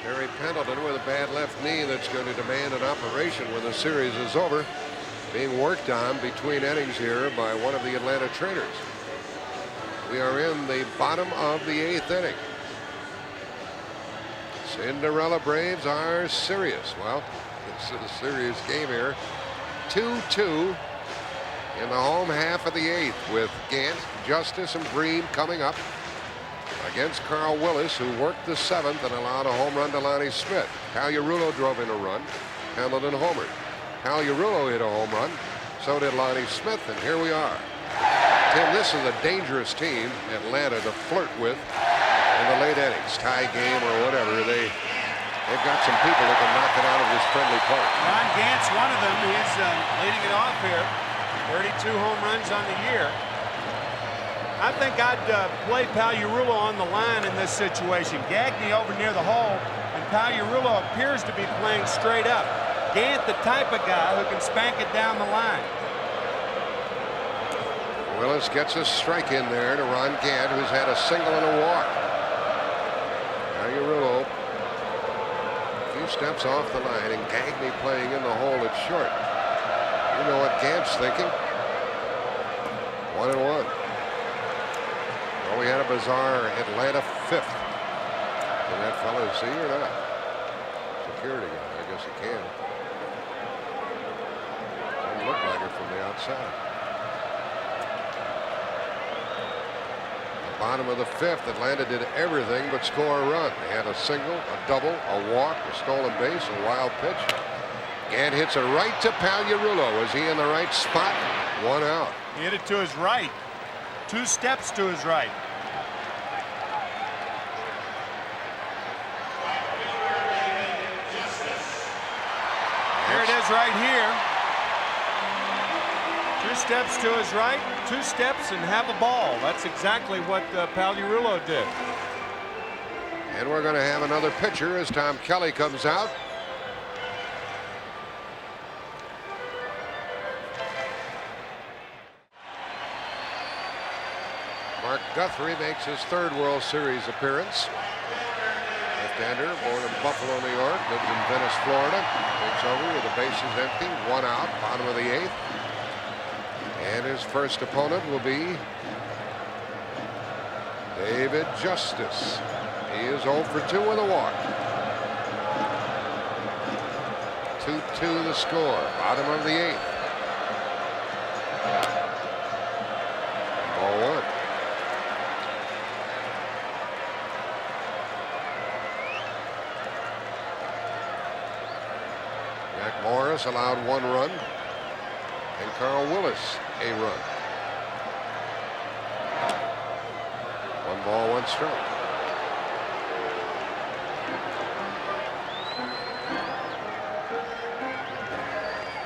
Barry Pendleton with a bad left knee that's going to demand an operation when the series is over. Being worked on between innings here by one of the Atlanta trainers. We are in the bottom of the 8th inning. Cinderella Braves are serious. Well, this is a serious game here. 2-2 in the home half of the 8th with Gant, Justice, and Bream coming up against Carl Willis, who worked the 7th and allowed a home run to Lonnie Smith. Pagliarulo drove in a run. Pendleton homered. Pagliarulo hit a home run. So did Lonnie Smith, and here we are. Tim, this is a dangerous team, Atlanta, to flirt with in the late innings, tie game or whatever. They've got some people that can knock it out of this friendly park. Ron Gant's one of them. He's leading it off here. 32 home runs on the year. I think I'd play Pagliarulo on the line in this situation. Gagne over near the hole, and Pagliarulo appears to be playing straight up. Gant, the type of guy who can spank it down the line. Willis gets a strike in there to Ron Gant, who's had a single and a walk. Pagliarulo 2 steps off the line, and Gagne playing in the hole at short. You know what Gant's thinking. 1-1. Well, we had a bizarre Atlanta 5th. Can that fellow see or not? Security guy, I guess he can. Doesn't look like it from the outside. Bottom of the 5th, Atlanta did everything but score a run. They had a single, a double, a walk, a stolen base, a wild pitch. Gant hits it right to Pagliarulo. Was he in the right spot? 1 out. He hit it to his right. 2 steps to his right. Here it is right here. 2 steps to his right, 2 steps and have a ball. That's exactly what Pagliarulo did. And we're going to have another pitcher as Tom Kelly comes out. Mark Guthrie makes his 3rd World Series appearance. Left-hander, born in Buffalo, New York, lives in Venice, Florida. Takes over with the bases empty, 1 out, bottom of the 8th. And his first opponent will be David Justice. He is 0 for 2 with a walk. 2-2 the score, bottom of the 8th. Ball 1. Jack Morris allowed 1 run, and Carl Willis a run. 1 ball, 1 strike.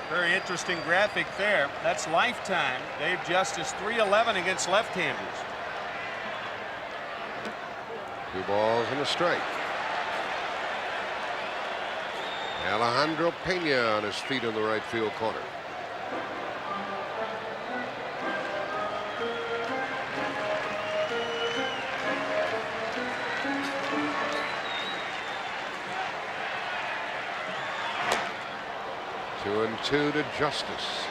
Very interesting graphic there. That's lifetime. Dave Justice 311 against left-handers. 2 balls and a strike. Alejandro Pena on his feet in the right field corner. Two and 2 to Justice.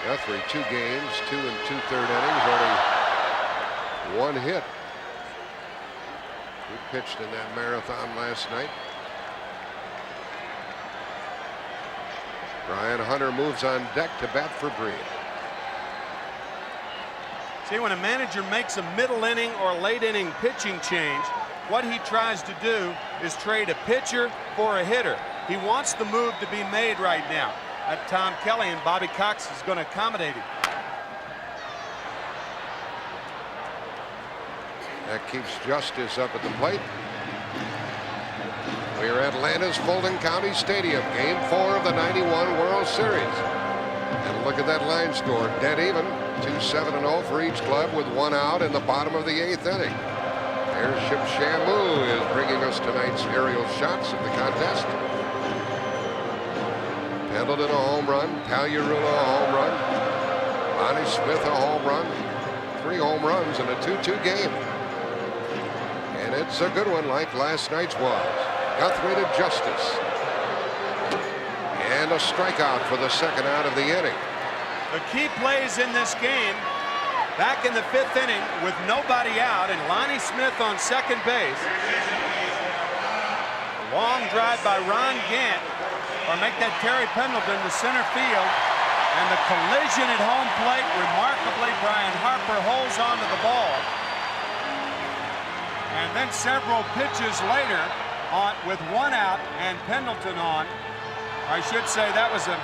Guthrie, 2 games, 2 2/3 innings, only 1 hit. He pitched in that marathon last night. Brian Hunter moves on deck to bat for BREAM. See, when a manager makes a middle inning or late inning pitching change, what he tries to do is trade a pitcher for a hitter. He wants the move to be made right now. Tom Kelly, and Bobby Cox is going to accommodate him. That keeps Justice up at the plate. We're at Atlanta's Fulton County Stadium, Game 4 of the '91 World Series. And look at that line score, dead even. 2-7-0 for each club with 1 out in the bottom of the 8th inning. Airship Shamu is bringing us tonight's aerial shots of the contest. Pendleton a home run, Pagliarulo a home run, Lonnie Smith a home run. 3 home runs in a 2-2 game. And it's a good one like last night's was. Guthrie to Justice. And a strikeout for the 2nd out of the inning. The key plays in this game, back in the 5th inning with nobody out and Lonnie Smith on second base. A long drive by Ron Gant, or make that Terry Pendleton to center field. And the collision at home plate, remarkably, Brian Harper holds on to the ball. And then several pitches later, with 1 out and Pendleton on, I should say that was a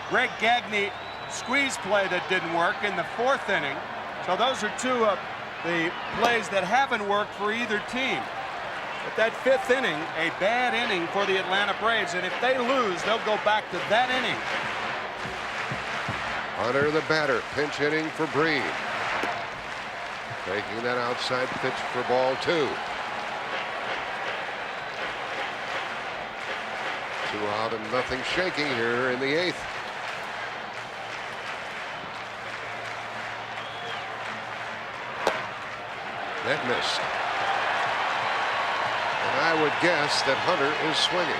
Greg Gagne squeeze play that didn't work in the 4th inning. So those are 2 of the plays that haven't worked for either team. But that 5th inning, a bad inning for the Atlanta Braves, and if they lose, they'll go back to that inning. Hunter the batter, pinch hitting for BREAM. Taking that outside pitch for ball 2. 2 out and nothing shaking here in the 8th. That missed. I would guess that Hunter is swinging.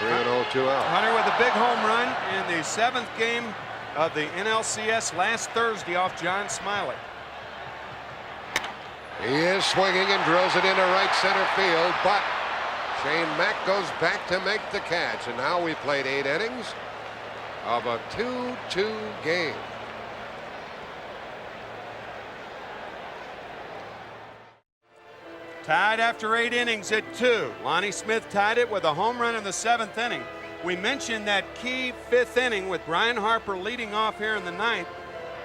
3-0, 2 out. Hunter with a big home run in the 7th game of the NLCS last Thursday off John Smiley. He is swinging and drills it into right center field, but Shane Mack goes back to make the catch, and now we played 8 innings of a 2-2 game. Tied after 8 innings at 2. Lonnie Smith tied it with a home run in the 7th inning. We mentioned that key 5th inning with Brian Harper leading off here in the 9th.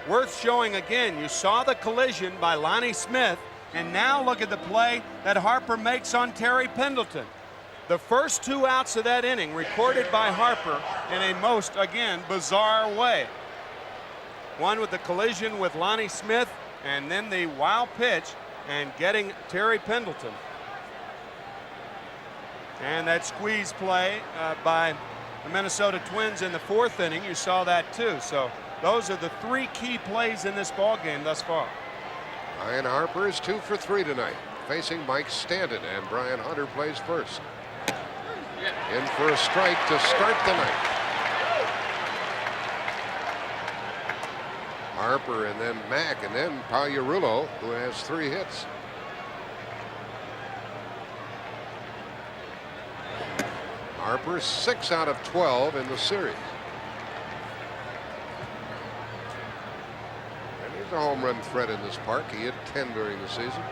Worth showing again. You saw the collision by Lonnie Smith, and now look at the play that Harper makes on Terry Pendleton. The first 2 outs of that inning recorded by Harper in a most, again, bizarre way. One with the collision with Lonnie Smith, and then the wild pitch and getting Terry Pendleton. And that squeeze play by the Minnesota Twins in the 4th inning, you saw that too. So those are the 3 key plays in this ball game thus far. Brian Harper is 2 for 3 tonight, facing Mike Stanton, and Brian Hunter plays first. In for a strike to start the ninth. Harper and then Mack and then Pagliarulo, who has 3 hits. Harper 6 out of 12 in the series. And he's a home run threat in this park. He hit 10 during the season.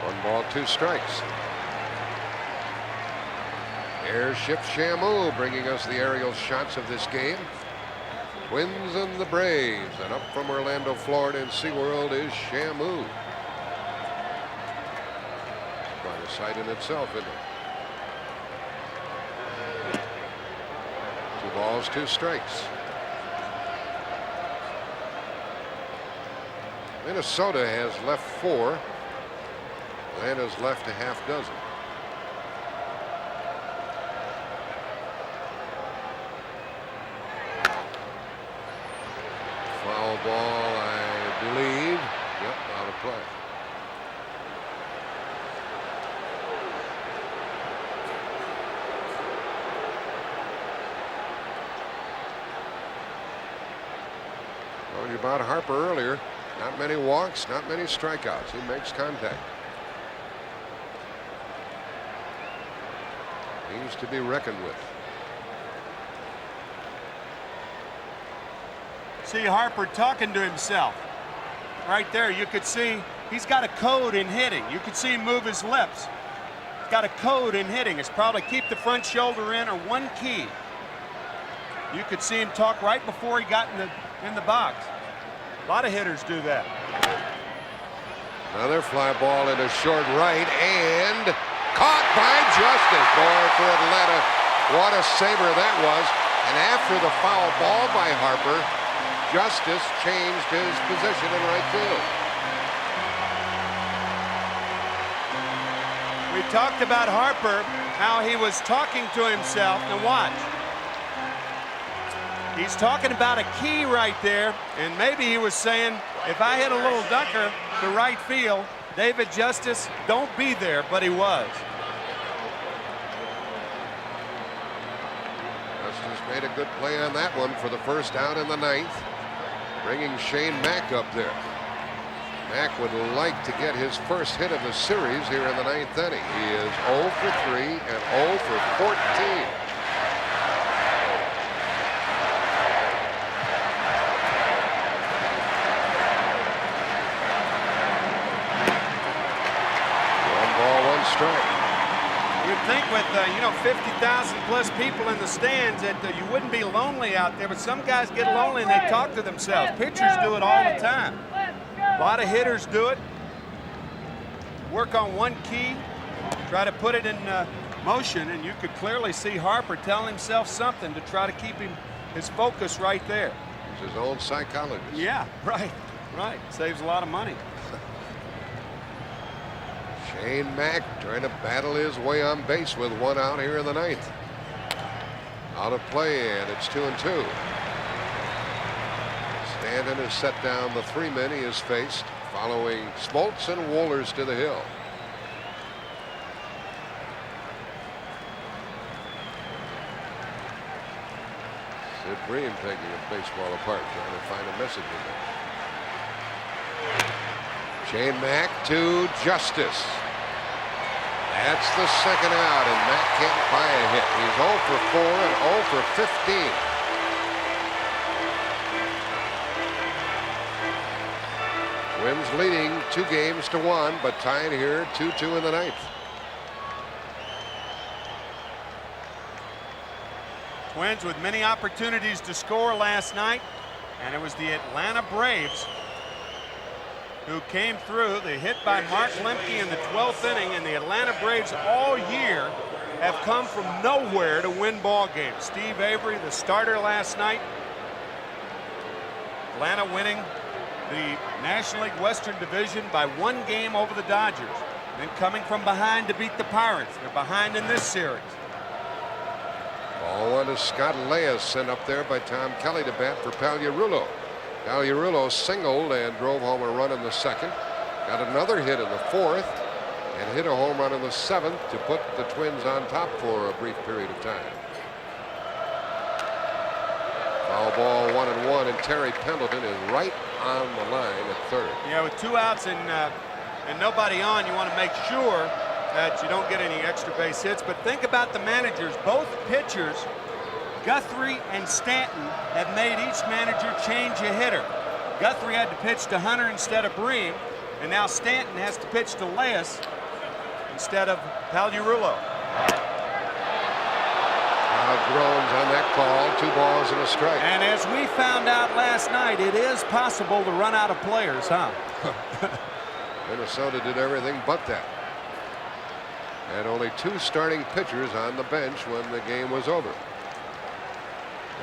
One ball, 2 strikes. Airship Shamu bringing us the aerial shots of this game. Twins and the Braves, and up from Orlando, Florida in SeaWorld is Shamu. Quite a sight in itself, isn't it? 2 balls, 2 strikes. Minnesota has left 4. Atlanta's left a half dozen. Foul ball, I believe. Yep, out of play. Told you about Harper earlier. Not many walks, not many strikeouts. He makes contact. He's to be reckoned with. See Harper talking to himself. Right there, you could see he's got a code in hitting. You could see him move his lips. He's got a code in hitting. It's probably keep the front shoulder in or one key. You could see him talk right before he got in the box. A lot of hitters do that. Another fly ball into short right and caught by Justice. Boy, for Atlanta, what a saber that was. And after the foul ball by Harper, Justice changed his position in right field. We talked about Harper, how he was talking to himself, and watch. He's talking about a key right there, and maybe he was saying, if I hit a little dunker to right field, David Justice, don't be there, but he was. Justice made a good play on that one for the first out in the 9th. Bringing Shane Mack up there. Mack would like to get his first hit of the series here in the 9th inning. He is 0 for 3 and 0 for 14. One ball, 1 strike. You'd think with, 50,000 plus people in the stands that you wouldn't be lonely out there, but some guys get lonely and they talk to themselves. Pitchers do it all the time. A lot of hitters do it. Work on one key, try to put it in motion, and you could clearly see Harper telling himself something to try to keep his focus right there. He's his own psychologist. Yeah, right. Saves a lot of money. Shane Mack trying to battle his way on base with 1 out here in the 9th. Out of play, and it's 2-2. Stanton has set down the 3 men he has faced, following Smoltz and Wohlers to the hill. Sid Bream taking a baseball apart, trying to find a message in there. Shane Mack to Justice. That's the second out, and Mack can't buy a hit. He's 0 for 4 and 0 for 15. Twins leading 2-1, but tied here 2-2 in the ninth. Twins with many opportunities to score last night, and it was the Atlanta Braves who came through. The hit by Mark Lemke in the 12th inning, and the Atlanta Braves all year have come from nowhere to win ball games. Steve Avery, the starter last night. Atlanta winning the National League Western Division by 1 game over the Dodgers, then coming from behind to beat the Pirates. They're behind in this series. Ball one to Scott Leyes, sent up there by Tom Kelly to bat for Pagliarulo. Pagliarulo singled and drove home a run in the second. Got another hit in the fourth and hit a home run in the seventh to put the Twins on top for a brief period of time. Foul ball 1-1, and Terry Pendleton is right on the line at third. Yeah, with 2 outs and nobody on, you want to make sure that you don't get any extra base hits. But think about the managers. Both pitchers, Guthrie and Stanton, have made each manager change a hitter. Guthrie had to pitch to Hunter instead of Bream, and now Stanton has to pitch to Leyes instead of Pagliarulo. Crowd groans on that call. 2 balls and a strike. And as we found out last night, it is possible to run out of players, huh? Minnesota did everything but that. Had only 2 starting pitchers on the bench when the game was over.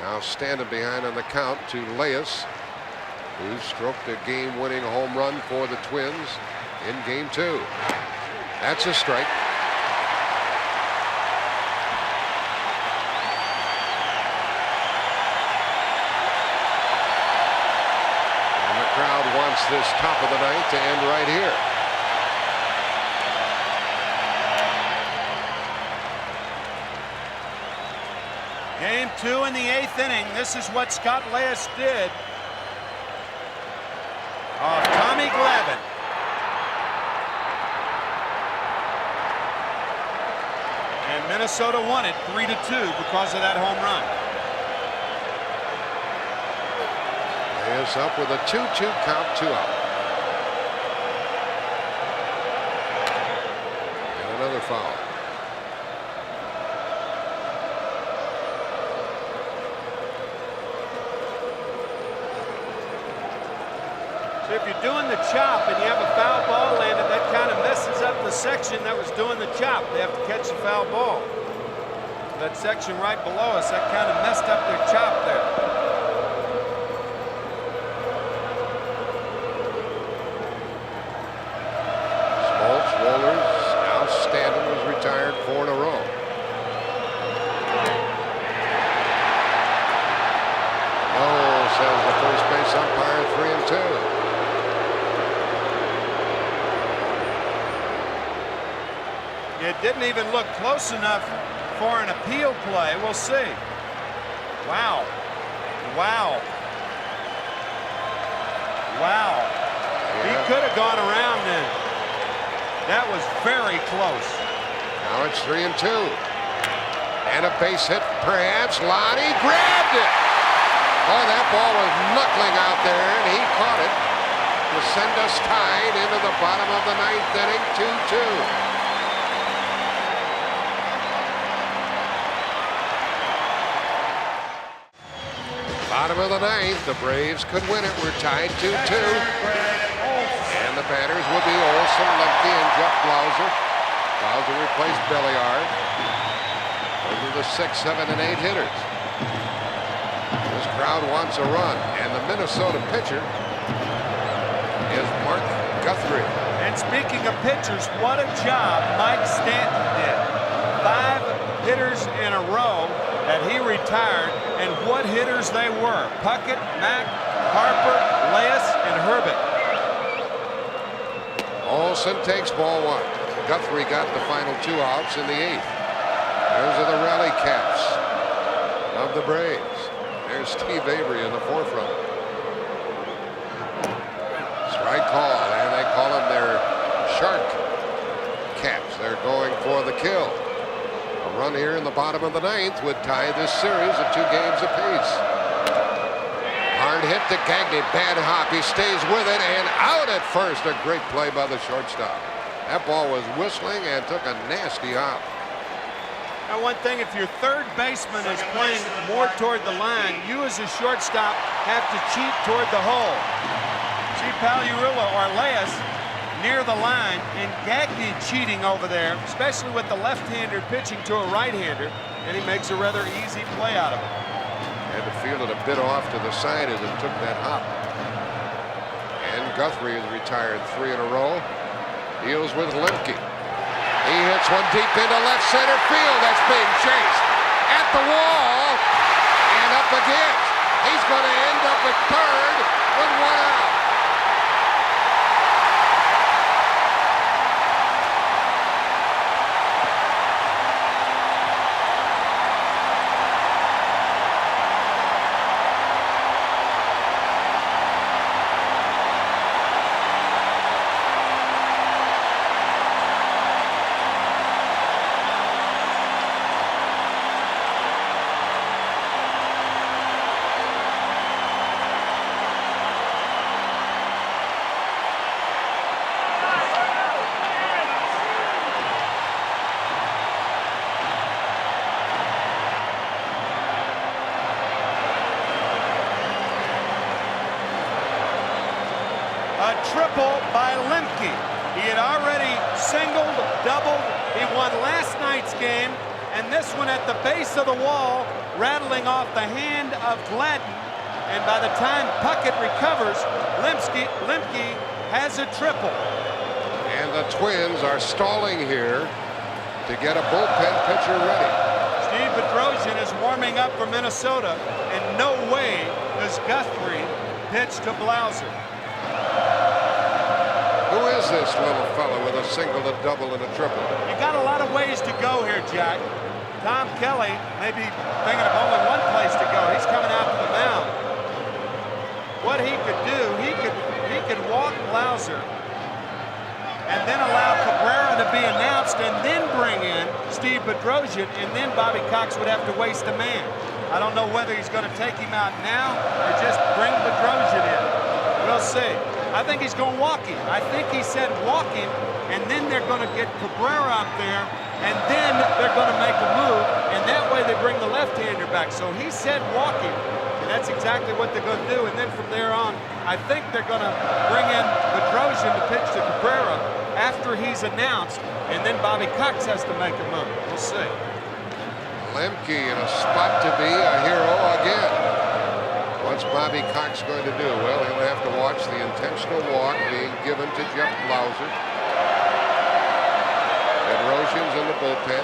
Now Stanton behind on the count to Leyes, who stroked a game-winning home run for the Twins in game 2. That's a strike. And the crowd wants this top of the ninth to end right here. Game 2 in the 8th inning. This is what Scott Leyes did off Tommy Glavine. And Minnesota won it 3-2 because of that home run. Leyes up with a 2-2 count, 2 out. And another foul. If you're doing the chop and you have a foul ball landed, that kind of messes up the section that was doing the chop. They have to catch the foul ball. That section right below us, that kind of messed up their chop there. Smoltz, Wohlers, now Stanton was retired 4 in a row. No, says the first base umpire, 3-2. It didn't even look close enough for an appeal play. We'll see. Wow. Wow. Wow. Yeah. He could have gone around then. That was very close. Now it's 3-2. And a base hit, perhaps. Lonnie grabbed it. Oh, that ball was knuckling out there, and he caught it to send us tied into the bottom of the ninth inning, 2-2. Bottom of the ninth, the Braves could win it. We're tied 2-2. And the batters will be Olson, Lemke, and Jeff Blauser. Blauser replaced Belliard. Those are the 6, 7, and 8 hitters. This crowd wants a run, and the Minnesota pitcher is Mark Guthrie. And speaking of pitchers, what a job Mike Stanton did. 5 hitters in a row that he retired and what hitters they were. Puckett, Mack, Harper, Leyes, and Herbert. Olson takes ball one. Guthrie got the final 2 outs in the 8th. Those are the rally caps of the Braves. There's Steve Avery in the forefront. Strike call, and they call them their shark caps. They're going for the kill. A run here in the bottom of the 9th would tie this series at 2 games apiece. Hard hit to Gagne, bad hop. He stays with it and out at first. A great play by the shortstop. That ball was whistling and took a nasty hop. Now, one thing, if your third baseman is playing more toward the line, you as a shortstop have to cheat toward the hole. See PAGLIARULO or Leyes near the line, and Gagne cheating over there, especially with the left-hander pitching to a right-hander, and he makes a rather easy play out of it. Had to feel it a bit off to the side as it took that hop. And Guthrie has retired 3 in a row. Deals with Lemke. He hits one deep into left center field. That's being chased at the wall and up again. He's going to end up at third with 1 out. A triple by Lemke. He had already singled, doubled. He won last night's game, and this one at the base of the wall, rattling off the hand of Gladden. And by the time Puckett recovers, Lemke has a triple. And the Twins are stalling here to get a bullpen pitcher ready. Steve Bedrosian is warming up for Minnesota, and no way does Guthrie pitch to Blauser. Who is this little fella with a single, a double, and a triple? You got a lot of ways to go here, Jack. Tom Kelly may be thinking of only one place to go. He's coming out to the mound. What he could do, he could walk Blauser and then allow Cabrera to be announced and then bring in Steve Bedrosian, and then Bobby Cox would have to waste a man. I don't know whether he's going to take him out now or just bring Bedrosian in. We'll see. I think he's going walking. I think he said walking, and then they're going to get Cabrera up there, and then they're going to make a move, and that way they bring the left-hander back. So he said walking, and that's exactly what they're going to do. And then from there on, I think they're going to bring in Bedrosian to pitch to Cabrera after he's announced, and then Bobby Cox has to make a move. We'll see. Lemke in a spot to be a hero again. What's Bobby Cox going to do? Well, he'll have to watch the intentional walk being given to Jeff Blauser. Bedrosian's in the bullpen.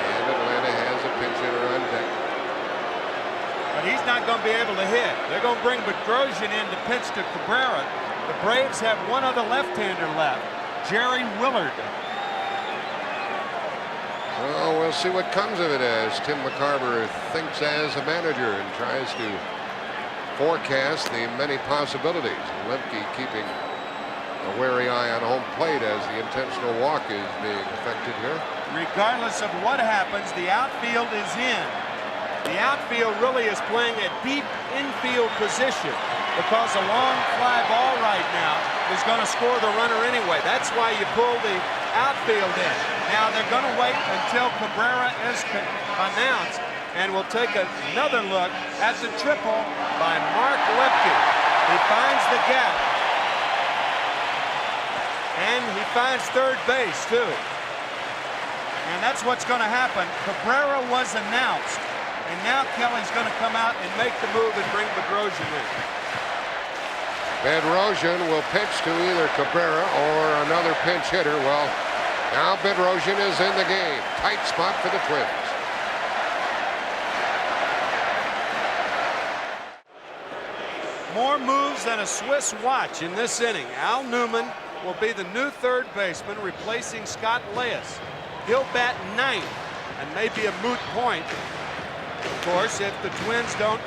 And Atlanta has a pinch hitter on deck. But he's not going to be able to hit. They're going to bring Bedrosian in to pitch to Cabrera. The Braves have one other left-hander left, Jerry Willard. Well, we'll see what comes of it as Tim McCarver thinks as a manager and tries to forecast the many possibilities. Lemke keeping a wary eye on home plate as the intentional walk is being effected here. Regardless of what happens, the outfield is in. The outfield really is playing a deep infield position because a long fly ball right now is going to score the runner anyway. That's why you pull the outfield in. Now they're going to wait until Cabrera is announced, and we'll take another look at the triple by Mark Lemke. He finds the gap, and he finds third base too. And that's what's going to happen. Cabrera was announced, and now Kelly's going to come out and make the move and bring Bedrosian in. Bedrosian will pitch to either Cabrera or another pinch hitter. Well, now Bedrosian is in the game. Tight spot for the Twins. More moves than a Swiss watch in this inning. Al Newman will be the new third baseman, replacing Scott Leyes. He'll bat ninth and may be a moot point, of course, if the Twins don't,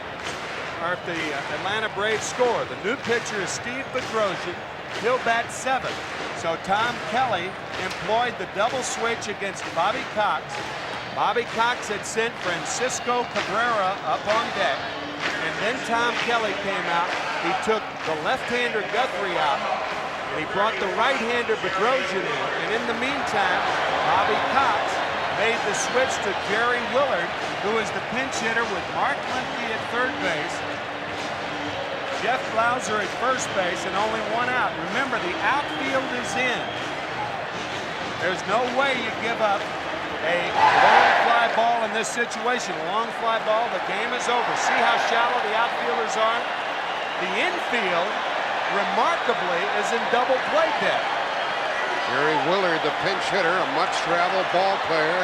or if the Atlanta Braves score. The new pitcher is Steve Bedrosian. He'll bat seventh. So Tom Kelly employed the double switch against Bobby Cox. Bobby Cox had sent Francisco Cabrera up on deck. And then Tom Kelly came out. He took the left-hander Guthrie out, and he brought the right-hander Bedrosian in. And in the meantime, Bobby Cox made the switch to Jerry Willard, who is the pinch hitter with Mark Lemke at third base, Jeff Blauser at first base, and only one out. Remember, the outfield is in. There's no way you give up a long fly ball in this situation. A long fly ball, the game is over. See how shallow the outfielders are? The infield, remarkably, is in double play depth. Jerry Willard, the pinch hitter, a much-traveled ball player,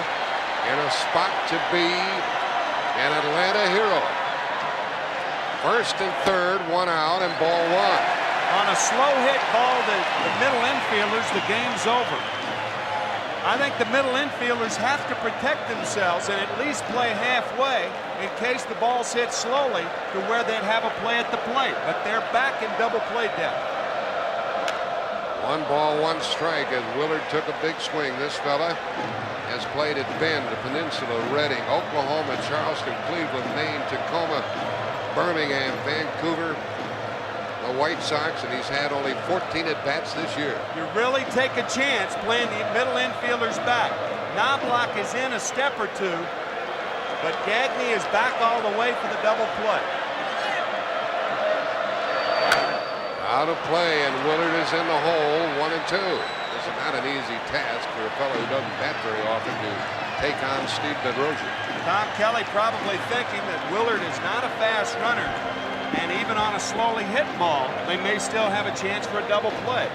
in a spot to be an Atlanta hero. First and third, one out, and ball one. On a slow hit ball to the middle infielders, the game's over. I think the middle infielders have to protect themselves and at least play halfway in case the ball's hit slowly to where they'd have a play at the plate. But they're back in double play depth. 1 ball, 1 strike as Willard took a big swing. This fella has played at Bend, the Peninsula, Reading, Oklahoma, Charleston, Cleveland, Maine, Tacoma, Birmingham, Vancouver, the White Sox, and he's had only 14 at-bats this year. You really take a chance playing the middle infielders back. Knobloch is in a step or two, but Gagne is back all the way for the double play. Out of play, and Willard is in the hole, 1 and 2. This is not an easy task for a fellow who doesn't bat very often to take on Steve Bedrosian. Tom Kelly probably thinking that Willard is not a fast runner, and even on a slowly hit ball, they may still have a chance for a double play.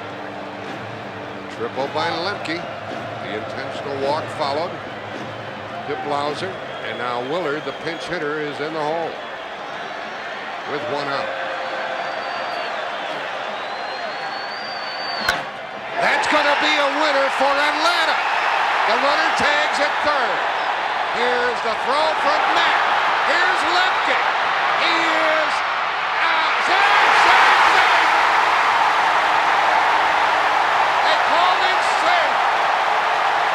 Triple by Lemke. The intentional walk followed to Blauser, and now Willard, the pinch hitter, is in the hole with 1 out. That's going to be a winner for Atlanta. The runner tags at third. Here's the throw from Matt. Here's Lemke. He is out. Safe. They called it safe.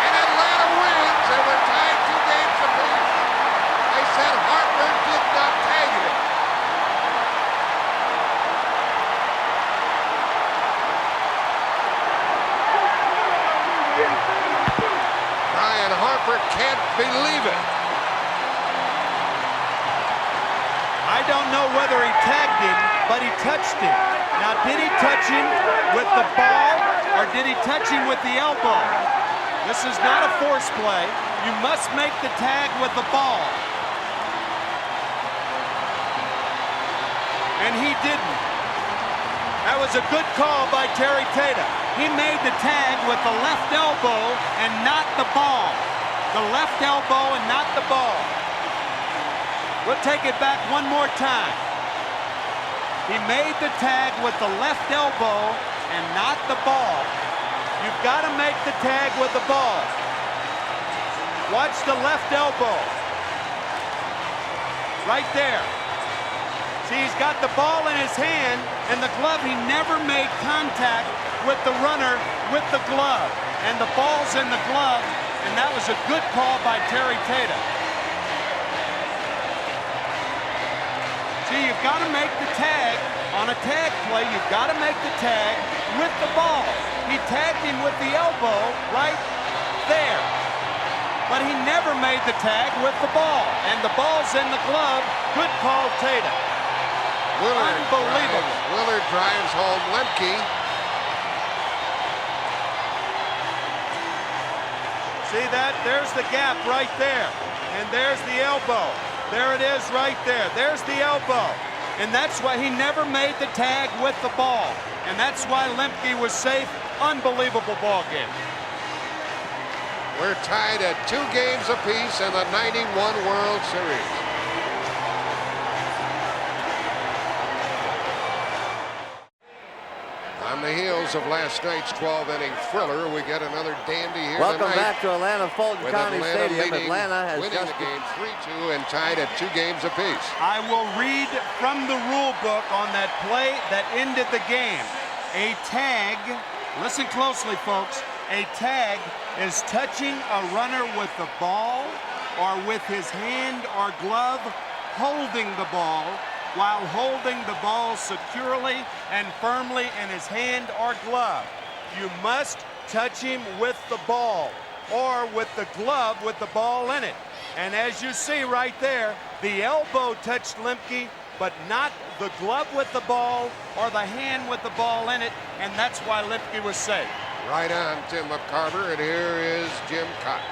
And Atlanta wins, and we're tied 2 games apiece. They said Harper did not tag it. Harper can't believe it. I don't know whether he tagged him, but he touched him. Now, did he touch him with the ball, or did he touch him with the elbow? This is not a force play. You must make the tag with the ball. And he didn't. That was a good call by Terry Tata. He made the tag with the left elbow and not the ball. The left elbow and not the ball. We'll take it back one more time. He made the tag with the left elbow and not the ball. You've got to make the tag with the ball. Watch the left elbow. Right there. See, he's got the ball in his hand, and the glove, he never made contact with the runner with the glove. And the ball's in the glove, and that was a good call by Terry Tata. See, you've got to make the tag. On a tag play, you've got to make the tag with the ball. He tagged him with the elbow right there. But he never made the tag with the ball. And the ball's in the glove. Good call, Tata. Unbelievable. Willard drives home Lemke. See that? There's the gap right there. And there's the elbow. There it is right there. There's the elbow. And that's why he never made the tag with the ball. And that's why Lemke was safe. Unbelievable ball game. We're tied at 2 games apiece in the '91 World Series. On the heels of last night's 12-inning thriller, we get another dandy here Welcome tonight. back to Atlanta Fulton with County Atlanta Stadium. leading, Atlanta has winning just the game 3-2 and tied at 2 games apiece. I will read from the rule book on that play that ended the game. A tag, listen closely, folks, a tag is touching a runner with the ball or with his hand or glove holding the ball while holding the ball securely and firmly in his hand or glove. You must touch him with the ball or with the glove with the ball in it. And as you see right there, the elbow touched Lemke, but not the glove with the ball or the hand with the ball in it, and that's why Lemke was safe. Right on, Tim McCarver, and here is Jim Cotton.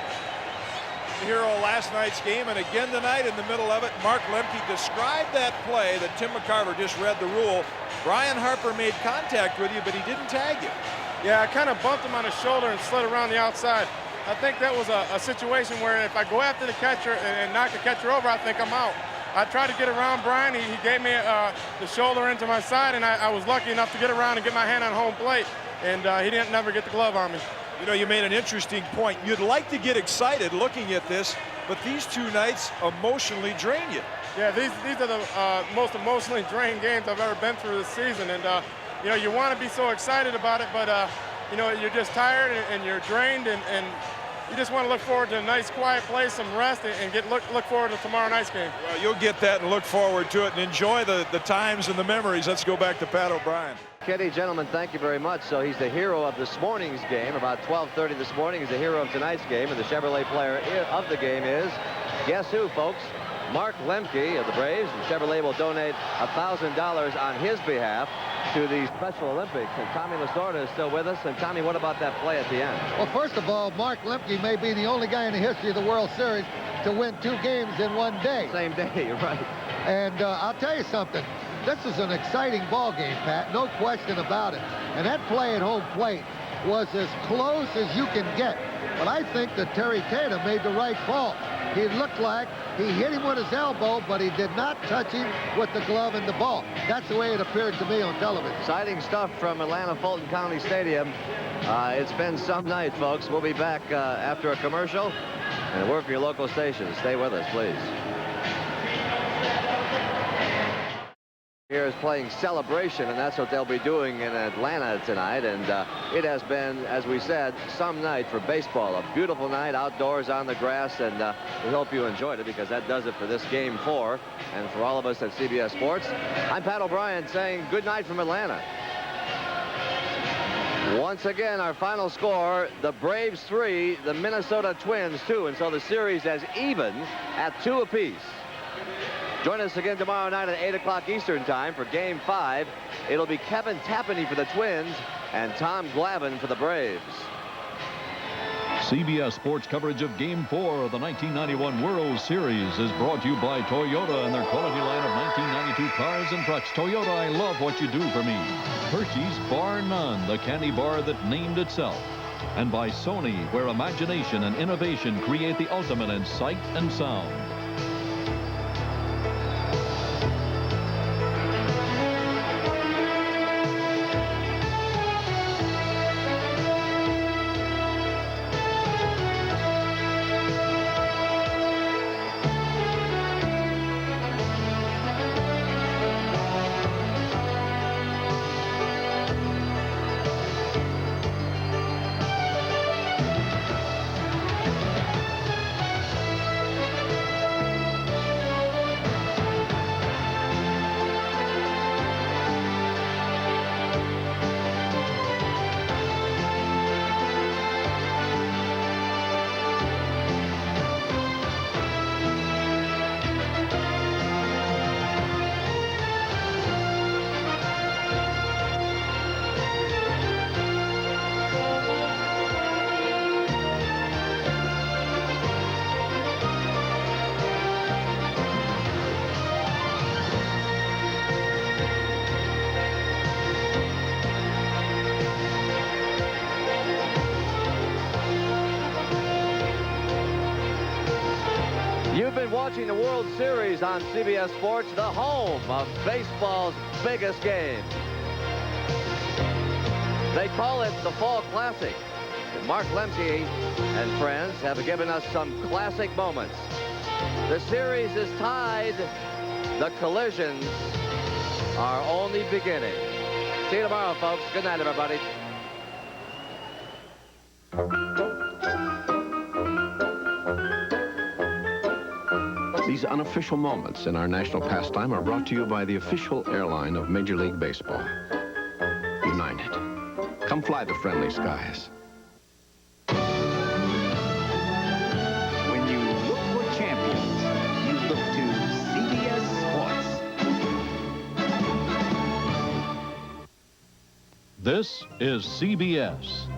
The hero of last night's game, and again tonight in the middle of it, Mark Lemke described that play that Tim McCarver just read the rule. Brian Harper made contact with you, but he didn't tag you. Yeah, I kind of bumped him on his shoulder and slid around the outside. I think that was a situation where if I go after the catcher and knock the catcher over, I think I'm out. I tried to get around Brian. He gave me the shoulder into my side, and I was lucky enough to get around and get my hand on home plate, and he didn't never get the glove on me. You know, you made an interesting point. You'd like to get excited looking at this, but these 2 nights emotionally drain you. Yeah, these are the most emotionally drained games I've ever been through this season, and you know, you want to be so excited about it, but you know, you're just tired and you're drained, and you just want to look forward to a nice quiet place, some rest, and look forward to tomorrow night's game. Well, you'll get that and look forward to it and enjoy the times and the memories. Let's go back to Pat O'Brien. Kitty, gentlemen, thank you very much. So he's the hero of this morning's game. About 12:30 this morning, he's the hero of tonight's game, and the Chevrolet player of the game is, guess who, folks? Mark Lemke of the Braves. And Chevrolet will donate $1,000 on his behalf to the Special Olympics. And Tommy Lasorda is still with us. And Tommy, what about that play at the end? Well, first of all, Mark Lemke may be the only guy in the history of the World Series to win 2 games in one day. Same day, you're right. And I'll tell you something. This is an exciting ball game, Pat. No question about it. And that play at home plate was as close as you can get. But I think that Terry Tatum made the right call. He looked like he hit him with his elbow, but he did not touch him with the glove and the ball. That's the way it appeared to me on television. Exciting stuff from Atlanta Fulton County Stadium. It's been some night, folks. We'll be back after a commercial and a word from your local station. Stay with us, please. Here is playing Celebration, and that's what they'll be doing in Atlanta tonight. And it has been, as we said, some night for baseball. A beautiful night outdoors on the grass, and we hope you enjoyed it, because that does it for this Game 4. And for all of us at CBS Sports, I'm Pat O'Brien saying good night from Atlanta. Once again, our final score, the Braves 3, the Minnesota Twins 2, and so the series as even at 2 apiece. Join us again tomorrow night at 8 o'clock Eastern time for Game 5. It'll be Kevin Tapani for the Twins and Tom Glavine for the Braves. CBS Sports coverage of Game 4 of the 1991 World Series is brought to you by Toyota and their quality line of 1992 cars and trucks. Toyota, I love what you do for me. Hershey's Bar None, the candy bar that named itself. And by Sony, where imagination and innovation create the ultimate in sight and sound. You've been watching the World Series on CBS Sports, the home of baseball's biggest game. They call it the Fall Classic. Mark Lemke and friends have given us some classic moments. The series is tied. The collisions are only beginning. See you tomorrow, folks. Good night, everybody. These unofficial moments in our national pastime are brought to you by the official airline of Major League Baseball, United. Come fly the friendly skies. When you look for champions, you look to CBS Sports. This is CBS.